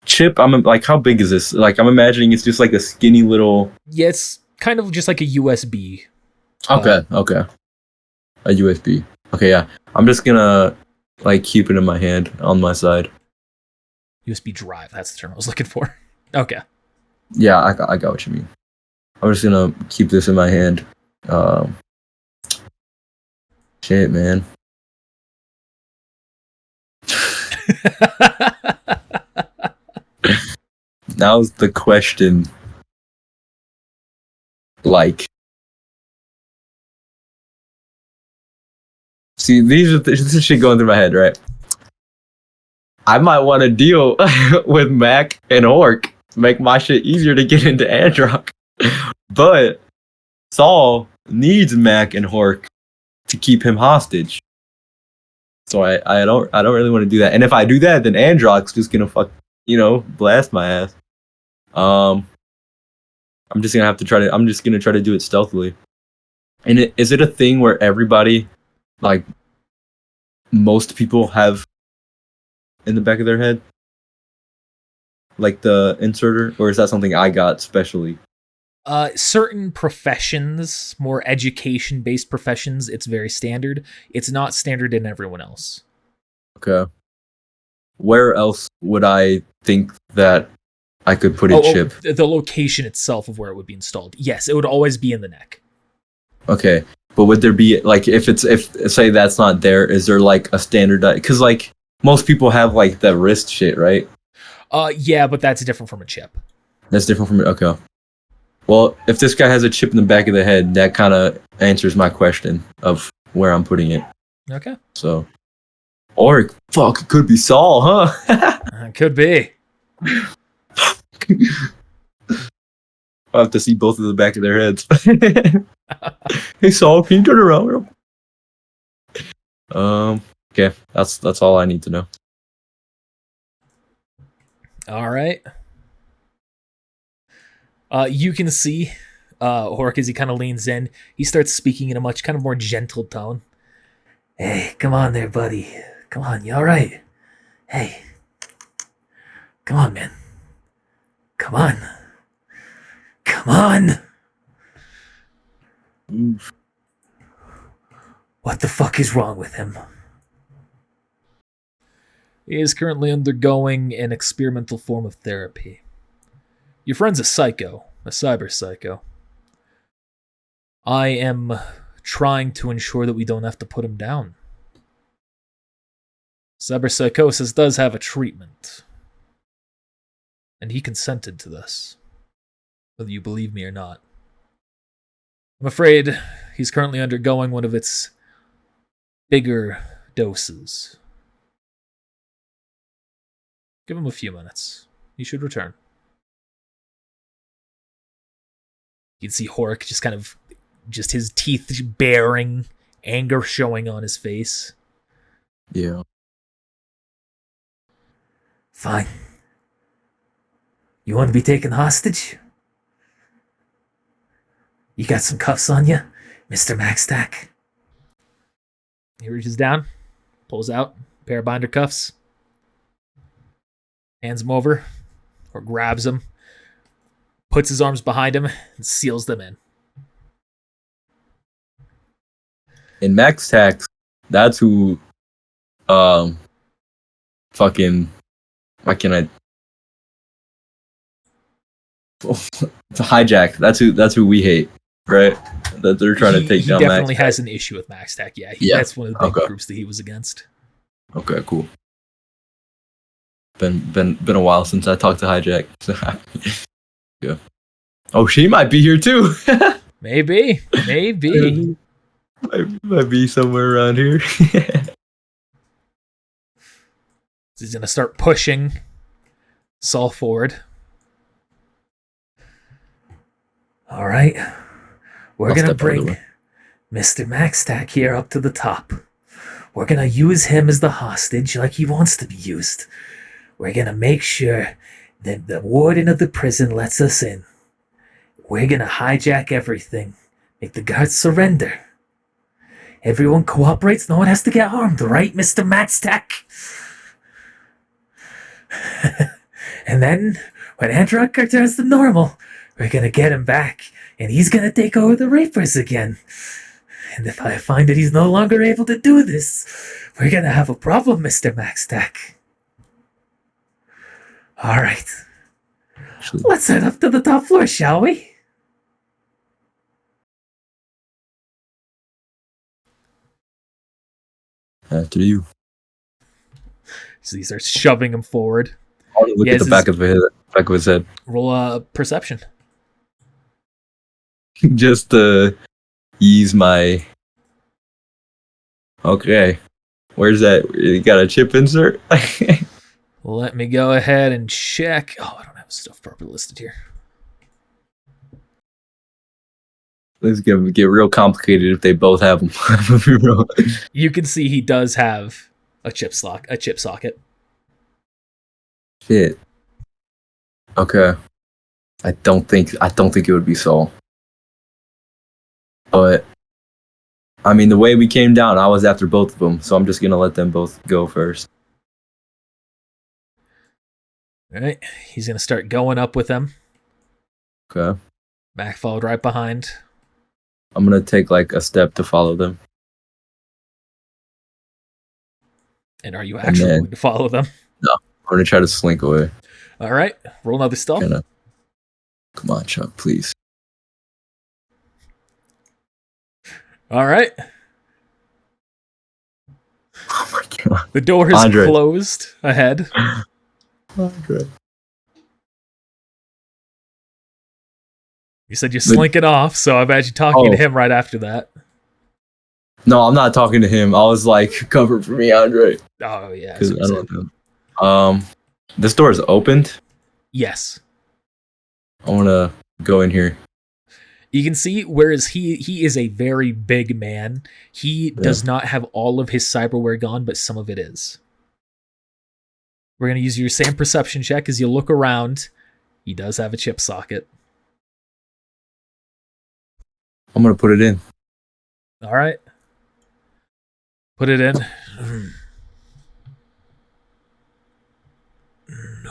chip. I'm like, how big is this? Like, I'm imagining it's just like a skinny little. Yeah, it's kind of just like a USB. Okay. A USB. Okay, yeah. I'm just gonna like keep it in my hand on my side. USB drive. That's the term I was looking for. Okay. Yeah, I got what you mean. I'm just gonna keep this in my hand. Shit, man. Now's the question. like. See, this is shit going through my head, right? I might want to deal with Mac and Orc, make my shit easier to get into Androck. But Saul needs Mac and Hork to keep him hostage. So I don't really want to do that. And if I do that, then Androck's just gonna blast my ass. I'm just gonna try to do it stealthily. And is it a thing where everybody, like most people, have in the back of their head, like the inserter, or is that something I got specially? Certain professions, more education-based professions, it's very standard. It's not standard in everyone else. Okay. Where else would I think that I could put a chip? The location itself of where it would be installed. Yes, it would always be in the neck. Okay. But would there be, like, if say that's not there, is there like a standard? Because like most people have like the wrist shit, right? Yeah, but that's different from a chip. That's different from it. Okay. Well, if this guy has a chip in the back of the head, that kind of answers my question of where I'm putting it. Okay. So, or it could be Saul, huh? Could be. I'll have to see both of the back of their heads. Hey Saul, can you turn around? Okay, that's all I need to know. All right. You can see Hork as he kind of leans in. He starts speaking in a much kind of more gentle tone. Hey, come on there, buddy. Come on, you all right? Hey. Come on, man. Come on. Come on. Oof. What the fuck is wrong with him? He is currently undergoing an experimental form of therapy. Your friend's a psycho, a cyber psycho. I am trying to ensure that we don't have to put him down. Cyberpsychosis does have a treatment. And he consented to this, whether you believe me or not. I'm afraid he's currently undergoing one of its bigger doses. Give him a few minutes. He should return. You can see Hork just his teeth baring, anger showing on his face. Yeah. Fine. You want to be taken hostage? You got some cuffs on you, Mr. Maxtack? He reaches down, pulls out a pair of binder cuffs, hands him over, or grabs him, puts his arms behind him, and seals them in. In Max Tax, that's who, fucking, why can I? To hijack. That's who we hate, right? That they're trying to take down. He definitely Max has an issue with Max Tack. Yeah, that's one of the big groups that he was against. Okay, cool. Been a while since I talked to Hijack. So yeah. Oh, she might be here too. Maybe. Might be somewhere around here. He's gonna start pushing Saul forward. All right. We're going to bring Mr. Maxtack here up to the top. We're going to use him as the hostage like he wants to be used. We're going to make sure that the warden of the prison lets us in. We're going to hijack everything. Make the guards surrender. Everyone cooperates. No one has to get harmed, right, Mr. Maxtack? And then, when Androck returns to normal, we're gonna get him back, and he's gonna take over the Reapers again. And if I find that he's no longer able to do this, we're gonna have a problem, Mr. Maxtack. Alright. Let's head up to the top floor, shall we? After you. So he starts shoving him forward. Look at the back of his head. Roll a perception. just to ease my. Okay, where's that? You got a chip insert? Let me go ahead and check. Oh, I don't have stuff properly listed here. Let's get real complicated if they both have them. You can see he does have a chip socket. Shit. Okay. I don't think it would be Saul. But I mean, the way we came down, I was after both of them, so I'm just gonna let them both go first. All right, he's gonna start going up with them. Okay. Mac followed right behind. I'm gonna take like a step to follow them. And are you actually going to follow them? No, I'm gonna try to slink away. All right, roll another stealth. Come on, Chuck, please. All right. Oh my god. The door is closed ahead. Andre. You said you're slinking off, so I imagine talking to him right after that. No, I'm not talking to him. I was like, cover for me, Andre. Oh yeah. I don't know. This door is opened. Yes. I want to go in here. You can see, whereas he is a very big man, he does not have all of his cyberware gone, but some of it is. We're going to use your same perception check as you look around. He does have a chip socket. I'm going to put it in. All right. Put it in.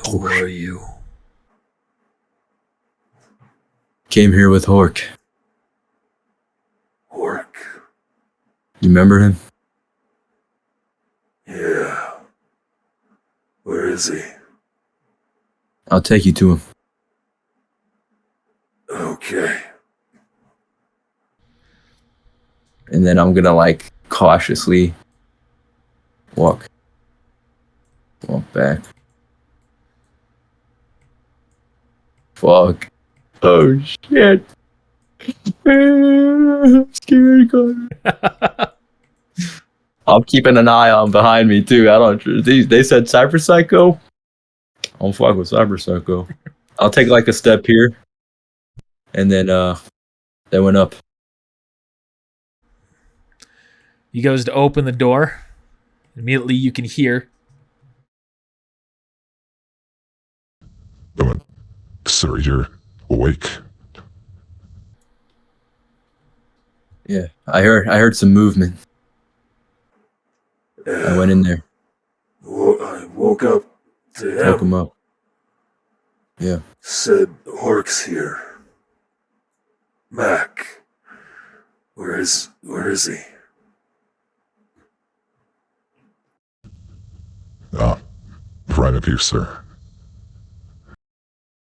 Who are you? Came here with Hork. Hork? You remember him? Yeah. Where is he? I'll take you to him. Okay. And then I'm gonna like cautiously walk back. Fuck. Oh shit. I'm scared, Connor. I'm keeping an eye on behind me too. I don't. They said Cyber Psycho. I don't fuck with Cyber Psycho. I'll take like a step here, and then they went up. He goes to open the door. Immediately, you can hear. Sir, you're awake. Yeah, I heard some movement. I went in there. I woke up to him. Woke him up. Yeah. Said Hork's here. Mac. Where is he? Right up here, sir.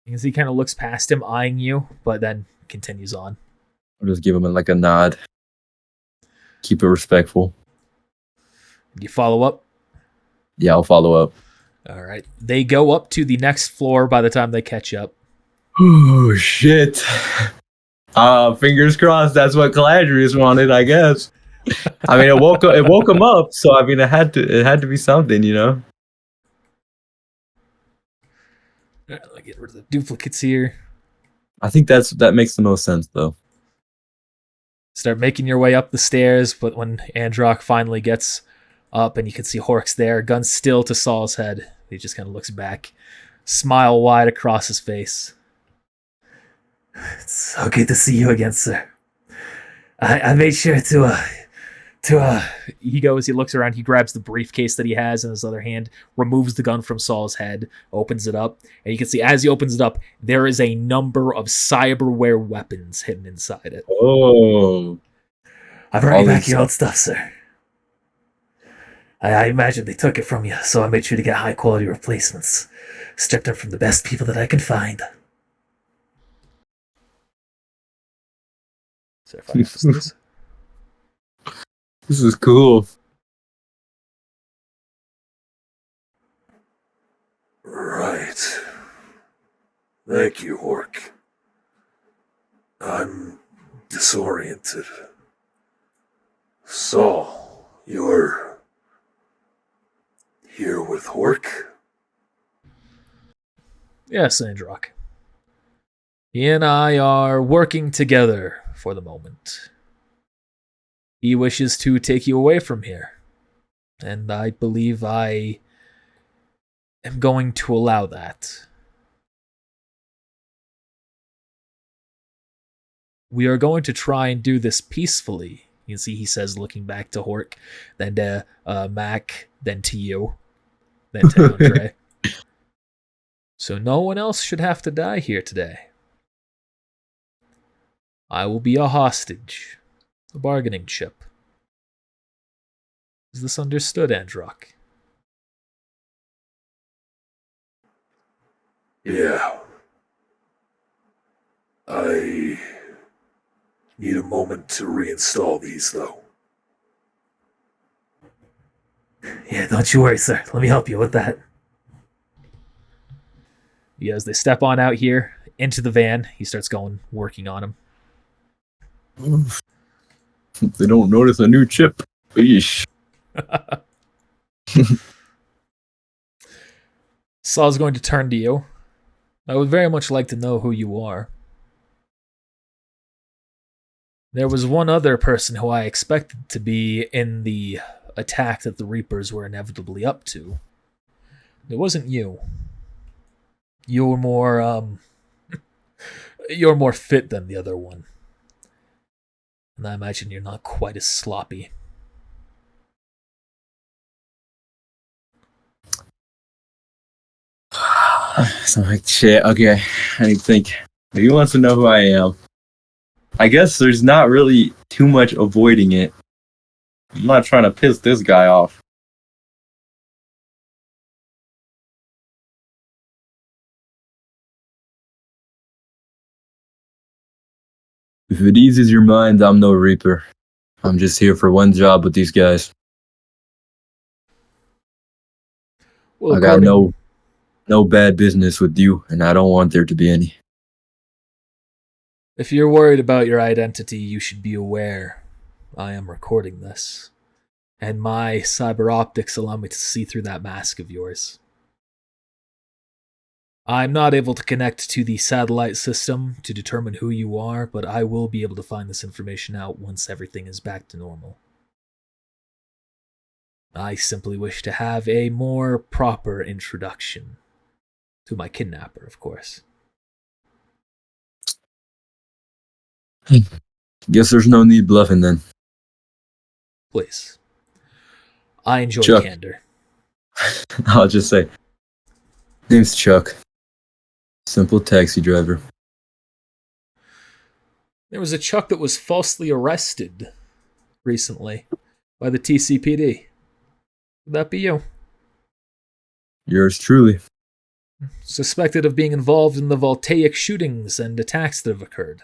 You can see he kind of looks past him, eyeing you, but then continues on. I'll just give him like a nod. Keep it respectful. Do you follow up? Yeah, I'll follow up. All right. They go up to the next floor by the time they catch up. Oh shit. Fingers crossed that's what Caladrius wanted, I guess. I mean it woke him up, so I mean it had to be something, you know. All right, let me get rid of the duplicates here. I think that makes the most sense though. Start making your way up the stairs, but when Androck finally gets up and you can see Hork's there, gun still to Saul's head, he just kind of looks back, smile wide across his face. It's so good to see you again, sir. I made sure to he looks around, he grabs the briefcase that he has in his other hand, removes the gun from Saul's head, opens it up, and you can see as he opens it up, there is a number of cyberware weapons hidden inside it. Oh. I brought you back your old stuff, sir. I imagine they took it from you, so I made sure to get high quality replacements. Stripped them from the best people that I can find. So if I use this. This is cool. Right. Thank you, Hork. I'm disoriented. So, you're here with Hork? Yes, Androck. He and I are working together for the moment. He wishes to take you away from here, and I believe I am going to allow that. We are going to try and do this peacefully. You can see he says, looking back to Hork, then to Mac, then to you, then to Andre. So no one else should have to die here today. I will be a hostage, a bargaining chip. Is this understood, Androck? Yeah. I need a moment to reinstall these, though. Yeah, don't you worry, sir. Let me help you with that. As they step on out here into the van, he starts working on him. They don't notice a new chip. Eesh. Saul's going to turn to you. I would very much like to know who you are. There was one other person who I expected to be in the attack that the Reapers were inevitably up to. It wasn't you. You were more, you're more fit than the other one. And I imagine you're not quite as sloppy. So I'm like, shit, okay. I need to think. If he wants to know who I am, I guess there's not really too much avoiding it. I'm not trying to piss this guy off. If it eases your mind, I'm no Reaper. I'm just here for one job with these guys. Well, I got no bad business with you, and I don't want there to be any. If you're worried about your identity, you should be aware I am recording this. And my cyber optics allow me to see through that mask of yours. I'm not able to connect to the satellite system to determine who you are, but I will be able to find this information out once everything is back to normal. I simply wish to have a more proper introduction to my kidnapper, of course. Guess there's no need bluffing then. Please. I enjoy Chuck. candor. I'll just say, name's Chuck. Simple taxi driver. There was a Chuck that was falsely arrested recently by the TCPD. Would that be you? Yours truly. Suspected of being involved in the voltaic shootings and attacks that have occurred.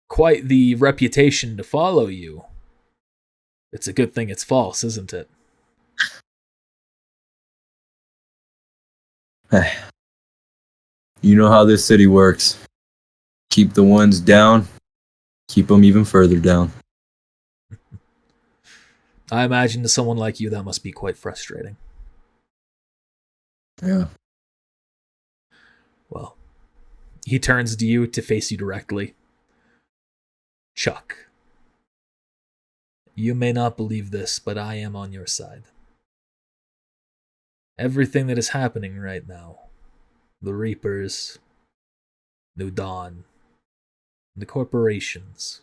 Quite the reputation to follow you. It's a good thing it's false, isn't it? You know how this city works. Keep the ones down, keep them even further down. I imagine to someone like you that must be quite frustrating. Yeah. Well, he turns to you to face you directly. Chuck, you may not believe this, but I am on your side. Everything that is happening right now, the Reapers, New Dawn, the corporations,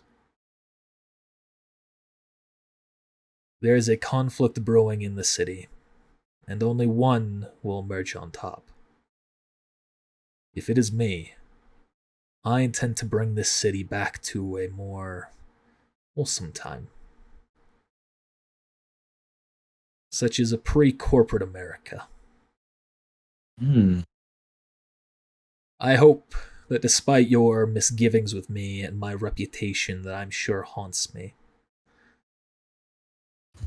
there is a conflict brewing in the city, and only one will emerge on top. If it is me, I intend to bring this city back to a more wholesome time, such as a pre-corporate America. I hope that despite your misgivings with me and my reputation that I'm sure haunts me,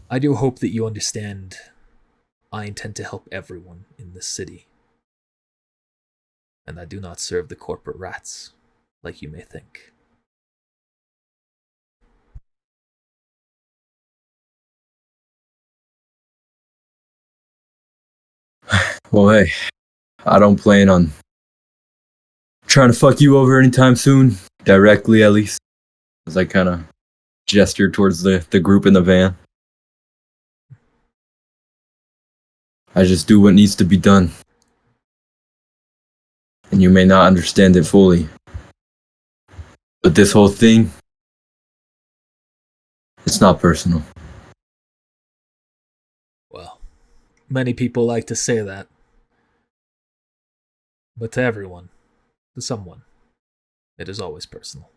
I do hope that you understand I intend to help everyone in this city. And I do not serve the corporate rats, like you may think. Well, hey, I don't plan on trying to fuck you over anytime soon, directly at least. As I kind of gesture towards the group in the van. I just do what needs to be done. And you may not understand it fully. But this whole thing, it's not personal. Well, many people like to say that. But to everyone, to someone, it is always personal.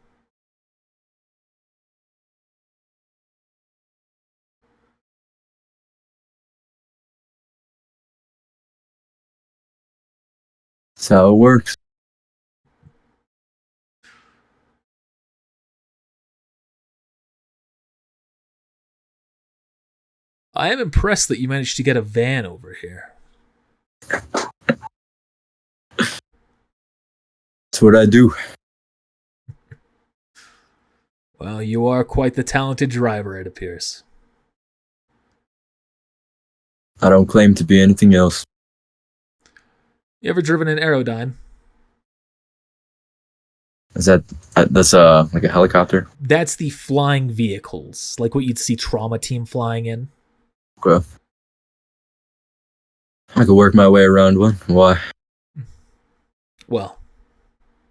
That's how it works. I am impressed that you managed to get a van over here. That's what I do. Well, you are quite the talented driver, it appears. I don't claim to be anything else. You ever driven an Aerodyne? Is that's like a helicopter? That's the flying vehicles, like what you'd see Trauma Team flying in. Okay. I could work my way around one. Why? Well,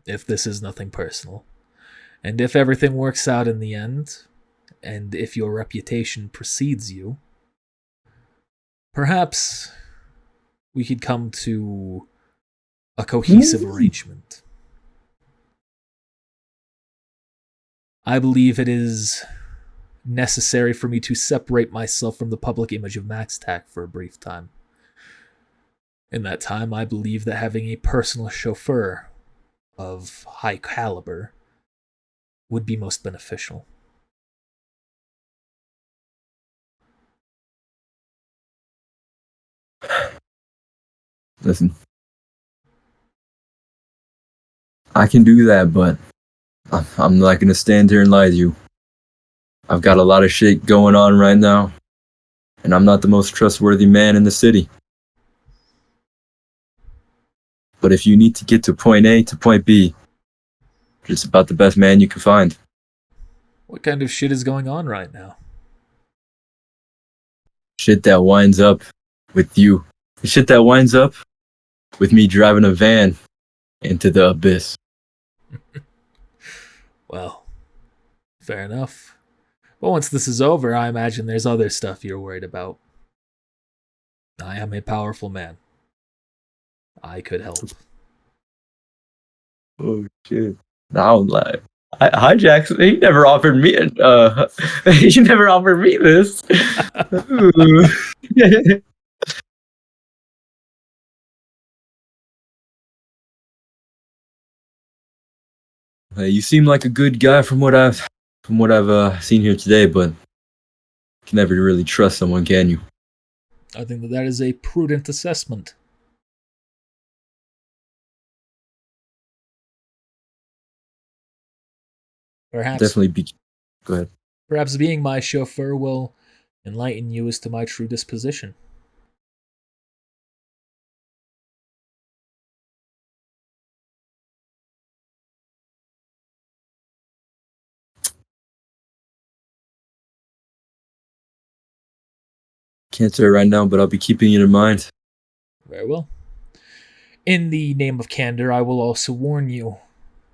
if this is nothing personal, and if everything works out in the end, and if your reputation precedes you, perhaps we could come to a cohesive arrangement. I believe it is necessary for me to separate myself from the public image of MaxTac for a brief time. In that time, I believe that having a personal chauffeur of high caliber would be most beneficial. Listen. I can do that, but I'm not going to stand here and lie to you. I've got a lot of shit going on right now, and I'm not the most trustworthy man in the city. But if you need to get to point A to point B, just about the best man you can find. What kind of shit is going on right now? Shit that winds up with you. Shit that winds up with me driving a van into the abyss. Well, fair enough. But once this is over, I imagine there's other stuff you're worried about. I am a powerful man. I could help. Oh shit! I don't lie. Hijax, he never offered me. He never offered me this. You seem like a good guy from what I've seen here today, but you can never really trust someone, can you? I think that is a prudent assessment. Perhaps, Definitely be. Go ahead. perhaps being my chauffeur will enlighten you as to my true disposition. Can't say it right now, but I'll be keeping it in mind. Very well. In the name of candor, I will also warn you.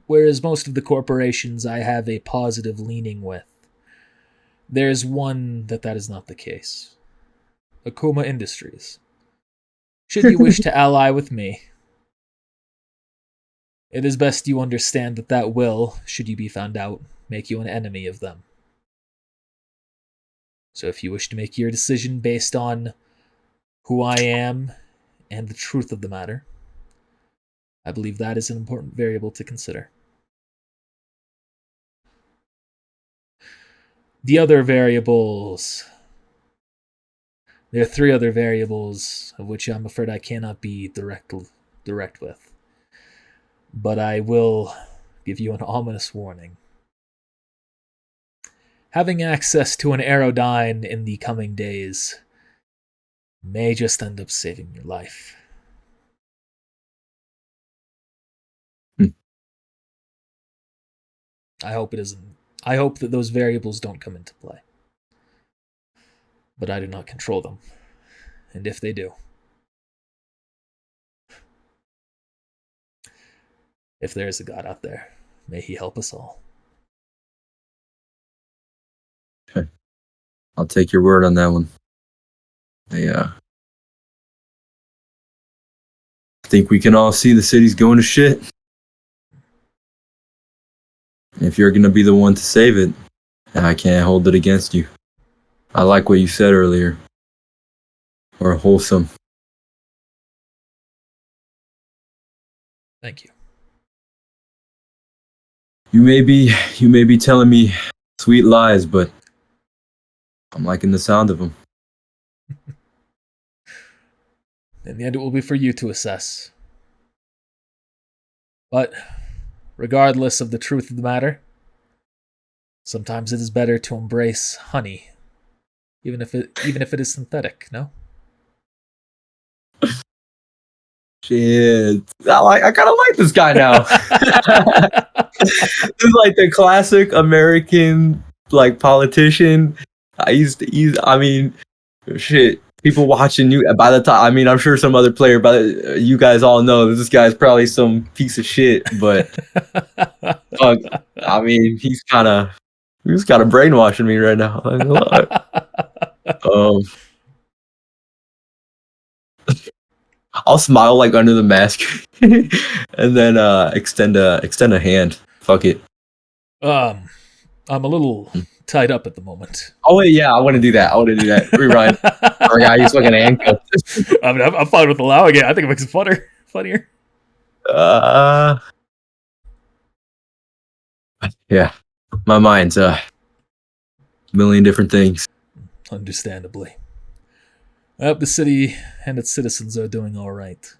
Whereas most of the corporations I have a positive leaning with, there's one that is not the case. Akuma Industries. Should you wish to ally with me, it is best you understand that will, should you be found out, make you an enemy of them. So if you wish to make your decision based on who I am and the truth of the matter, I believe that is an important variable to consider. The other variables... There are 3 other variables of which I'm afraid I cannot be direct with. But I will give you an ominous warning. Having access to an Aerodyne in the coming days may just end up saving your life. I hope it isn't. I hope that those variables don't come into play. But I do not control them. And if they do, if there is a God out there, may he help us all. Okay. I'll take your word on that one. I think we can all see the city's going to shit. If you're going to be the one to save it, I can't hold it against you. I like what you said earlier. Or wholesome. Thank you. You may be telling me sweet lies, but I'm liking the sound of them. In the end, it will be for you to assess. But regardless of the truth of the matter, sometimes it is better to embrace honey, even if it is synthetic. No. Shit, I kind of like this guy now. This is like the classic American politician. I mean, shit. People watching you. By the time, I mean, I'm sure some other player, but you guys all know that this guy's probably some piece of shit. But fuck, I mean, he's kind of brainwashing me right now. I'll smile under the mask, and then extend a hand. Fuck it. I'm a little tied up at the moment. Oh wait, yeah, I want to do that. Rewind. Our guy, he's fucking handcuffed. I mean, I'm fine with allowing it. I think it makes it funnier. Yeah, my mind's a million different things. Understandably. I hope the city and its citizens are doing all right.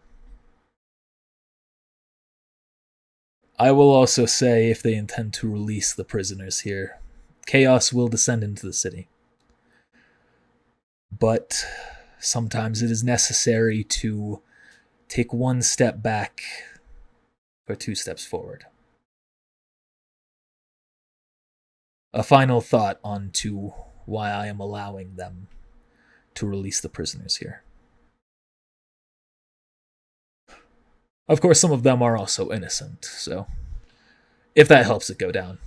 I will also say, if they intend to release the prisoners here, chaos will descend into the city. But sometimes it is necessary to take one step back for 2 steps forward. A final thought onto why I am allowing them to release the prisoners here. Of course, some of them are also innocent, so if that helps it go down,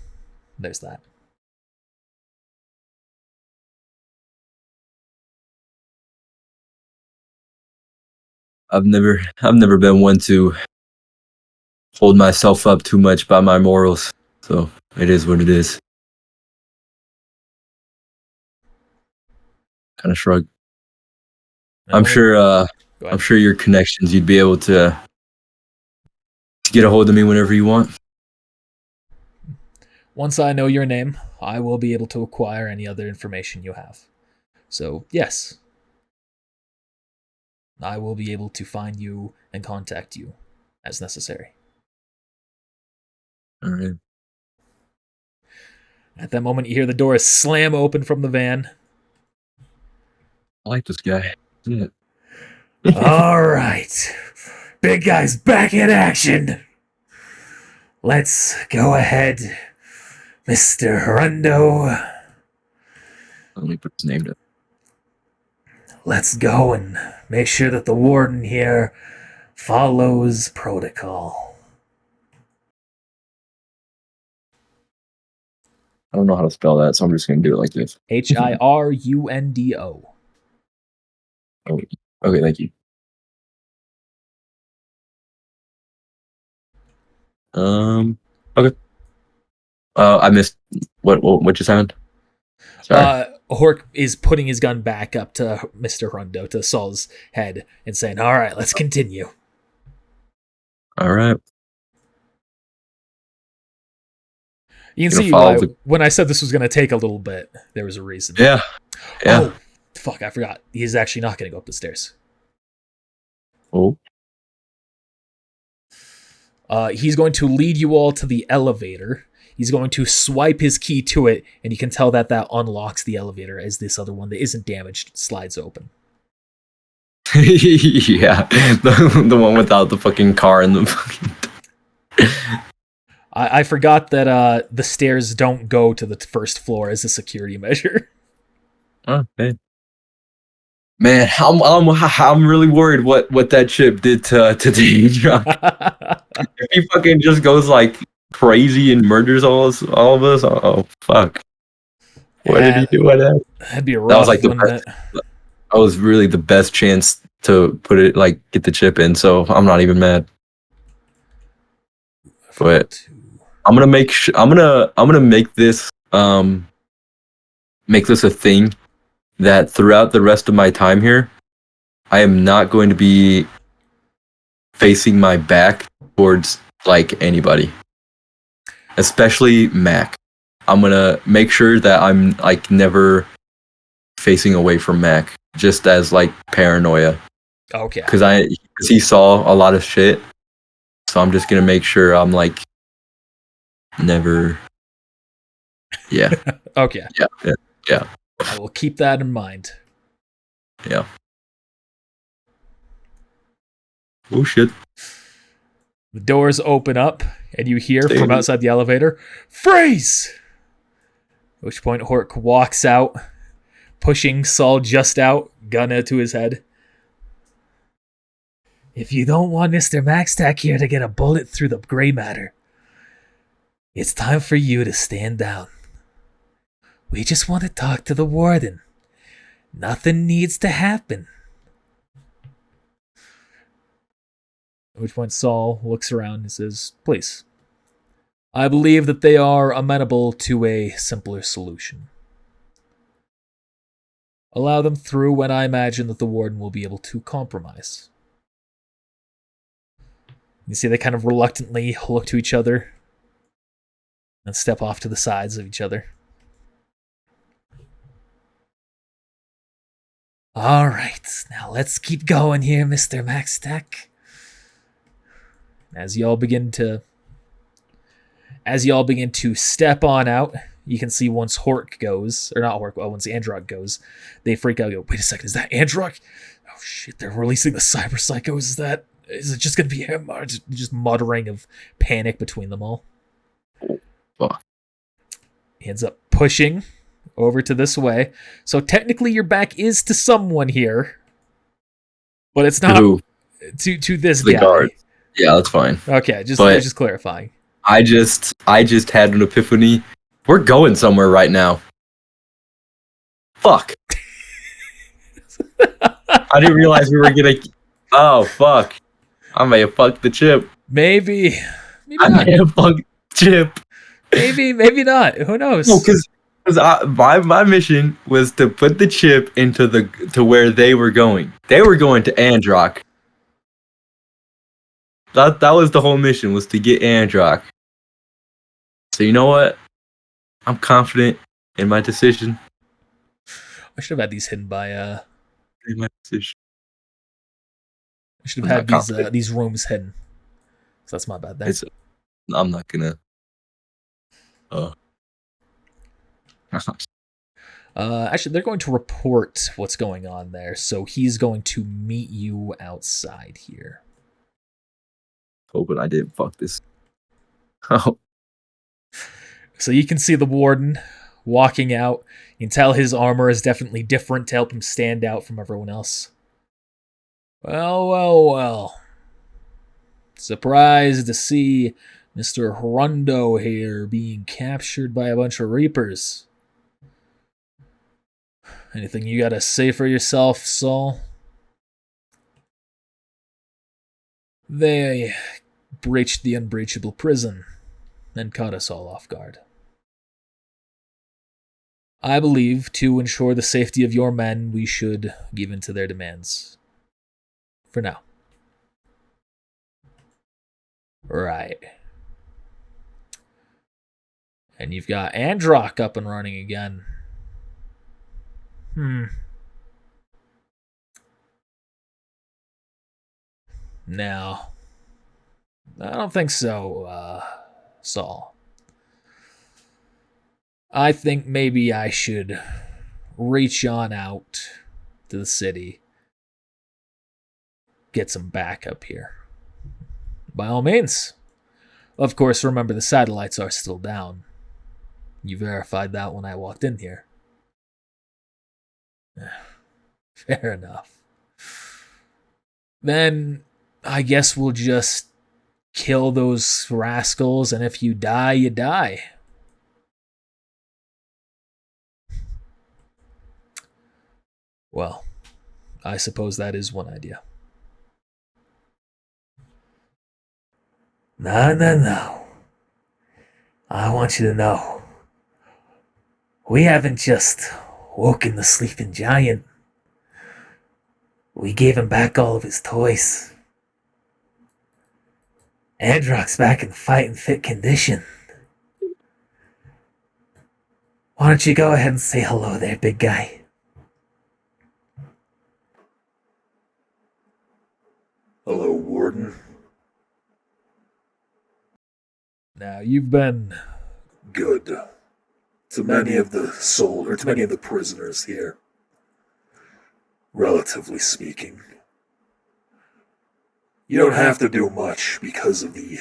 there's that. I've never been one to hold myself up too much by my morals, so it is what it is. Kind of shrug. I'm sure your connections, you'd be able to get a hold of me whenever you want. Once I know your name, I will be able to acquire any other information you have. So, yes, I will be able to find you and contact you as necessary. All right. At that moment, you hear the door slam open from the van. I like this guy. Yeah. All right. Big guy's back in action. Let's go ahead, Mr. Hundo. Let me put his name down. Let's go and make sure that the warden here follows protocol. I don't know how to spell that, so I'm just going to do it like this. Hirundo. Oh, okay, thank you. Okay. I missed what just happened? Sorry. Hork is putting his gun back up to Mr. Hundo, to Saul's head, and saying, all right, let's continue. All right. You can see why, when I said this was going to take a little bit, there was a reason. Yeah. Oh, fuck, I forgot. He's actually not going to go up the stairs. Oh. He's going to lead you all to the elevator. He's going to swipe his key to it, and you can tell that unlocks the elevator as this other one that isn't damaged slides open. Yeah, the one without the fucking car and the fucking... I forgot that the stairs don't go to the first floor as a security measure. Oh, man, I'm really worried what that chip did to the truck. If he fucking just goes like crazy and murders all of us, oh fuck! What did he do with that? That'd be rough. That was like the best. That was really the best chance to put it, like, get the chip in. So I'm not even mad. But I'm gonna make I'm gonna make this a thing that throughout the rest of my time here, I am not going to be facing my back towards like anybody, especially Mac. I'm gonna make sure that I'm like never facing away from Mac, just as like paranoia. Okay. Because he saw a lot of shit, so I'm just gonna make sure I'm like never. Yeah. Okay. Yeah. I will keep that in mind. Yeah. Oh shit. The doors open up, and you hear from outside the elevator, "Freeze!" At which point Hork walks out, pushing Saul just out, gun to his head. "If you don't want Mr. Maxtack here to get a bullet through the gray matter, it's time for you to stand down. We just want to talk to the warden. Nothing needs to happen." At which point Saul looks around and says, "Please. I believe that they are amenable to a simpler solution. Allow them through when I imagine that the warden will be able to compromise." You see they kind of reluctantly look to each other and step off to the sides of each other. "All right, now let's keep going here, Mr. Maxtack." As y'all begin to step on out, you can see once Hork goes, or not Hork, once Androck goes, they freak out and go, "Wait a second, is that Androck? Oh shit, they're releasing the cyber psychos. Is it just gonna be him?" Or just muttering of panic between them all. Fuck. He ends up pushing over to this way. So technically your back is to someone here, but it's not to this guy. Guard. Yeah, that's fine. Okay, just clarifying. I just had an epiphany. We're going somewhere right now. Fuck. I didn't realize we were gonna. Oh fuck! I may have fucked the chip. Maybe I not. may have fucked the chip. Maybe not. Who knows? No, because my mission was to put the chip to where they were going. They were going to Androck. That was the whole mission, was to get Androck. So you know what? I'm confident in my decision. I should have had these hidden by In my decision. I should have had these rooms hidden. So that's my bad there. I'm not gonna. Actually, they're going to report what's going on there, so he's going to meet you outside here. Hoping I didn't fuck this. Oh. So you can see the warden walking out. You can tell his armor is definitely different to help him stand out from everyone else. Well. Surprised to see Mr. Horundo here being captured by a bunch of Reapers. Anything you gotta say for yourself, Saul? They breached the unbreachable prison and caught us all off guard. I believe to ensure the safety of your men, we should give in to their demands. For now. Right. And you've got Androck up and running again. Now, I don't think so, Saul. I think maybe I should reach on out to the city, get some backup here. By all means. Of course, remember the satellites are still down. You verified that when I walked in here. Fair enough. Then I guess we'll just kill those rascals, and if you die, you die. Well, I suppose that is one idea. No. I want you to know, we haven't just woken the sleeping giant. We gave him back all of his toys. Androck's back in fighting fit condition. Why don't you go ahead and say hello there, big guy? Hello, Warden. Now, you've been Good. To many of the prisoners here, relatively speaking. You don't have to do much because of the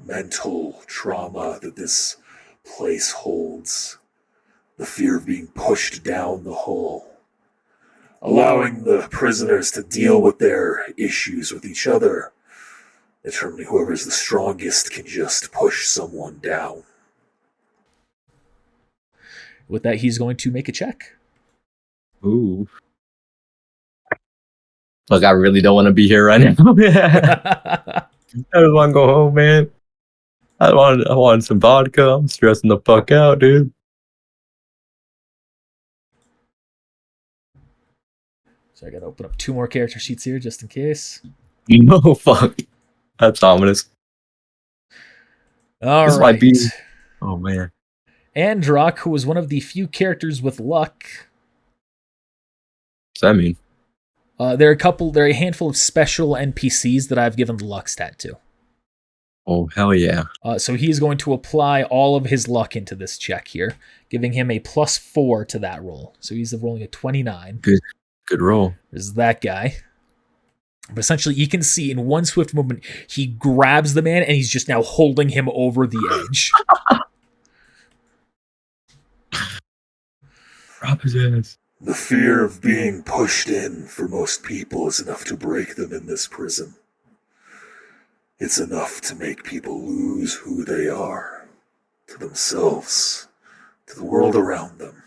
mental trauma that this place holds. The fear of being pushed down the hole. Allowing the prisoners to deal with their issues with each other. Determining whoever's the strongest can just push someone down. with that. He's going to make a check. Ooh. Look, I really don't want to be here right now. I just want to go home, man. I want some vodka. I'm stressing the fuck out, dude. So I gotta open up 2 more character sheets here just in case. No, fuck. That's ominous. All This right. might be. Oh, man. Androck, who was one of the few characters with luck. What's that mean? There are a handful of special NPCs that I've given the luck stat to. Oh, hell yeah. So he is going to apply all of his luck into this check here, giving him a +4 to that roll. So he's rolling a 29. Good roll. There's that guy. But essentially, you can see in one swift movement, he grabs the man and he's just now holding him over the edge. Drop his ass. The fear of being pushed in for most people is enough to break them in this prison. It's enough to make people lose who they are, to themselves, to the world around them.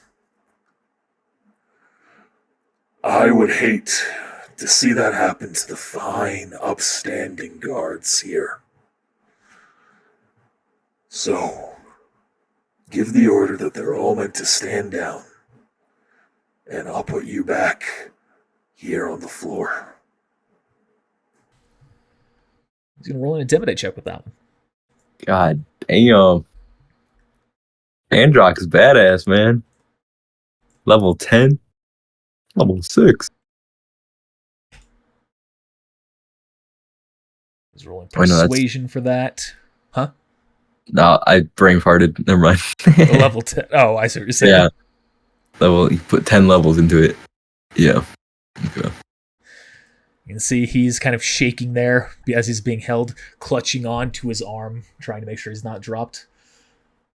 I would hate to see that happen to the fine, upstanding guards here. So, give the order that they're all meant to stand down, and I'll put you back here on the floor. He's going to roll an intimidate check with that one. God damn. Androck is badass, man. Level 10. Level 6. He's rolling Oh, no, persuasion for that. Huh? No, I brain farted. Never mind. A level 10. Oh, I see what you're saying. Yeah. You put 10 levels into it. Yeah. Okay. You can see he's kind of shaking there as he's being held, clutching on to his arm, trying to make sure he's not dropped.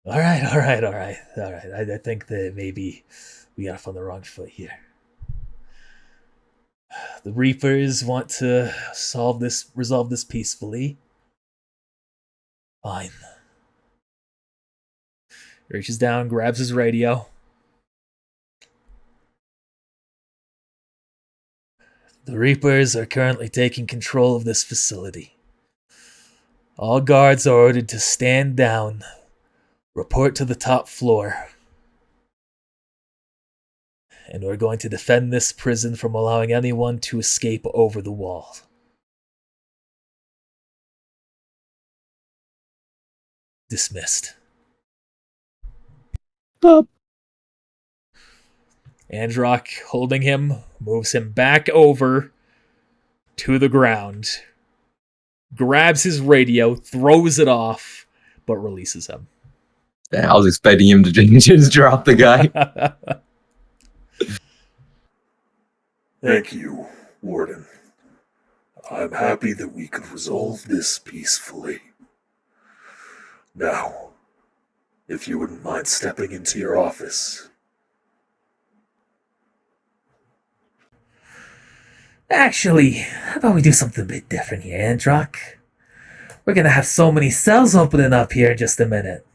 All right. I think that maybe we got off on the wrong foot here. The Reapers want to resolve this peacefully. Fine. He reaches down, grabs his radio. The Reapers are currently taking control of this facility. All guards are ordered to stand down, report to the top floor, and we're going to defend this prison from allowing anyone to escape over the wall. Dismissed. Stop. Androck, holding him, moves him back over to the ground. grabs his radio, throws it off, but releases him. I was expecting him to just drop the guy. Thank you, Warden. I'm happy that we could resolve this peacefully. Now, if you wouldn't mind stepping into your office. Actually, how about we do something a bit different here, Androck? We're gonna have so many cells opening up here in just a minute.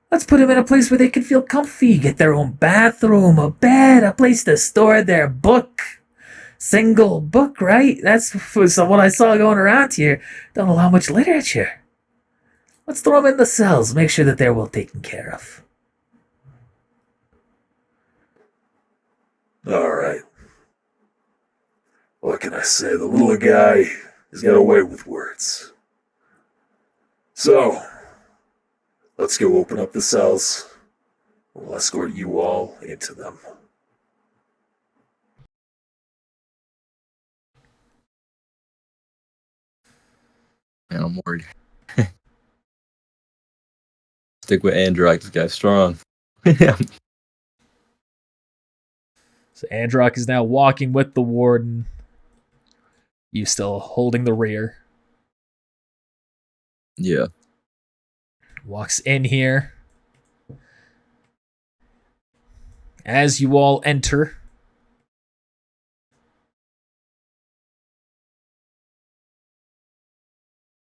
Let's put them in a place where they can feel comfy, get their own bathroom, a bed, a place to store their book. Single book, right? That's what I saw going around here. Don't allow much literature. Let's throw them in the cells, make sure that they're well taken care of. All right. What can I say? The little guy has got away with words. So, let's go open up the cells. We'll escort you all into them. Man, I'm worried. Stick with Android. This guy's strong. So Androck is now walking with the Warden. You still holding the rear. Yeah. Walks in here. As you all enter,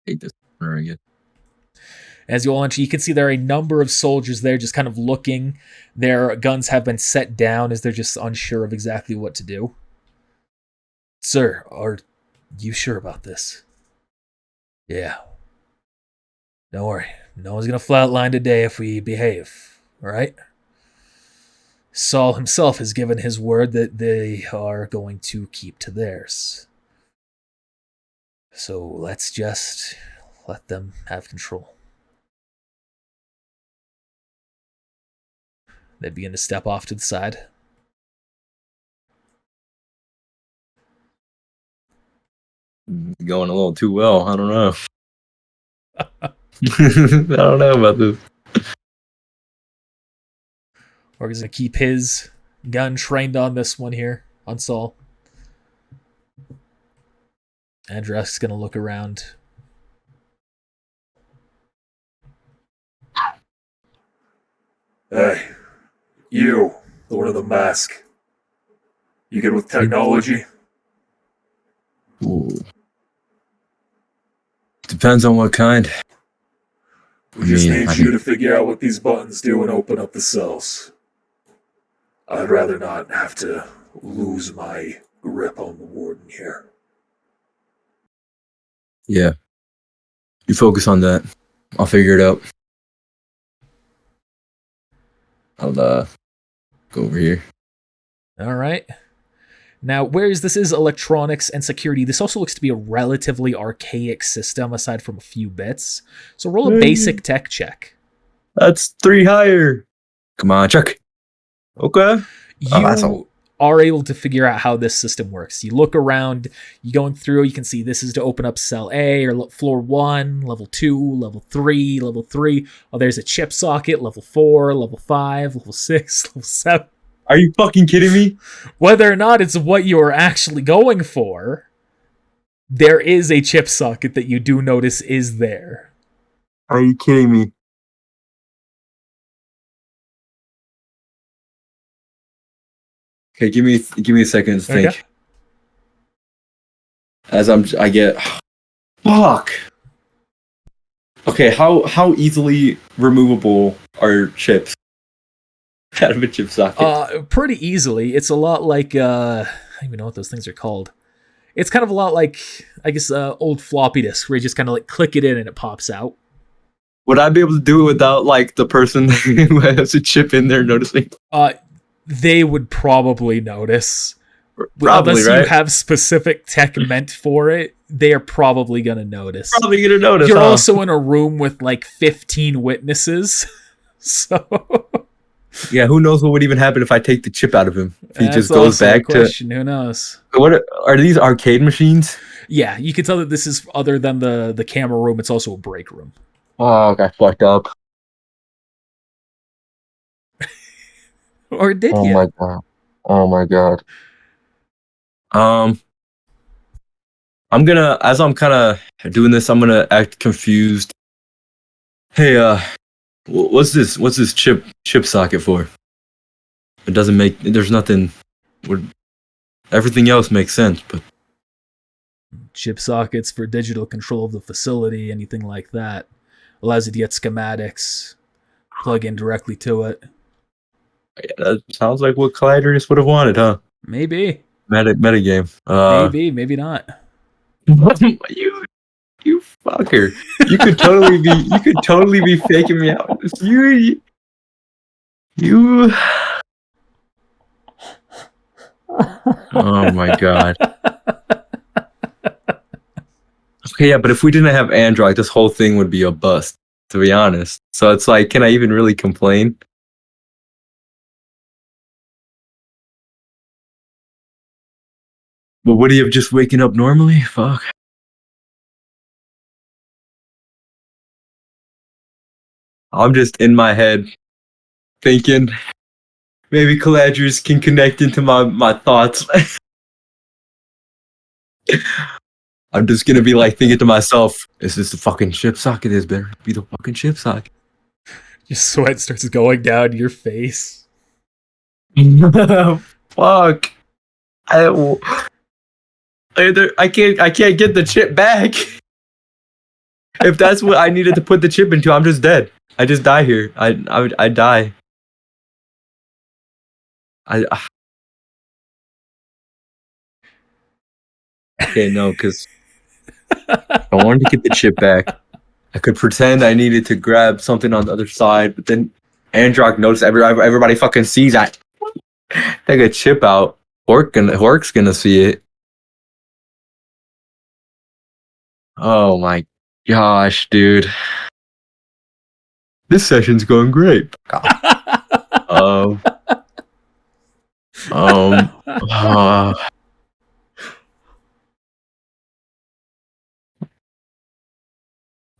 Hate this corner again. As you all enter, you can see there are a number of soldiers there just kind of looking. Their guns have been set down as they're just unsure of exactly what to do. Sir, are you sure about this? Yeah. Don't worry. No one's going to flatline today if we behave. All right? Saul himself has given his word that they are going to keep to theirs. So let's just let them have control. They begin to step off to the side. Going a little too well. I don't know. I don't know about this. Or he's going to keep his gun trained on this one here, on Saul. Andrew's going to look around. Hey, you, the one with the mask. You good with technology? Ooh. Depends on what kind. We just need I you can- to figure out what these buttons do and open up the cells. I'd rather not have to lose my grip on the Warden here. Yeah. You focus on that. I'll figure it out. I'll go over here. All right. Now, whereas this is electronics and security, this also looks to be a relatively archaic system aside from a few bits. So roll a basic tech check. That's 3 higher. Come on, Chuck. Okay. That's You are able to figure out how this system works. You look around, you going through, you can see this is to open up cell A or floor 1, level 2, level 3, level 3. Oh, there's a chip socket, level 4, level 5, level 6, level 7. Are you fucking kidding me? Whether or not it's what you are actually going for, there is a chip socket that you do notice is there. Are you kidding me? Okay, give me a second to think. Okay. As I get fuck. Okay, how easily removable are chips out of a chip socket? Pretty easily. It's a lot like I don't even know what those things are called. It's kind of a lot like, I guess, old floppy disks where you just kind of like click it in and it pops out. Would I be able to do it without like the person who has a chip in there noticing? They would probably notice. Probably, Unless right? you have specific tech meant for it, they are probably going to notice. Probably gonna notice. You're huh? also in a room with like 15 witnesses. So Yeah, who knows what would even happen if I take the chip out of him? If he that's just goes also a back to question. Who knows? what are these arcade machines? Yeah, you can tell that this is, other than the camera room, it's also a break room. Oh, got fucked up. Or did Oh you? my god. Oh my god. I'm gonna, as I'm kind of doing this, I'm gonna act confused. Hey, what's this? What's this chip socket for? It doesn't make. There's nothing. Everything else makes sense, but Chip sockets for digital control of the facility, anything like that. Allows you to get schematics, plug in directly to it. yeah, that sounds like what Colliders would have wanted, huh? Maybe. Meta game. Maybe, maybe not. You fucker. You could totally be faking me out. You. Oh my god. Okay, yeah, but if we didn't have Android, this whole thing would be a bust, to be honest. So it's like, can I even really complain? But would he have just waken up normally? Fuck. I'm just in my head thinking maybe Caladrius can connect into my thoughts. I'm just gonna be like thinking to myself, is this the fucking chip socket? This better be the fucking chip socket. Your sweat starts going down your face. Fuck. I can't get the chip back. If that's what I needed to put the chip into, I'm just dead. I just die here. I die. Okay, no, because I wanted to get the chip back. I could pretend I needed to grab something on the other side, but then Androck noticed everybody fucking sees I take a chip out. Hork's gonna see it. Oh my gosh, dude. This session's going great. um, uh,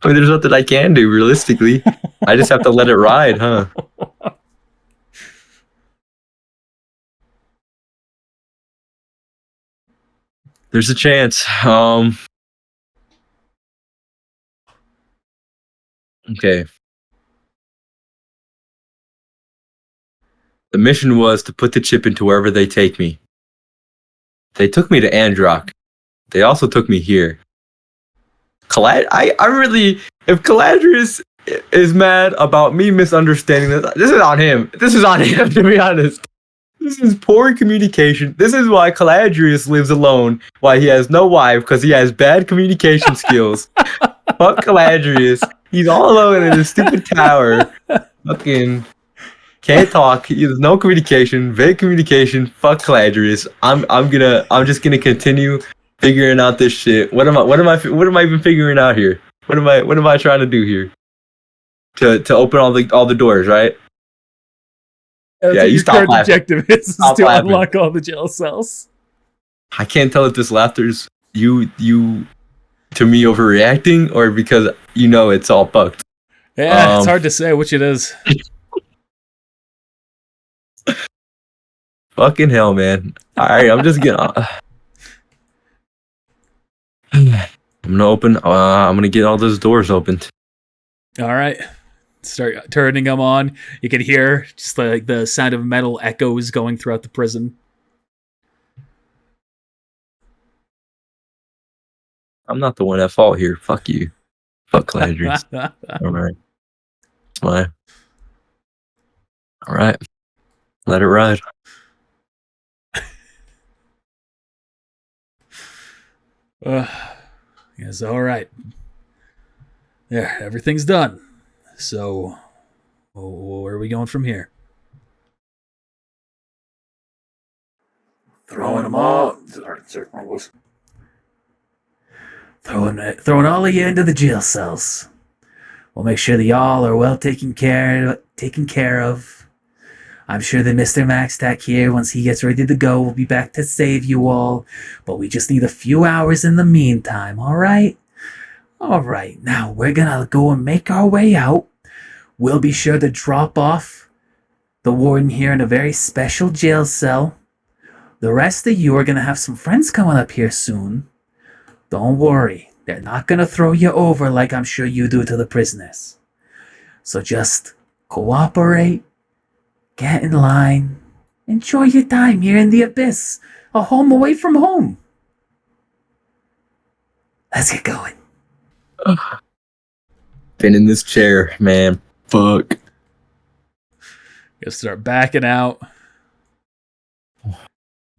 I mean, there's nothing I can do realistically. I just have to let it ride, huh? There's a chance. Okay. The mission was to put the chip into wherever they take me. They took me to Androck. They also took me here. I really, if Caladrius is mad about me misunderstanding this is on him. This is on him, to be honest. This is poor communication. This is why Caladrius lives alone, why he has no wife, because he has bad communication skills. Fuck Caladrius. He's all alone in his stupid tower. Fucking can't talk. There's no communication. Vague communication. Fuck Caladrius. I'm just gonna continue figuring out this shit. What am I even figuring out here? What am I trying to do here? To open all the doors, right? That's Yeah, what you your stop current laughing. objective is Stop to laughing. unlock all the jail cells. I can't tell if this laughter's you to me overreacting or because you know it's all fucked. Yeah, it's hard to say which it is. Fucking hell, man. Alright, I'm just gonna I'm gonna get all those doors opened. All right. Start turning them on. You can hear just like the sound of metal echoes going throughout the prison. I'm not the one at fault here. Fuck you. Fuck Caladrius. Alright. It's fine. Alright. Let it ride. Yes, all right. There, everything's done. So, where are we going from here? Throwing them all. Throwing all of you into the jail cells. We'll make sure that y'all are well taken care of. I'm sure that Mr. Maxtack here, once he gets ready to go, will be back to save you all. But we just need a few hours in the meantime, alright? Alright, now we're gonna go and make our way out. We'll be sure to drop off the warden here in a very special jail cell. The rest of you are gonna have some friends coming up here soon. Don't worry, they're not gonna throw you over like I'm sure you do to the prisoners. So just cooperate, get in line, enjoy your time here in the abyss, a home away from home. Let's get going. Been in this chair, man. Fuck. You start backing out.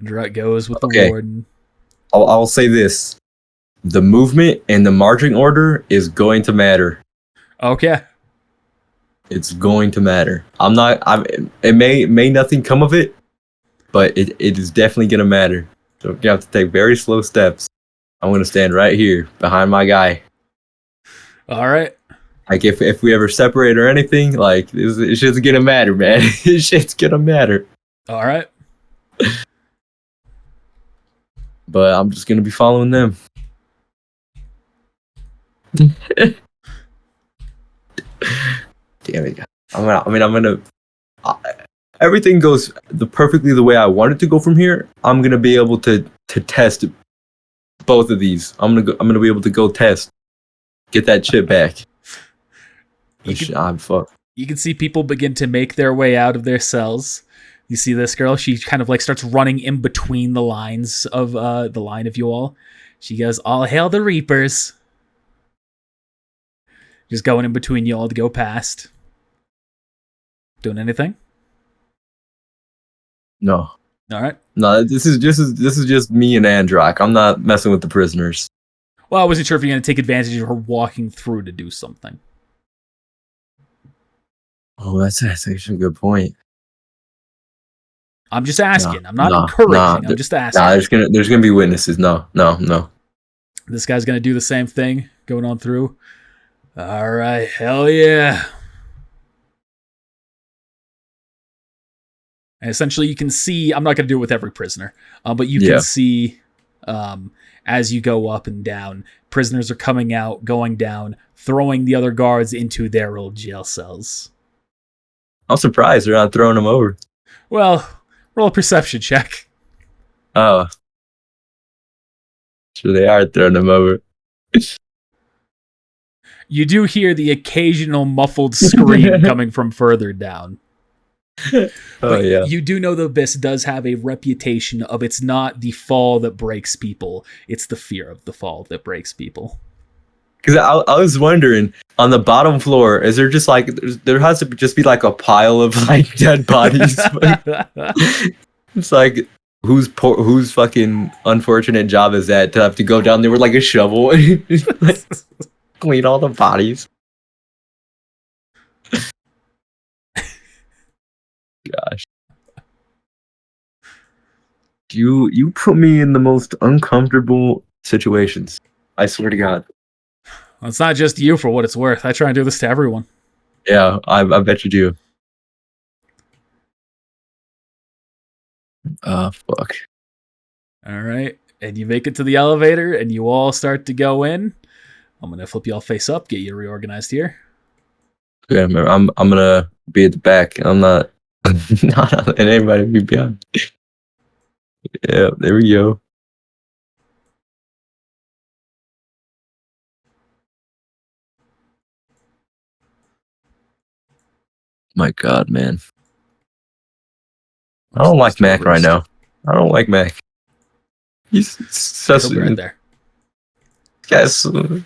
Drut goes with the Okay. warden. I'll say this. The movement and the marching order is going to matter. Okay. It's going to matter. It may nothing come of it, but it is definitely gonna matter. So you have to take very slow steps. I'm gonna stand right here behind my guy. All right. Like if we ever separate or anything, like it's just gonna matter, man. It's just gonna matter. All right. But I'm just gonna be following them. Damn it! I'm gonna. Everything goes perfectly the way I want it to go from here. I'm gonna be able to test both of these. I'm gonna be able to go test, get that chip back. I'm fucked. You can see people begin to make their way out of their cells. You see this girl, she kind of like starts running in between the lines of the line of you all. She goes, "All hail the Reapers." Just going in between you all to go past. Doing anything? No. All right. No, this is just me and Androck. I'm not messing with the prisoners. Well, I wasn't sure if you're going to take advantage of her walking through to do something. Oh, that's actually a good point. I'm just asking. I'm not encouraging. I'm just asking. Nah, there's gonna be witnesses. No. This guy's going to do the same thing, going on through. All right. Hell yeah. And essentially, you can see, I'm not going to do it with every prisoner, but you can see as you go up and down, prisoners are coming out, going down, throwing the other guards into their old jail cells. I'm surprised they're not throwing them over. Well, roll a perception check. Oh. Sure they are throwing them over. You do hear the occasional muffled scream coming from further down. Oh, yeah. You do know the abyss does have a reputation of it's not the fall that breaks people, it's the fear of the fall that breaks people. Because I was wondering, on the bottom floor, is there just like, there has to just be like a pile of like dead bodies? It's like, whose fucking unfortunate job is that to have to go down there with like a shovel and like, clean all the bodies? Gosh. You put me in the most uncomfortable situations. I swear to God. Well, it's not just you for what it's worth. I try and do this to everyone. Yeah, I bet you do. Fuck. All right. And you make it to the elevator and you all start to go in. I'm going to flip you all face up, get you reorganized here. Okay, I'm gonna be at the back. I'm not letting anybody be behind. Yeah, there we go. My God, man. I don't like Mac right now. I don't like Mac. He's such He'll be right there. Yes. I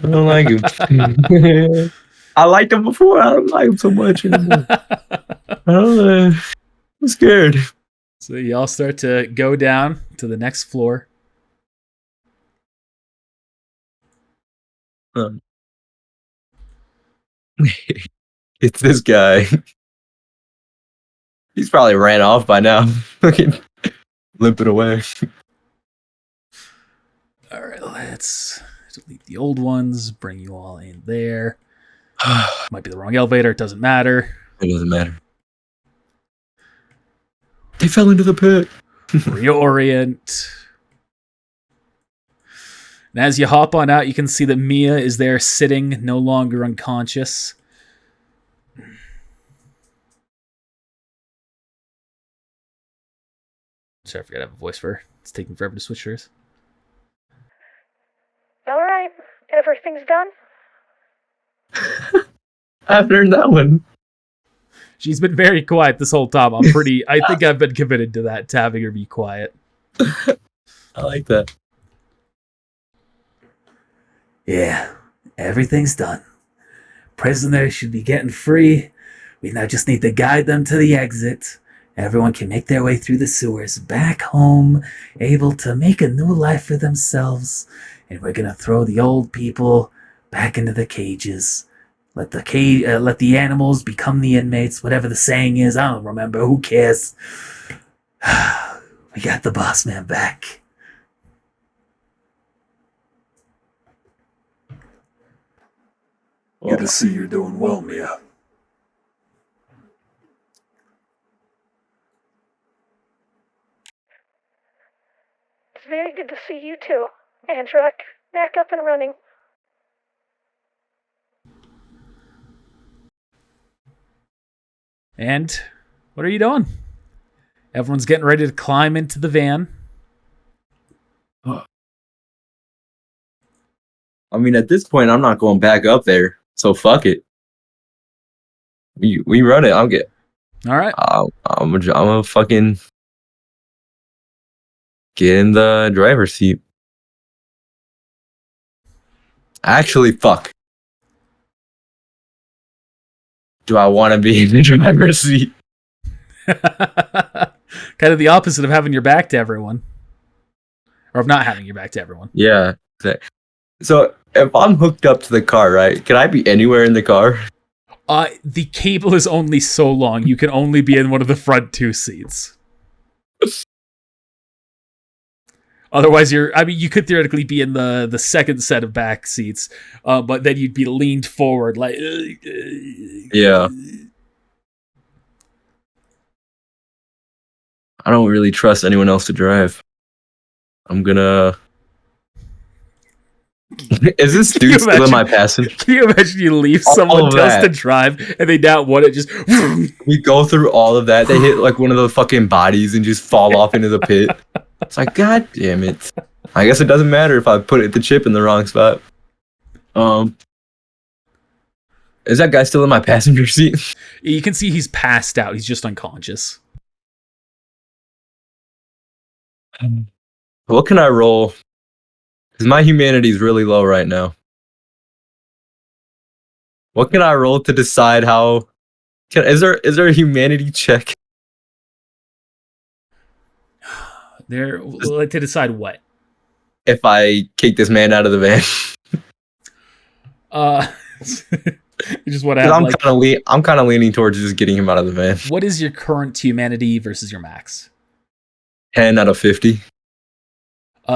don't like him. I liked him before. I don't like him so much anymore. I'm scared. So y'all start to go down to the next floor. It's this guy. He's probably ran off by now. Fucking limping away. All right, let's delete the old ones, bring you all in there. Might be the wrong elevator. It doesn't matter. It doesn't matter. They fell into the pit. Reorient. And as you hop on out, you can see that Mia is there sitting, no longer unconscious. Sorry, I forgot I have a voice for her. It's taking forever to switch hers. All right, everything's done. I haven't heard that one. She's been very quiet this whole time. I think I've been committed to that, to having her be quiet. I like that. Yeah, everything's done. Prisoners should be getting free. We now just need to guide them to the exit. Everyone can make their way through the sewers back home, able to make a new life for themselves. And we're gonna throw the old people back into the cages. Let the animals become the inmates, whatever the saying is. I don't remember. Who cares? We got the boss man back. Good to see you're doing well, Mia. It's very good to see you too, Androck. Back up and running. And what are you doing? Everyone's getting ready to climb into the van. I mean, at this point, I'm not going back up there. So fuck it. We run it. I'll get. All right. I'm a fucking get in the driver's seat. Actually, fuck. Do I want to be in the driver's seat? Kind of the opposite of having your back to everyone. Or of not having your back to everyone. Yeah. So if I'm hooked up to the car, right? Can I be anywhere in the car? The cable is only so long. You can only be in one of the front two seats. Otherwise, you could theoretically be in the second set of back seats, but then you'd be leaned forward like. Yeah. I don't really trust anyone else to drive. I'm gonna. Is this dude still in my passenger? Can you imagine you leave someone else to drive and they not want it? Just we go through all of that. They hit like one of the fucking bodies and just fall off into the pit. It's like, god damn it. I guess it doesn't matter if I put the chip in the wrong spot. Is that guy still in my passenger seat? You can see he's passed out. He's just unconscious. What can I roll? Because my humanity is really low right now. What can I roll to decide how? Is there a humanity check? There, to decide what? If I kick this man out of the van. You just want to have, I'm kind of leaning towards just getting him out of the van. What is your current humanity versus your max? 10 out of 50.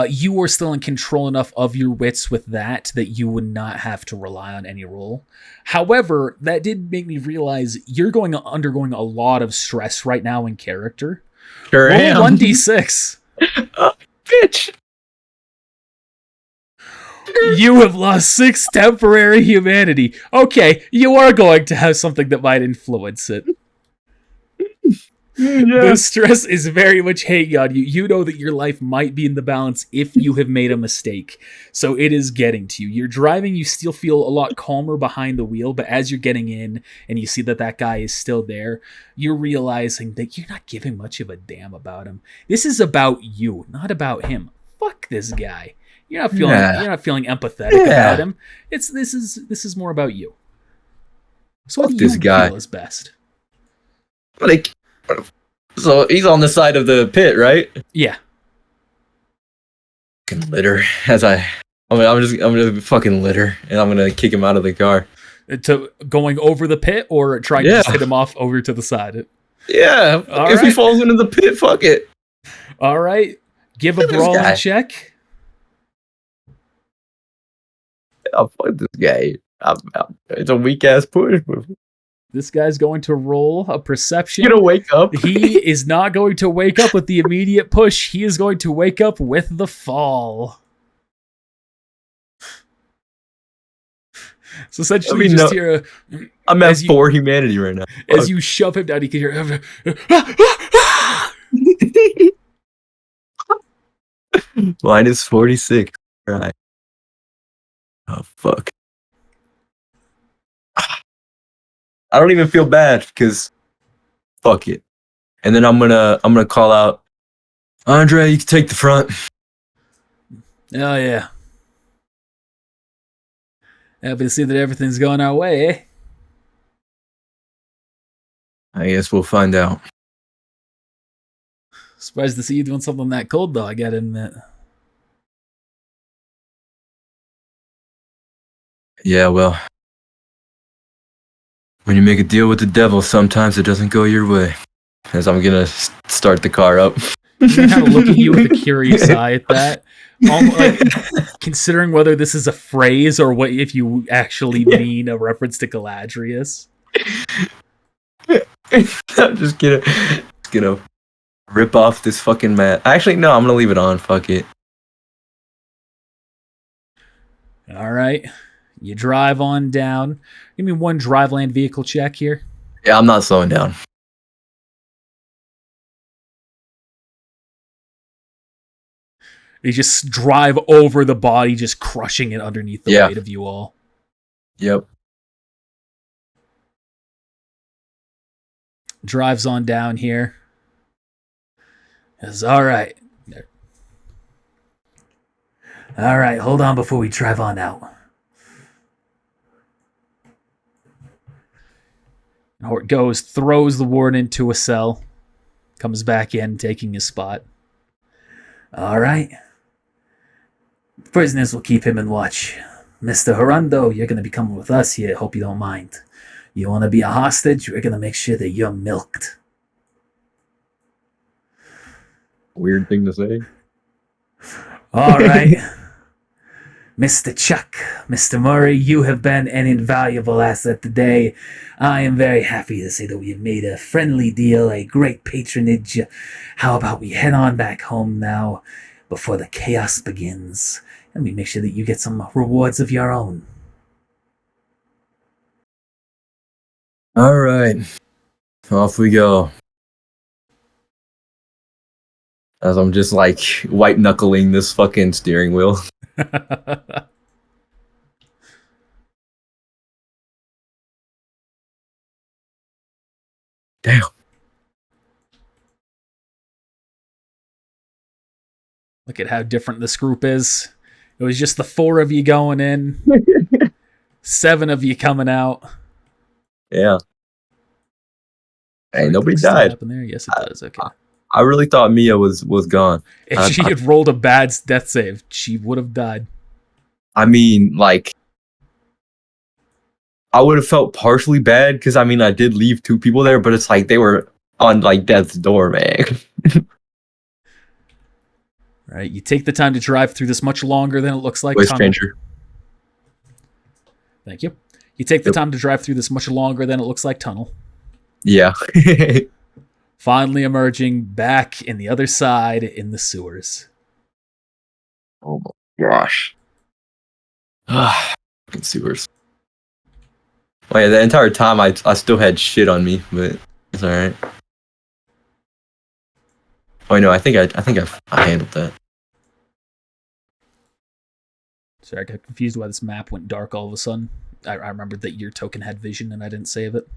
You are still in control enough of your wits with that you would not have to rely on any roll. However, that did make me realize you're undergoing a lot of stress right now in character. Sure roll am. 1d6. Bitch. You have lost 6 temporary humanity. Okay, you are going to have something that might influence it. Yeah. The stress is very much hanging on you. You know that your life might be in the balance if you have made a mistake. So it is getting to you. You're driving, you still feel a lot calmer behind the wheel, but as you're getting in and you see that guy is still there, you're realizing that you're not giving much of a damn about him. This is about you, not about him. Fuck this guy. You're not feeling empathetic about him. This is more about you. So what do you feel is best? Like, so he's on the side of the pit, right? Yeah. Fucking litter. I'm just fucking litter, and I'm gonna kick him out of the car. To going over the pit or trying to just hit him off over to the side? Yeah. If he falls into the pit, fuck it. All right. Give a brawling check. Oh, fuck this guy. It's a weak ass push. But This guy's going to roll a perception. you gonna wake up? He is not going to wake up with the immediate push. He is going to wake up with the fall. So essentially, you just hear I'm at 4 humanity right now. as you shove him down. You can hear minus 46. Right. Oh fuck. I don't even feel bad because fuck it. And then I'm gonna call out, Andre, you can take the front. Oh yeah. Happy to see that everything's going our way, eh? I guess we'll find out. Surprised to see you doing something that cold, though, I gotta admit. Yeah, well, when you make a deal with the devil, sometimes it doesn't go your way. As I'm gonna start the car up. I'm gonna kind of look at you with a curious eye at that. Like, considering whether this is a phrase or what if you actually mean a reference to Galadrius. I'm just gonna rip off this fucking mat. Actually, no, I'm gonna leave it on. Fuck it. All right. You drive on down. Give me one driveland vehicle check here. Yeah, I'm not slowing down. You just drive over the body, just crushing it underneath the weight of you all. Yep. Drives on down here. It's all right. All right, hold on before we drive on out. Hort goes, throws the warden into a cell, comes back in, taking his spot. All right. Prisoners will keep him in watch. Mr. Hirundo, you're going to be coming with us here. Hope you don't mind. You want to be a hostage? We're going to make sure that you're milked. Weird thing to say. All right. Mr. Chuck, Mr. Murray, you have been an invaluable asset today. I am very happy to say that we have made a friendly deal, a great patronage. How about we head on back home now before the chaos begins, and we make sure that you get some rewards of your own. All right. Off we go. As I'm just like white knuckling this fucking steering wheel. Damn. Look at how different this group is. It was just the 4 of you going in, 7 of you coming out. Yeah. Hey, nobody died. Happen there? Yes, it does. Okay. I really thought Mia was gone. If she had rolled a bad death save, she would have died. I mean, like, I would have felt partially bad because I mean I did leave 2 people there, but it's like they were on like death's door, man. Right. You take the time to drive through this much longer than it looks like. Voice stranger. Thank you. You take the time to drive through this much longer than it looks like tunnel. Yeah. Finally emerging back in the other side in the sewers. Oh my gosh. Fucking sewers. Oh yeah, the entire time I still had shit on me, but it's alright. Oh no, I think I handled that. Sorry, I got confused why this map went dark all of a sudden. I remembered that your token had vision and I didn't save it.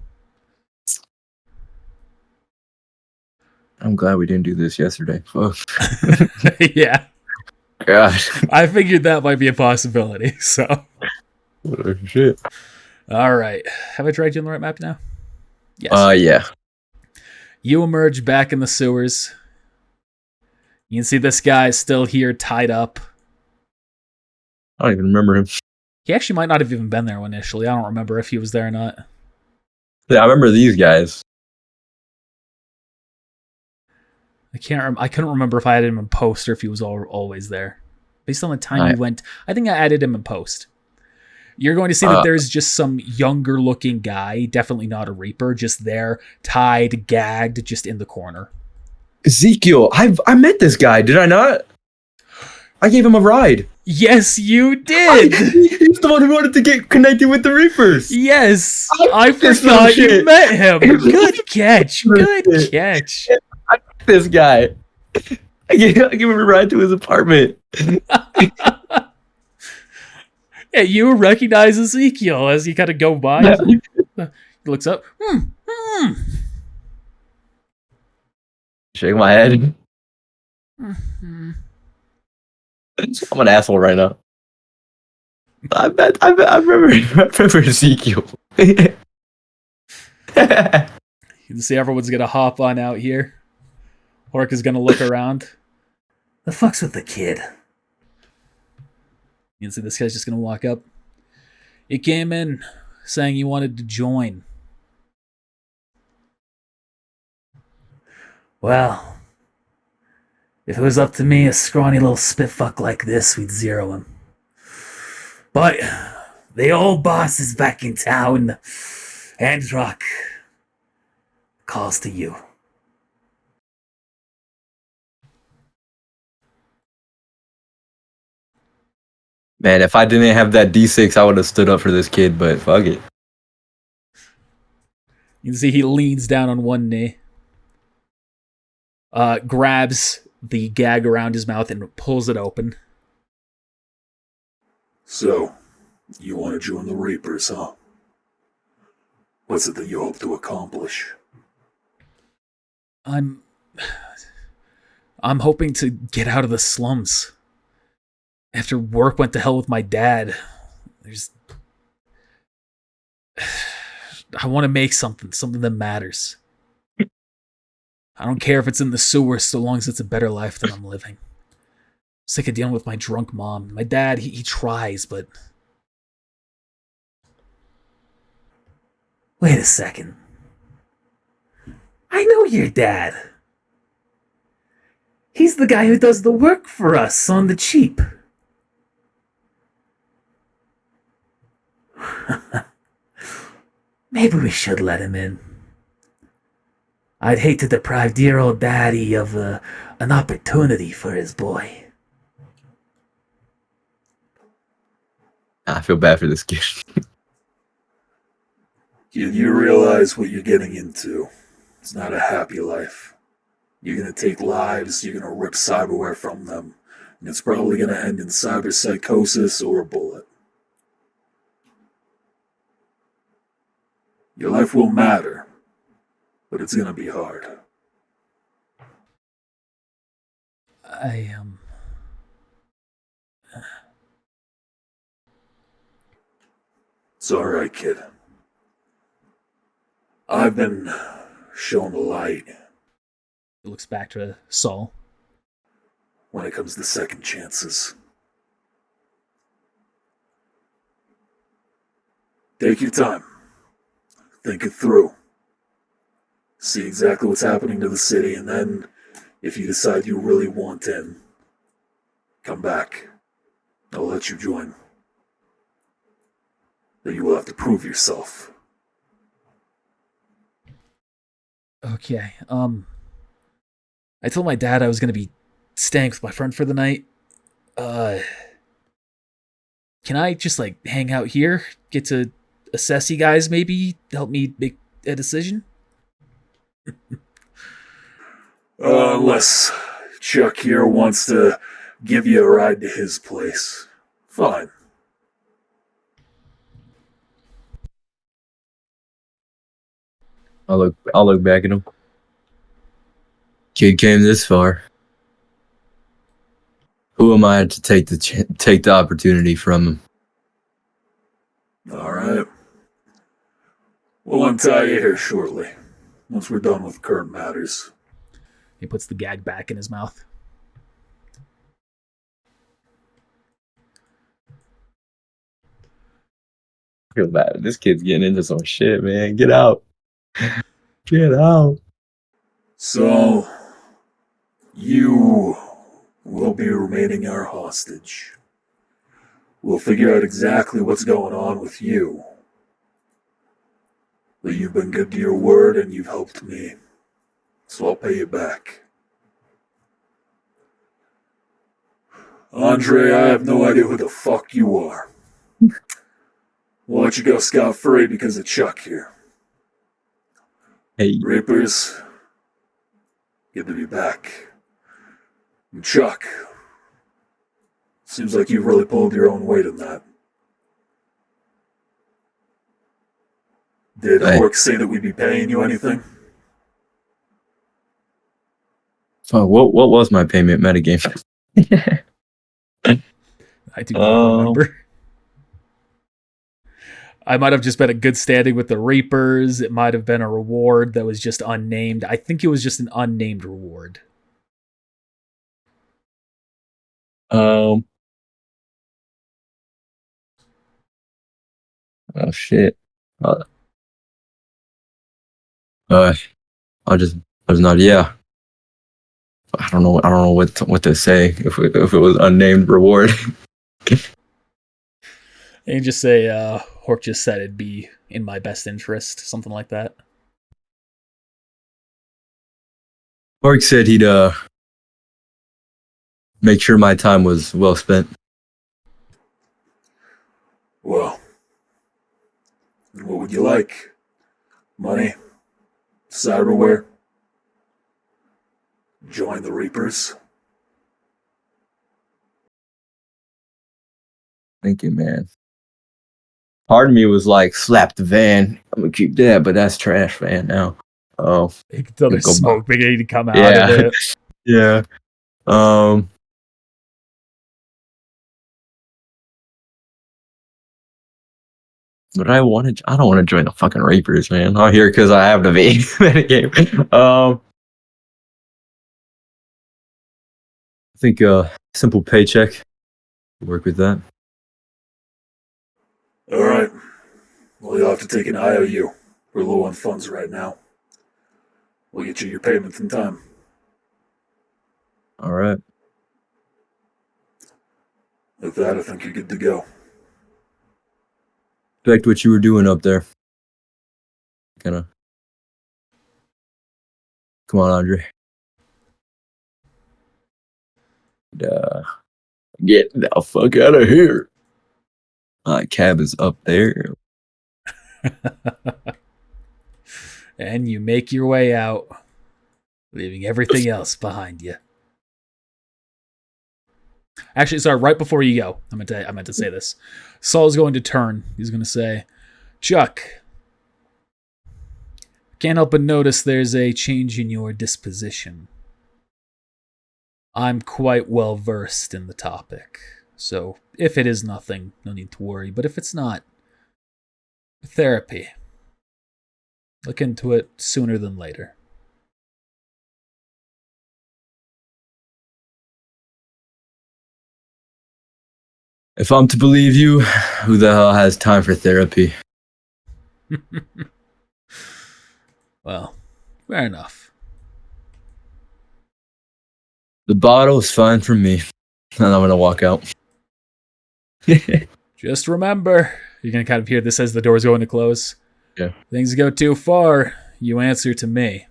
I'm glad we didn't do this yesterday. Fuck. Yeah. God. I figured that might be a possibility, so. Shit. Alright. Have I dragged you on the right map now? Yes. Yeah. You emerge back in the sewers. You can see this guy is still here, tied up. I don't even remember him. He actually might not have even been there initially. I don't remember if he was there or not. Yeah, I remember these guys. I couldn't remember if I had him in post or if he was always there. Based on the time you went, I think I added him in post. You're going to see that there's just some younger looking guy, definitely not a Reaper, just there, tied, gagged, just in the corner. Ezekiel, I met this guy, did I not? I gave him a ride. Yes, you did! He's the one who wanted to get connected with the Reapers. Yes! I I this forgot you shit. met him! Good catch! Good catch! I met this guy. I gave him a ride to his apartment. Yeah, you recognize Ezekiel as you kind of go by. Yeah. He looks up. Shake my head. Mhm. I'm an asshole right now. I remember Ezekiel. You can see everyone's gonna hop on out here. Hork is gonna look around. The fuck's with the kid? You can see this guy's just gonna walk up. He came in saying you wanted to join. Well, if it was up to me, a scrawny little spitfuck like this, we'd zero him. But the old boss is back in town, and Rock calls to you. Man, if I didn't have that D6, I would have stood up for this kid, but fuck it. You can see he leans down on one knee, grabs the gag around his mouth and pulls it open. So, you want to join the Reapers, huh? What's it that you hope to accomplish? I'm hoping to get out of the slums. After work went to hell with my dad, I want to make something that matters. I don't care if it's in the sewers so long as it's a better life than I'm living. I'm sick of dealing with my drunk mom. My dad, he tries, but... Wait a second. I know your dad. He's the guy who does the work for us on the cheap. Maybe we should let him in. I'd hate to deprive dear old daddy of an opportunity for his boy. I feel bad for this kid. You realize what you're getting into. It's not a happy life. You're gonna take lives, you're gonna rip cyberware from them, and it's probably gonna end in cyber psychosis or a bullet. Your life will matter, but it's gonna be hard. It's alright, kid. I've been shown the light He looks back to Saul. when it comes to second chances. Take your time. Think it through. See exactly what's happening to the city, and then, if you decide you really want in, come back. I'll let you join. Then you will have to prove yourself. Okay, I told my dad I was gonna be staying with my friend for the night. Can I just, hang out here? Get to assess you guys, maybe? Help me make a decision? Unless Chuck here wants to give you a ride to his place. Fine. I'll look back at him. Kid came this far. Who am I to take the opportunity from him? Alright. We'll untie you here shortly, once we're done with current matters. He puts the gag back in his mouth. I feel bad. This kid's getting into some shit, man. Get out. Get out. So, you will be remaining our hostage. we'll figure out exactly what's going on with you. But you've been good to your word and you've helped me. So I'll pay you back. Andre, I have no idea who the fuck you are. We'll let you go scot-free because of Chuck here. Hey, Reapers, good to be back. And Chuck, seems like you've really pulled your own weight in that. Did Orc say that we'd be paying you anything? so what was my payment metagame? I do not remember. I might have just been a good standing with the Reapers. It might have been a reward that was just unnamed. I think it was just an unnamed reward. Oh shit. I just not. Yeah. I don't know what to say if it was unnamed reward. And just say, Hork just said it'd be in my best interest, something like that. Orc said he'd make sure my time was well spent. Well, what would you like? Money? Cyberware? Join the Reapers? Thank you, man. Part of me was like, slap the van. I'm gonna keep that, but that's trash van now. Oh, You can tell there's Go smoke beginning to come out yeah, of it. yeah. But I don't want to join the fucking Reapers, man. I'm here because I have the V game. I think simple paycheck. Work with that. Alright. Well, you'll have to take an IOU. We're low on funds right now. We'll get you your payment in time. All right. With that, I think you're good to go. Respect what you were doing up there. Kinda. Come on, Andre. Get the fuck out of here. My cab is up there. And you make your way out, leaving everything else behind you. Actually, sorry, right before you go, I meant to say this. Saul's going to turn. He's going to say, Chuck, can't help but notice there's a change in your disposition. I'm quite well versed in the topic, so if it is nothing, no need to worry. But if it's not, therapy. Look into it sooner than later. If I'm to believe you, who the hell has time for therapy? Well, fair enough. The bottle is fine for me. And I'm gonna walk out. Just remember, you're going to kind of hear this as the door's going to close. Yeah. Things go too far, you answer to me.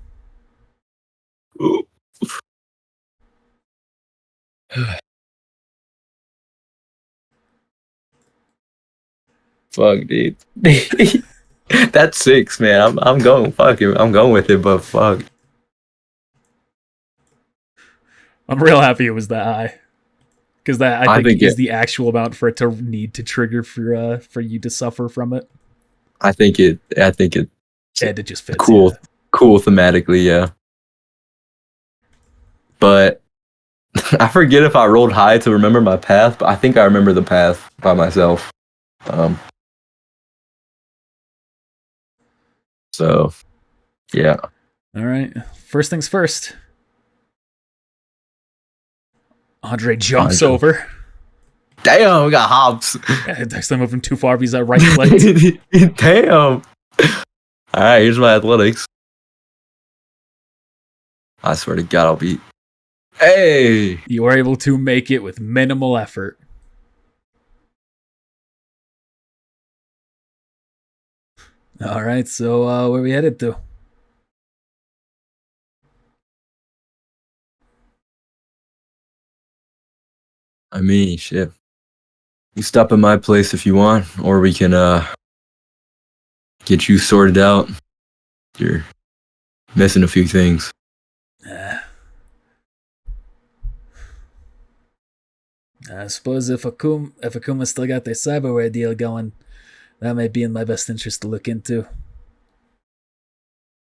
Fuck, dude. That's 6, man. I'm going. Fuck it. I'm going with it, but fuck. I'm real happy it was that high. Because that, I think is it, the actual amount for it to need to trigger for you to suffer from it. I think it And it just fits. cool. Yeah. Cool thematically, yeah. But I forget if I rolled high to remember my path, but I think I remember the path by myself. So, yeah. All right. First things first. Andre jumps over. Damn, we got hops. Yeah, next time moving too far because I right clicked. Damn. Alright, here's my athletics. I swear to God, I'll beat. Hey! You are able to make it with minimal effort. All right, so where we headed to? I mean, shit. You stop at my place if you want, or we can get you sorted out. You're missing a few things. Uh, I suppose if Akuma still got their cyberware deal going, that might be in my best interest to look into.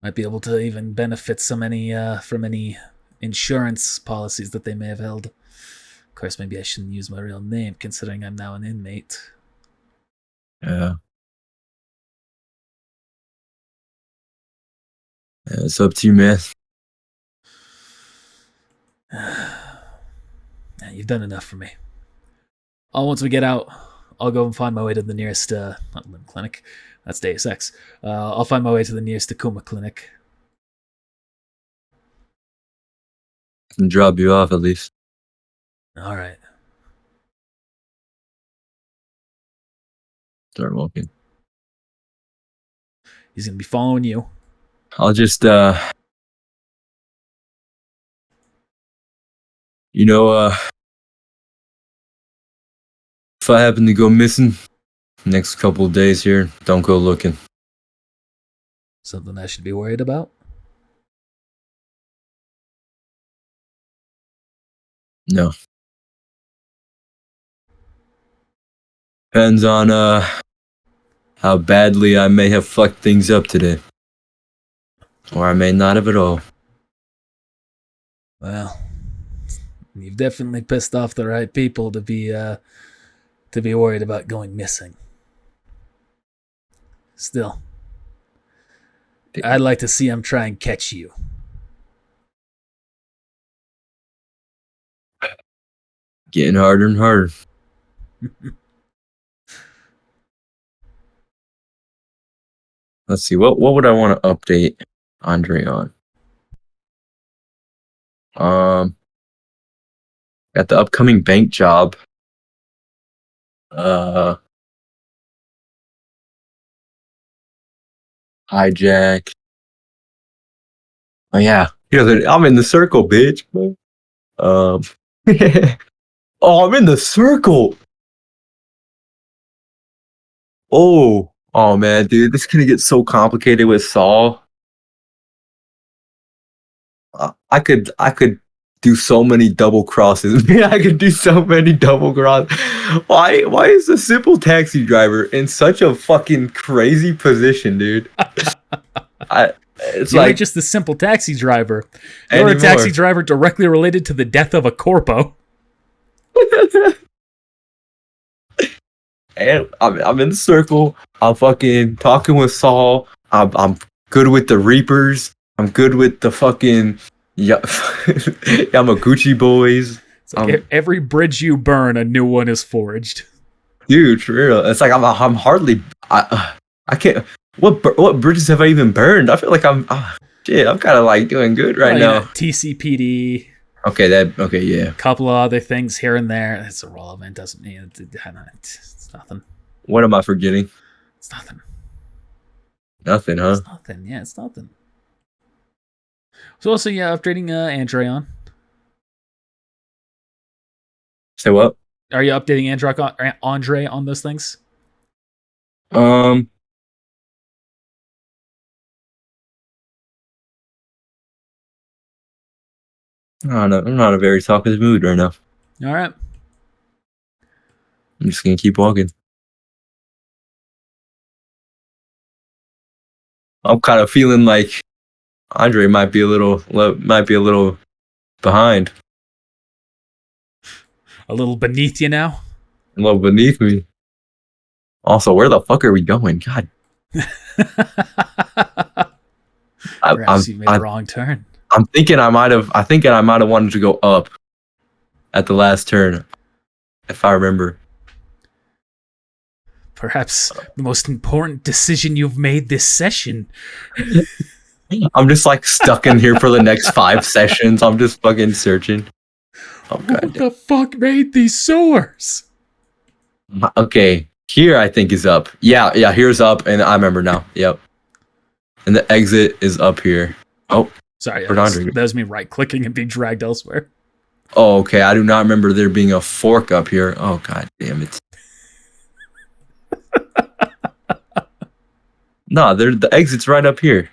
Might be able to even benefit from any insurance policies that they may have held. Of course, maybe I shouldn't use my real name, considering I'm now an inmate. Yeah. Yeah, it's up to you, man. Yeah, you've done enough for me. Once we get out, I'll go and find my way to the nearest not limb clinic. That's Deus Ex. I'll find my way to the nearest Akuma clinic. I can drop you off at least. All right. Start walking. He's gonna be following you. I'll just you know, if I happen to go missing next couple of days here, don't go looking. Something I should be worried about? No. Depends on how badly I may have fucked things up today. Or I may not have at all. Well, you've definitely pissed off the right people to be worried about going missing. Still, I'd like to see him try and catch you. Getting harder and harder. Let's see, what would I want to update Andre on? Got the upcoming bank job. Hijack. Oh yeah. I'm in the circle, bitch. Oh, I'm in the circle. Oh man, dude, this is gonna get so complicated with Saul. I could do so many double crosses. Man, I could do so many double crosses. Why is the simple taxi driver in such a fucking crazy position, dude? It's You're like just the simple taxi driver. You're anymore. a taxi driver directly related to the death of a corpo. And I'm in the circle. I'm fucking talking with Saul. I'm good with the Reapers. I'm good with the fucking Yamaguchi boys. It's like every bridge you burn, a new one is forged. Dude, for real. It's like I'm hardly. I can't. What bridges have I even burned? I feel like I'm kind of like doing good right now. TCPD. Okay, yeah. A couple of other things here and there. It's irrelevant. Doesn't mean it's nothing. What am I forgetting? It's nothing. Nothing, huh? It's nothing. Yeah, it's nothing. So also, yeah, updating Andre on. Say what? Are you updating Andre on those things? I don't know. I'm not in a very talkative mood right now. All right. I'm just gonna keep walking. I'm kind of feeling like Andre might be a little behind, A little beneath you now. a little beneath me. Also, where the fuck are we going? God, Perhaps you made a wrong turn. I'm thinking I might have wanted to go up at the last turn, if I remember. Perhaps the most important decision you've made this session. I'm just like stuck in here for the next 5 sessions. I'm just fucking searching. Oh god. What the fuck made these sewers? Okay, Here, I think, is up. Yeah, here's up, and I remember now. Yep. And the exit is up here. Oh, Sorry, Andre. that was me right-clicking and being dragged elsewhere. Oh, okay. I do not remember there being a fork up here. Oh, god damn it. No, the exit's right up here.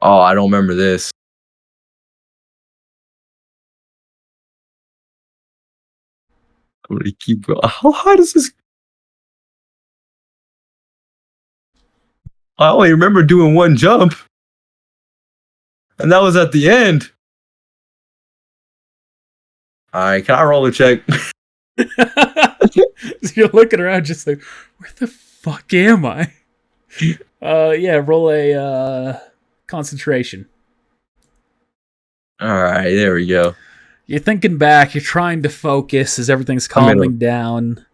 Oh, I don't remember this. I'm gonna keep going. How high does this? I only remember doing one jump. And that was at the end. Alright, can I roll a check? You're looking around just like, where the fuck am I? Yeah, roll a concentration. Alright, there we go. You're thinking back, you're trying to focus as everything's calming down.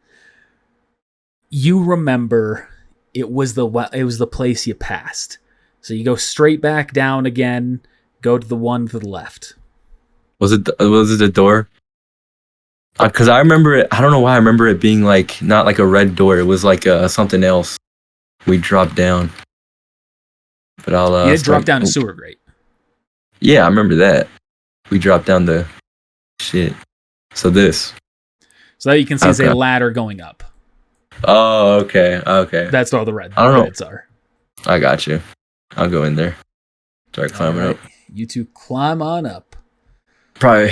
You remember it was the place you passed. So you go straight back down again, go to the one to the left. Was it the door? Because I remember it. I don't know why I remember it being like not like a red door. It was like something else. We dropped down. But I'll. You did drop down a sewer grate. Yeah, I remember that. We dropped down the shit. So this. So that you can see is a ladder going up. Oh, okay. That's all the red reds are. I got you. I'll go in there. Start climbing up. You two climb on up. Probably.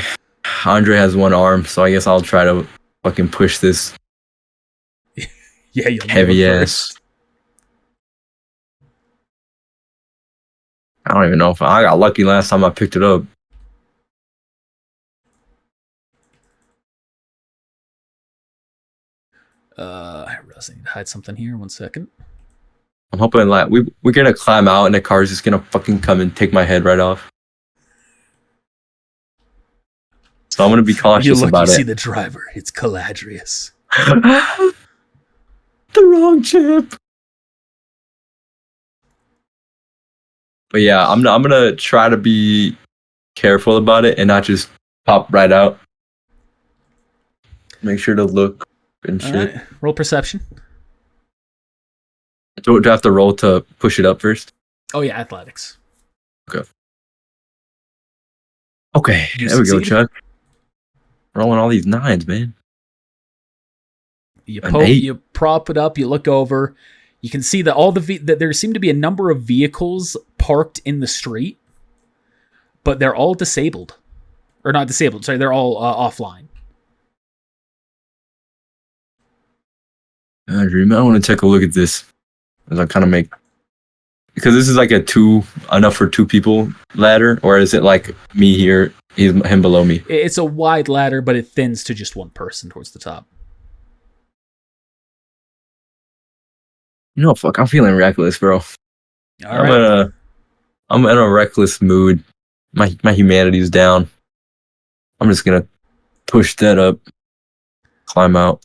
Andre has one arm, so I guess I'll try to fucking push this. Yeah, you'll heavy ass. I don't even know if I got lucky last time I picked it up. I realize I need to hide something here. 1 second. I'm hoping like we're gonna climb out and the car's just gonna fucking come and take my head right off. So I'm gonna be cautious about it. You see the driver. It's Caladrius. The wrong chip. But yeah, I'm gonna try to be careful about it and not just pop right out. Make sure to look and shit. Right. Roll perception. Do I have to roll to push it up first? Oh yeah, athletics. Okay, there we go, Chuck. Rolling all these 9s, man. You prop it up, you look over, you can see that that there seem to be a number of vehicles parked in the street, but they're all disabled. Or not disabled, sorry, they're all offline. Andrew, I want to take a look at this. As I kind of make... Because this is like enough for 2 people ladder, or is it like me here, him below me? It's a wide ladder, but it thins to just 1 person towards the top. You know, fuck, I'm feeling reckless, bro. I'm in a reckless mood. My humanity's down. I'm just gonna push that up, climb out.